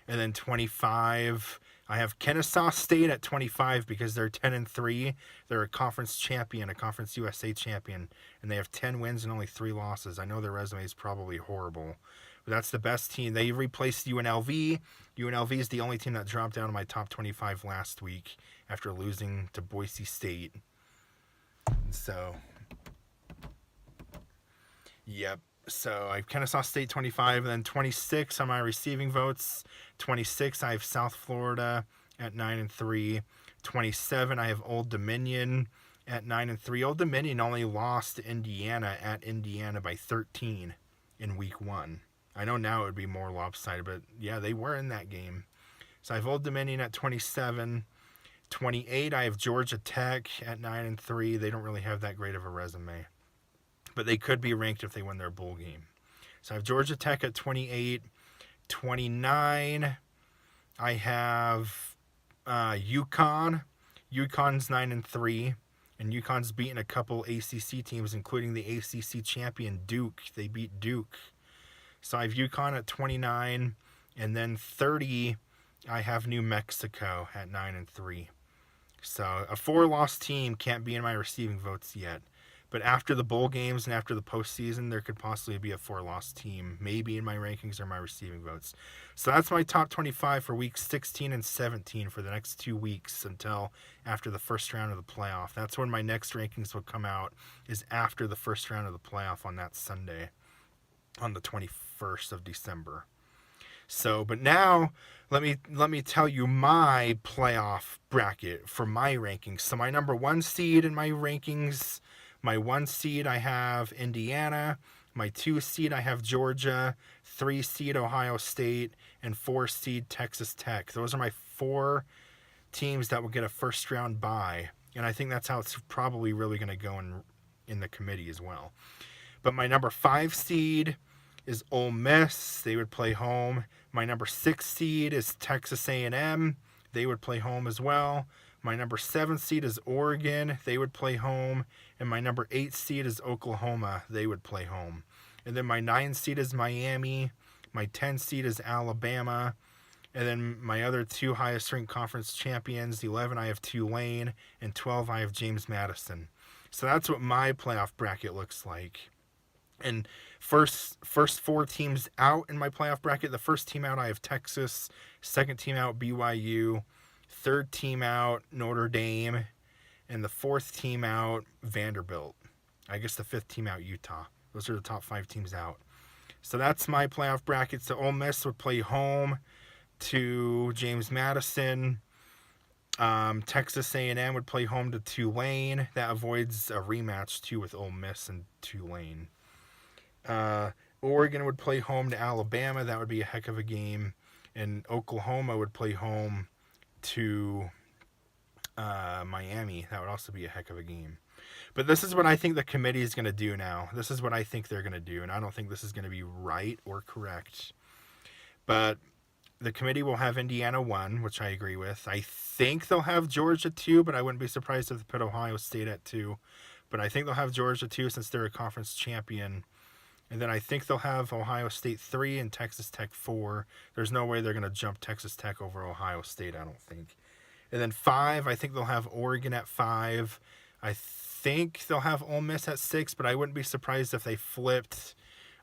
And then 25, I have Kennesaw State at 25 because they're 10-3. They're a conference champion, a Conference USA champion, and they have 10 wins and only 3 losses. I know their resume is probably horrible, but that's the best team. They replaced UNLV. UNLV is the only team that dropped down to my top 25 last week after losing to Boise State. So, yep. So I have Kennesaw State 25, and then 26 on my receiving votes. 26, I have South Florida at 9-3. 27, I have Old Dominion at 9-3. Old Dominion only lost to Indiana at Indiana by 13 in week 1. I know now it would be more lopsided, but yeah, they were in that game. So I have Old Dominion at 27. 28, I have Georgia Tech at 9-3. They don't really have that great of a resume, but they could be ranked if they win their bowl game. So I have Georgia Tech at 28. 29, I have UConn. UConn's 9-3, and UConn's beaten a couple ACC teams, including the ACC champion Duke. They beat Duke. So I have UConn at 29, and then 30, I have New Mexico at 9-3. So a 4-loss team can't be in my receiving votes yet. But after the bowl games and after the postseason, there could possibly be a 4-loss team, maybe in my rankings or my receiving votes. So that's my top 25 for weeks 16 and 17 for the next 2 weeks until after the first round of the playoff. That's when my next rankings will come out, is after the first round of the playoff on that Sunday, on the 21st of December. So, but now let me tell you my playoff bracket for my rankings. So my number 1 seed in my rankings, my 1 seed I have Indiana, my 2 seed I have Georgia, 3 seed Ohio State, and 4 seed Texas Tech. Those are my 4 teams that will get a first round bye, and I think that's how it's probably really going to go in the committee as well. But my number 5 seed is Ole Miss. They would play home. My number 6 seed is Texas A&M. They would play home as well. My number 7 seed is Oregon. They would play home. And my number 8 seed is Oklahoma. They would play home. And then my 9 seed is Miami. My 10 seed is Alabama. And then my other 2 highest ranked conference champions, 11 I have Tulane, and 12 I have James Madison. So that's what my playoff bracket looks like. And first 4 teams out in my playoff bracket. The first team out I have Texas. Second team out BYU. Third team out Notre Dame. And the 4th team out Vanderbilt. I guess the 5th team out Utah. Those are the top 5 teams out. So that's my playoff bracket. So Ole Miss would play home to James Madison. Texas A&M would play home to Tulane. That avoids a rematch too with Ole Miss and Tulane. Oregon would play home to Alabama. That would be a heck of a game. And Oklahoma would play home to Miami. That would also be a heck of a game. But this is what I think the committee is going to do now. This is what I think they're going to do. And I don't think this is going to be right or correct. But the committee will have Indiana 1, which I agree with. I think they'll have Georgia 2, but I wouldn't be surprised if they put Ohio State at 2. But I think they'll have Georgia 2 since they're a conference champion. And then I think they'll have Ohio State 3 and Texas Tech 4. There's no way they're going to jump Texas Tech over Ohio State, I don't think. And then 5, I think they'll have Oregon at 5. I think they'll have Ole Miss at 6, but I wouldn't be surprised if they flipped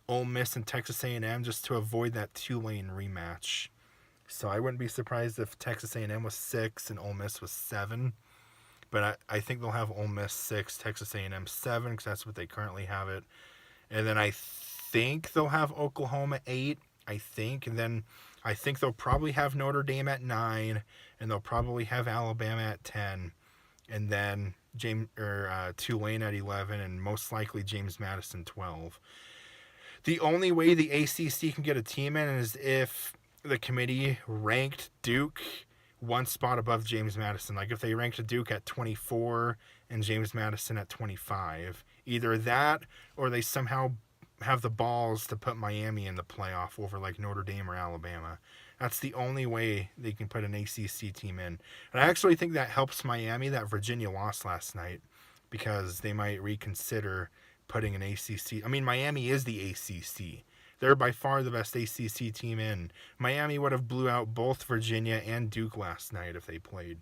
Ole Miss and Texas A&M just to avoid that Tulane rematch. So I wouldn't be surprised if Texas A&M was 6 and Ole Miss was 7. But I think they'll have Ole Miss 6, Texas A&M 7, because that's what they currently have it. And then I think they'll have Oklahoma 8, I think. And then I think they'll probably have Notre Dame at 9, and they'll probably have Alabama at 10. And then Tulane at 11, and most likely James Madison 12. The only way the ACC can get a team in is if the committee ranked Duke 1 spot above James Madison. Like if they ranked Duke at 24 and James Madison at 25. Either that or they somehow have the balls to put Miami in the playoff over like Notre Dame or Alabama. That's the only way they can put an ACC team in. And I actually think that helps Miami that Virginia lost last night, because they might reconsider putting an ACC. I mean, Miami is the ACC. They're by far the best ACC team in. Miami would have blew out both Virginia and Duke last night if they played.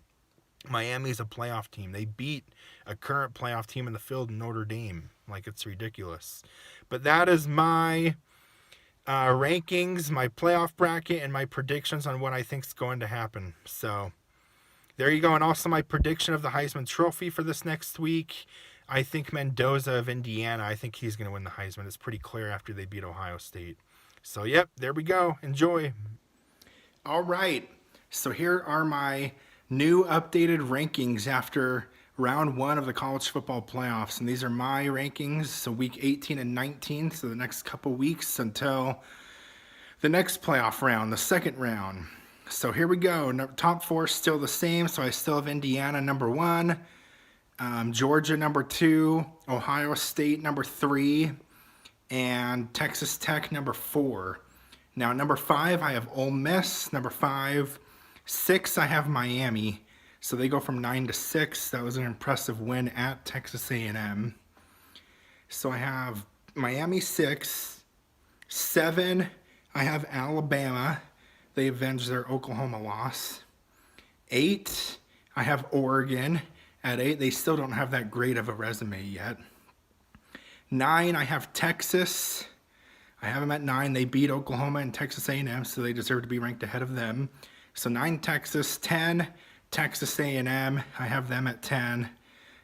Miami's a playoff team. They beat a current playoff team in the field, Notre Dame. Like, it's ridiculous. But that is my rankings, my playoff bracket, and my predictions on what I think is going to happen. So there you go. And also my prediction of the Heisman Trophy for this next week. I think Mendoza of Indiana, I think he's going to win the Heisman. It's pretty clear after they beat Ohio State. So, yep, there we go. Enjoy. All right. So here are my new updated rankings after round one of the college football playoffs. And these are my rankings. So week 18 and 19, so the next couple weeks until the next playoff round, the second round. So here we go. Top four still the same. So I still have Indiana number 1, Georgia number 2, Ohio State number 3, and Texas Tech number 4. Now number 5 I have Ole Miss. Number 5, 6 I have Miami. So they go from 9 to 6. That was an impressive win at Texas A&M. So I have Miami 6, 7 I have Alabama. They avenged their Oklahoma loss. 8 I have Oregon. At 8, they still don't have that great of a resume yet. 9 I have Texas. I have them at 9. They beat Oklahoma and Texas A&M, so they deserve to be ranked ahead of them. So 9 Texas, 10 Texas A&M. I have them at 10.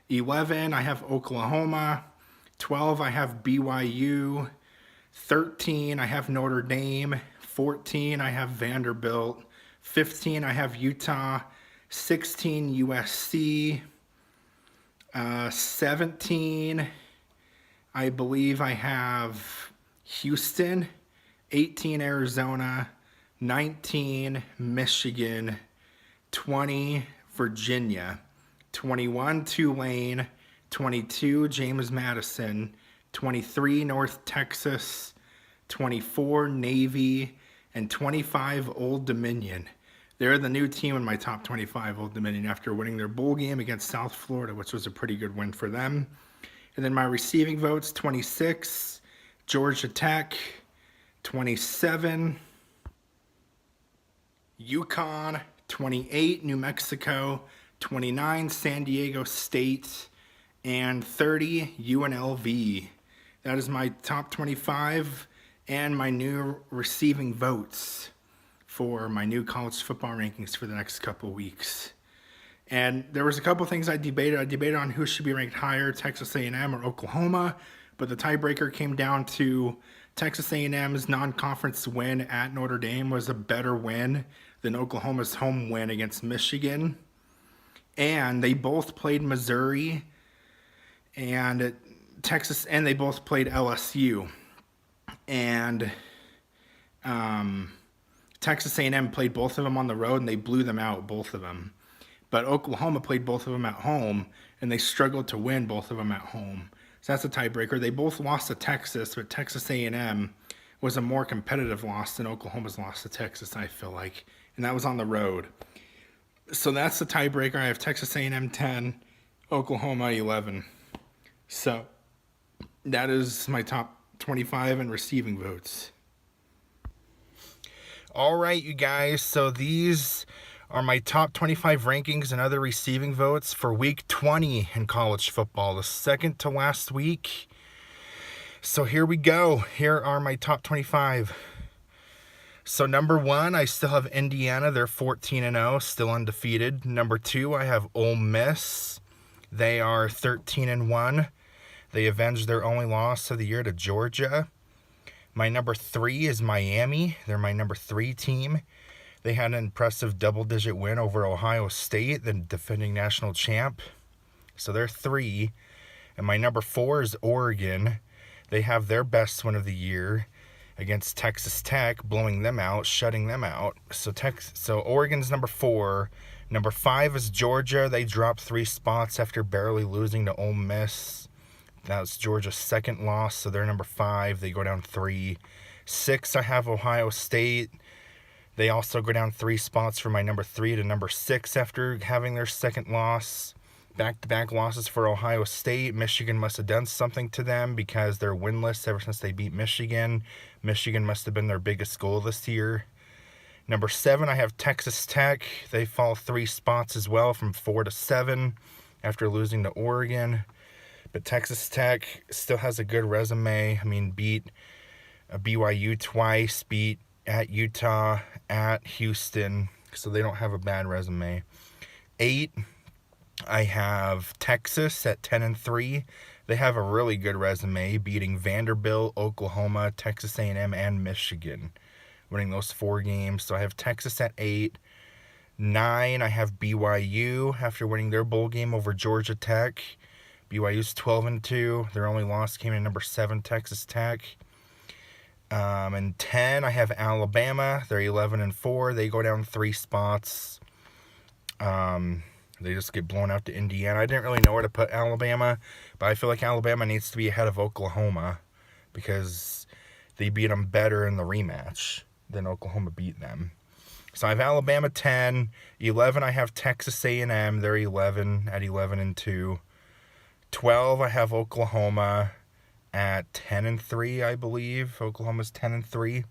11 I have Oklahoma. 12 I have BYU. 13 I have Notre Dame. 14 I have Vanderbilt. 15 I have Utah. 16 USC. 17 I believe I have Houston. 18 Arizona. 19 Michigan. 20 Virginia. 21 Tulane. 22 James Madison. 23 North Texas. 24 Navy. And 25 Old Dominion. They're the new team in my top 25, Old Dominion, after winning their bowl game against South Florida, which was a pretty good win for them. And then my receiving votes, 26 Georgia Tech. 27 UConn. 28 New Mexico. 29 San Diego State. And 30 UNLV. That is my top 25 and my new receiving votes for my new college football rankings for the next couple weeks. And there was a couple things I debated. I debated on who should be ranked higher, Texas A&M or Oklahoma, but the tiebreaker came down to Texas A&M's non-conference win at Notre Dame was a better win than Oklahoma's home win against Michigan. And they both played Missouri and Texas, and they both played LSU. And Texas A&M played both of them on the road, and they blew them out, both of them. But Oklahoma played both of them at home, and they struggled to win both of them at home. So that's a tiebreaker. They both lost to Texas, but Texas A&M was a more competitive loss than Oklahoma's loss to Texas, I feel like. And that was on the road. So that's the tiebreaker. I have Texas A&M 10, Oklahoma 11. So that is my top 25 in receiving votes. All right, you guys. So these are my top 25 rankings and other receiving votes for week 20 in college football, the second to last week. So here we go. Here are my top 25. So number 1, I still have Indiana. They're 14-0, still undefeated. Number 2, I have Ole Miss. They are 13-1. They avenged their only loss of the year to Georgia. My number 3 is Miami. They're my number 3 team. They had an impressive double-digit win over Ohio State, the defending national champ. So they're 3. And my number 4 is Oregon. They have their best win of the year against Texas Tech, blowing them out, shutting them out. So Oregon's number 4. Number 5 is Georgia. They dropped 3 spots after barely losing to Ole Miss. That's Georgia's second loss, so they're number 5. They go down 3. 6, I have Ohio State. They also go down 3 spots from my number 3 to number 6 after having their second loss. Back-to-back losses for Ohio State. Michigan must have done something to them because they're winless ever since they beat Michigan. Michigan must have been their biggest goal this year. Number 7, I have Texas Tech. They fall 3 spots as well, from 4 to 7 after losing to Oregon. But Texas Tech still has a good resume. I mean, beat BYU twice, beat at Utah, at Houston. So they don't have a bad resume. 8, I have Texas at 10-3. They have a really good resume, beating Vanderbilt, Oklahoma, Texas A&M, and Michigan, winning those 4 games. So I have Texas at 8. 9, I have BYU after winning their bowl game over Georgia Tech. BYU's 12-2. Their only loss came in number 7, Texas Tech. And 10, I have Alabama. They're 11-4. They go down 3 spots. They just get blown out to Indiana. I didn't really know where to put Alabama, but I feel like Alabama needs to be ahead of Oklahoma because they beat them better in the rematch than Oklahoma beat them. So I have Alabama 10. 11, I have Texas A&M. They're 11 at 11-2. 12, I have Oklahoma at 10-3, I believe. Oklahoma's 10-3.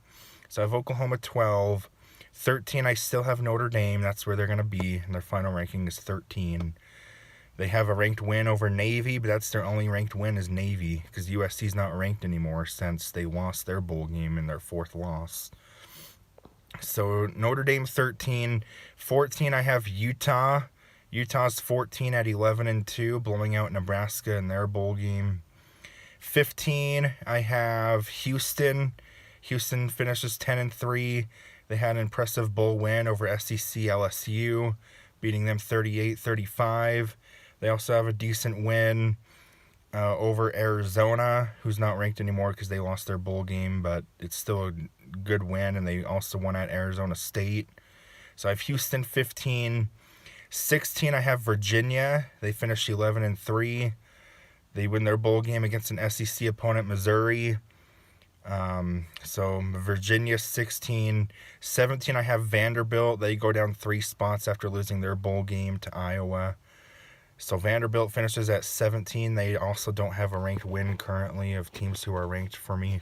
So I have Oklahoma 12. 13, I still have Notre Dame. That's where they're going to be. And their final ranking is 13. They have a ranked win over Navy, but that's their only ranked win is Navy because USC's not ranked anymore since they lost their bowl game in their 4th loss. So Notre Dame 13. 14, I have Utah. Utah's 14 at 11-2, blowing out Nebraska in their bowl game. 15, I have Houston. Houston finishes 10-3. They had an impressive bowl win over SEC LSU, beating them 38-35. They also have a decent win over Arizona, who's not ranked anymore because they lost their bowl game, but it's still a good win, and they also won at Arizona State. So I have Houston 15. 16, I have Virginia. They finished 11-3. They win their bowl game against an SEC opponent, Missouri. So Virginia 16. 17, I have Vanderbilt. They go down 3 spots after losing their bowl game to Iowa. So Vanderbilt finishes at 17. They also don't have a ranked win currently of teams who are ranked for me.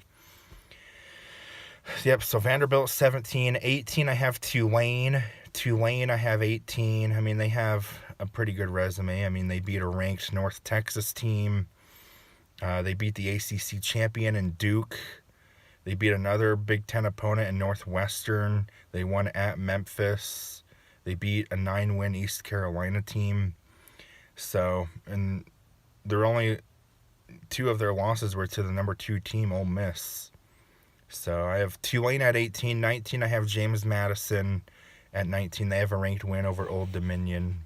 Yep, so Vanderbilt 17. 18, I have Tulane. Tulane, I have 18. I mean, they have a pretty good resume. I mean, they beat a ranked North Texas team. They beat the ACC champion in Duke. They beat another Big Ten opponent in Northwestern. They won at Memphis. They beat a 9-win East Carolina team. So, and they're only 2 of their losses were to the number 2 team, Ole Miss. So I have Tulane at 18. 19, I have James Madison at 19. They have a ranked win over Old Dominion.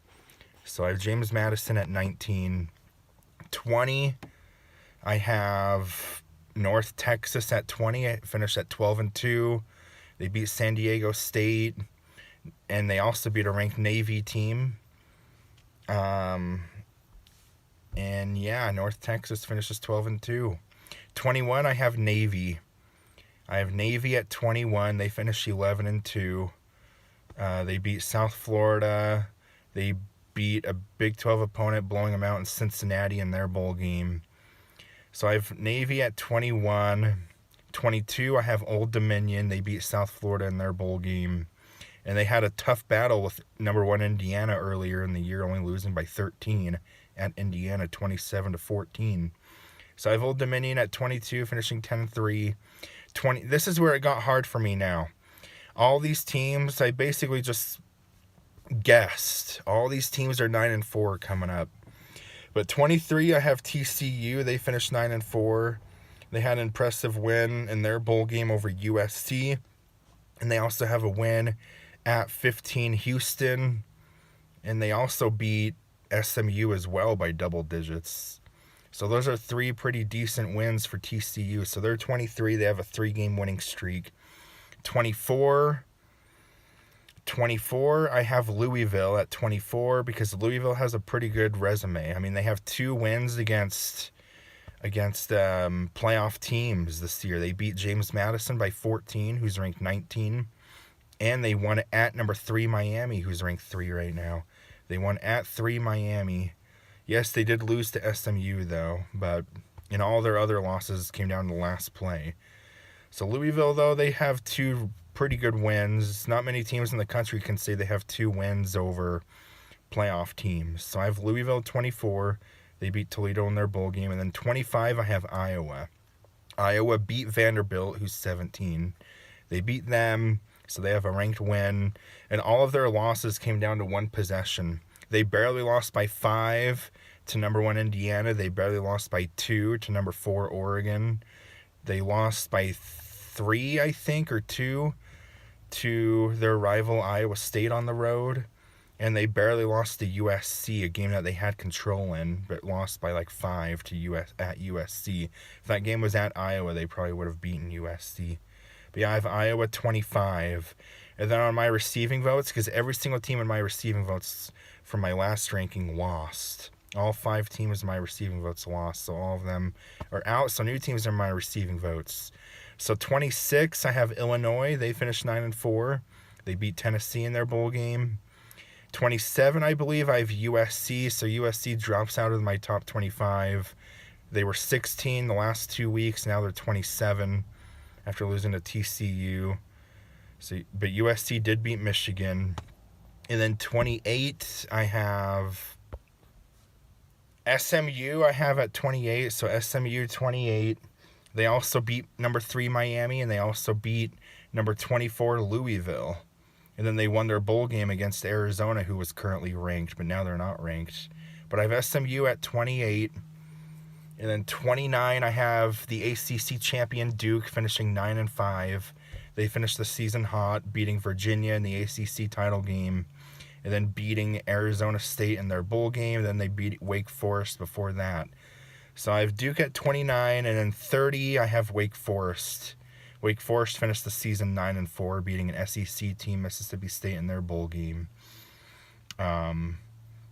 So I have James Madison at 19. 20, I have North Texas at 20. I finished at 12-2. They beat San Diego State, and they also beat a ranked Navy team. And yeah, North Texas finishes 12-2. 21, I have Navy. I have Navy at 21. They finished 11-2. They beat South Florida. They beat a Big 12 opponent, blowing them out in Cincinnati in their bowl game. So I have Navy at 21. 22, I have Old Dominion. They beat South Florida in their bowl game. And they had a tough battle with number 1 Indiana earlier in the year, only losing by 13 at Indiana, 27-14. So I have Old Dominion at 22, finishing 10-3. This is where it got hard for me now. All these teams, I basically just guessed. All these teams are 9-4 coming up. But 23, I have TCU. They finished 9-4. They had an impressive win in their bowl game over USC. And they also have a win at 15 Houston. And they also beat SMU as well by double digits. So those are 3 pretty decent wins for TCU. So they're 23. They have a 3-game winning streak. 24, I have Louisville at 24 because Louisville has a pretty good resume. I mean, they have 2 wins against playoff teams this year. They beat James Madison by 14, who's ranked 19, and they won at number 3 Miami, who's ranked 3 right now. They won at 3 Miami. Yes, they did lose to SMU though, but in all their other losses came down to last play. So Louisville, though, they have 2 pretty good wins. Not many teams in the country can say they have 2 wins over playoff teams. So I have Louisville 24. They beat Toledo in their bowl game. And then 25, I have Iowa. Iowa beat Vanderbilt, who's 17. They beat them, so they have a ranked win. And all of their losses came down to 1 possession. They barely lost by 5 to number 1 Indiana. They barely lost by 2 to number 4 Oregon. They lost by 3, I think, or 2 to their rival Iowa State on the road, and they barely lost to USC, a game that they had control in, but lost by like 5 to at USC. If that game was at Iowa, they probably would have beaten USC. But yeah, I have Iowa 25. And then on my receiving votes, because every single team in my receiving votes from my last ranking lost. All 5 teams in my receiving votes lost, so all of them are out. So new teams are my receiving votes. So 26, I have Illinois. They finished 9-4. They beat Tennessee in their bowl game. 27, I believe, I have USC. So USC drops out of my top 25. They were 16 the last 2 weeks. Now they're 27 after losing to TCU. But USC did beat Michigan. And then 28, I have SMU. I have at 28. So SMU 28. They also beat number 3 Miami, and they also beat number 24 Louisville. And then they won their bowl game against Arizona, who was currently ranked, but now they're not ranked. But I have SMU at 28. And then 29, I have the ACC champion Duke finishing 9-5. They finished the season hot, beating Virginia in the ACC title game, and then beating Arizona State in their bowl game. Then they beat Wake Forest before that. So I have Duke at 29, and then 30, I have Wake Forest. Wake Forest finished the season 9-4, beating an SEC team, Mississippi State, in their bowl game. And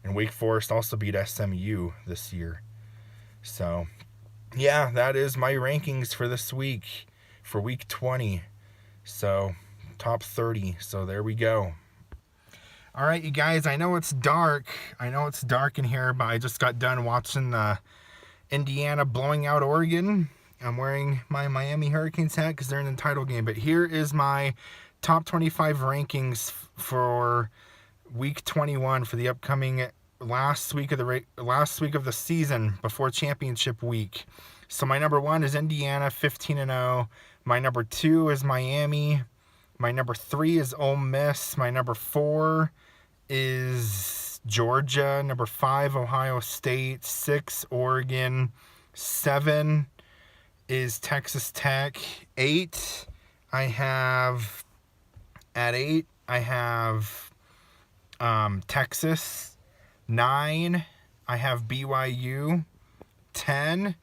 Wake Forest also beat SMU this year. So, yeah, that is my rankings for this week, for week 20. So, top 30. So, there we go. All right, you guys, I know it's dark. I know it's dark in here, but I just got done watching Indiana blowing out Oregon. I'm wearing my Miami Hurricanes hat because they're in the title game. But here is my top 25 rankings for week 21 for the upcoming last week of the season before championship week. So my number 1 is Indiana, 15-0. My number 2 is Miami. My number 3 is Ole Miss. My number 4 is Georgia. Number 5, Ohio State. 6, Oregon. 7 is Texas Tech. 8, I have Texas. 9, I have BYU. 10,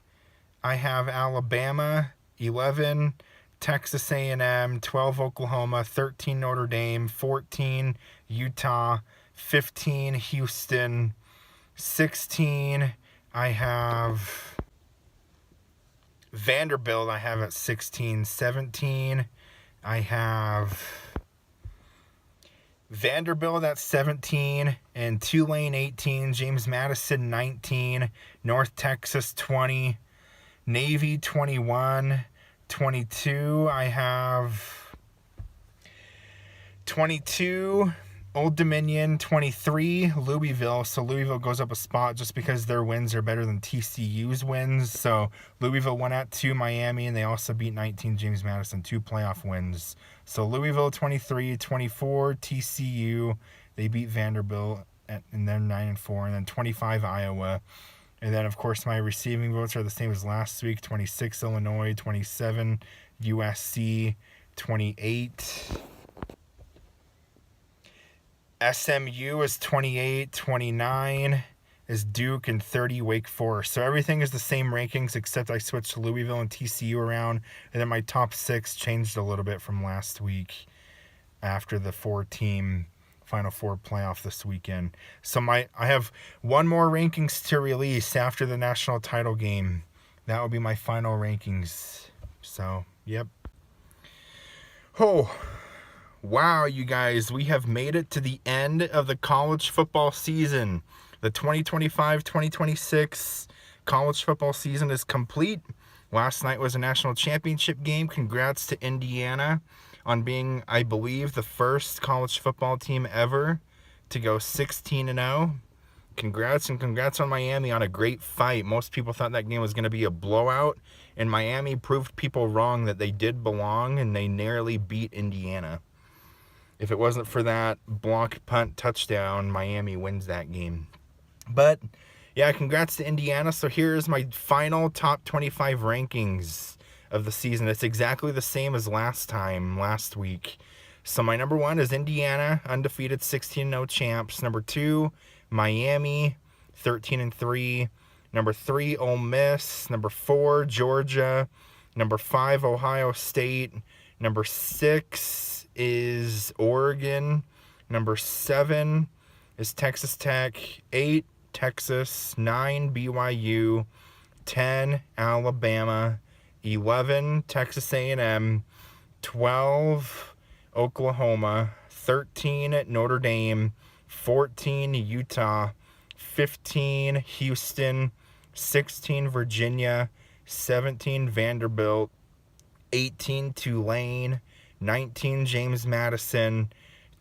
I have Alabama. 11, Texas A&M. 12, Oklahoma. 13, Notre Dame. 14, Utah. 15, Houston. 16, I have Vanderbilt. I have at 16. 17, I have Vanderbilt at 17, and Tulane 18, James Madison 19, North Texas 20, Navy 21, 22, I have 22, Old Dominion 23, Louisville. So Louisville goes up a spot just because their wins are better than TCU's wins. So Louisville won at 2 Miami, and they also beat 19 James Madison, 2 playoff wins. So Louisville 23, 24 TCU. They beat Vanderbilt, and they're 9-4, and then 25 Iowa. And then, of course, my receiving votes are the same as last week. 26 Illinois, 27 USC, 28 SMU is 28, 29 is Duke, and 30 Wake Forest. So everything is the same rankings except I switched Louisville and TCU around, and then my top 6 changed a little bit from last week after the 4-team Final Four playoff this weekend. So I have one more rankings to release after the national title game. That will be my final rankings. So, yep. Oh, wow, you guys, we have made it to the end of the college football season. The 2025-2026 college football season is complete. Last night was a national championship game. Congrats to Indiana on being, I believe, the first college football team ever to go 16-0. Congrats, and congrats on Miami on a great fight. Most people thought that game was going to be a blowout, and Miami proved people wrong that they did belong, and they narrowly beat Indiana. If it wasn't for that block punt touchdown, Miami wins that game. But, yeah, congrats to Indiana. So here's my final top 25 rankings of the season. It's exactly the same as last week. So my number 1 is Indiana, undefeated 16-0 champs. Number 2, Miami, 13-3. Number 3, Ole Miss. Number 4, Georgia. Number 5, Ohio State. Number 6 is Oregon. Number 7 is Texas Tech. 8, Texas. 9, BYU. 10, Alabama. 11, Texas A&M. 12, Oklahoma. 13, Notre Dame. 14, Utah. 15, Houston. 16, Virginia. 17, Vanderbilt. 18, Tulane. 19, James Madison.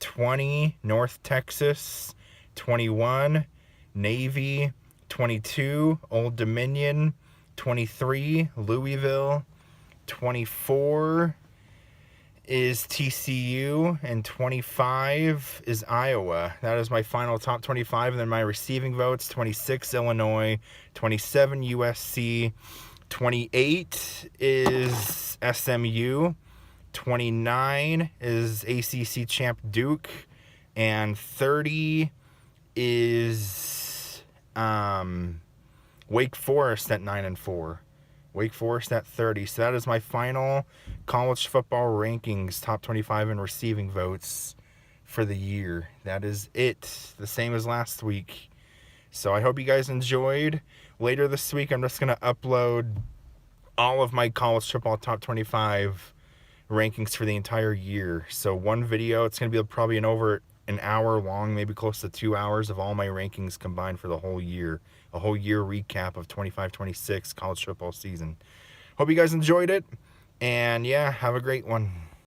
20, North Texas. 21, Navy. 22, Old Dominion. 23, Louisville. 24 is TCU, and 25 is Iowa. That is my final top 25. And then my receiving votes: 26, Illinois. 27, USC. 28 is SMU. 29 is ACC champ Duke. And 30 is Wake Forest at 9-4. Wake Forest at 30. So that is my final college football rankings, top 25 in receiving votes for the year. That is it. The same as last week. So I hope you guys enjoyed. Later this week, I'm just going to upload all of my college football top 25 rankings for the entire year. So one video, it's going to be probably over an hour long, maybe close to 2 hours of all my rankings combined for the whole year. A whole year recap of 25-26 college football season. Hope you guys enjoyed it. And yeah, have a great one.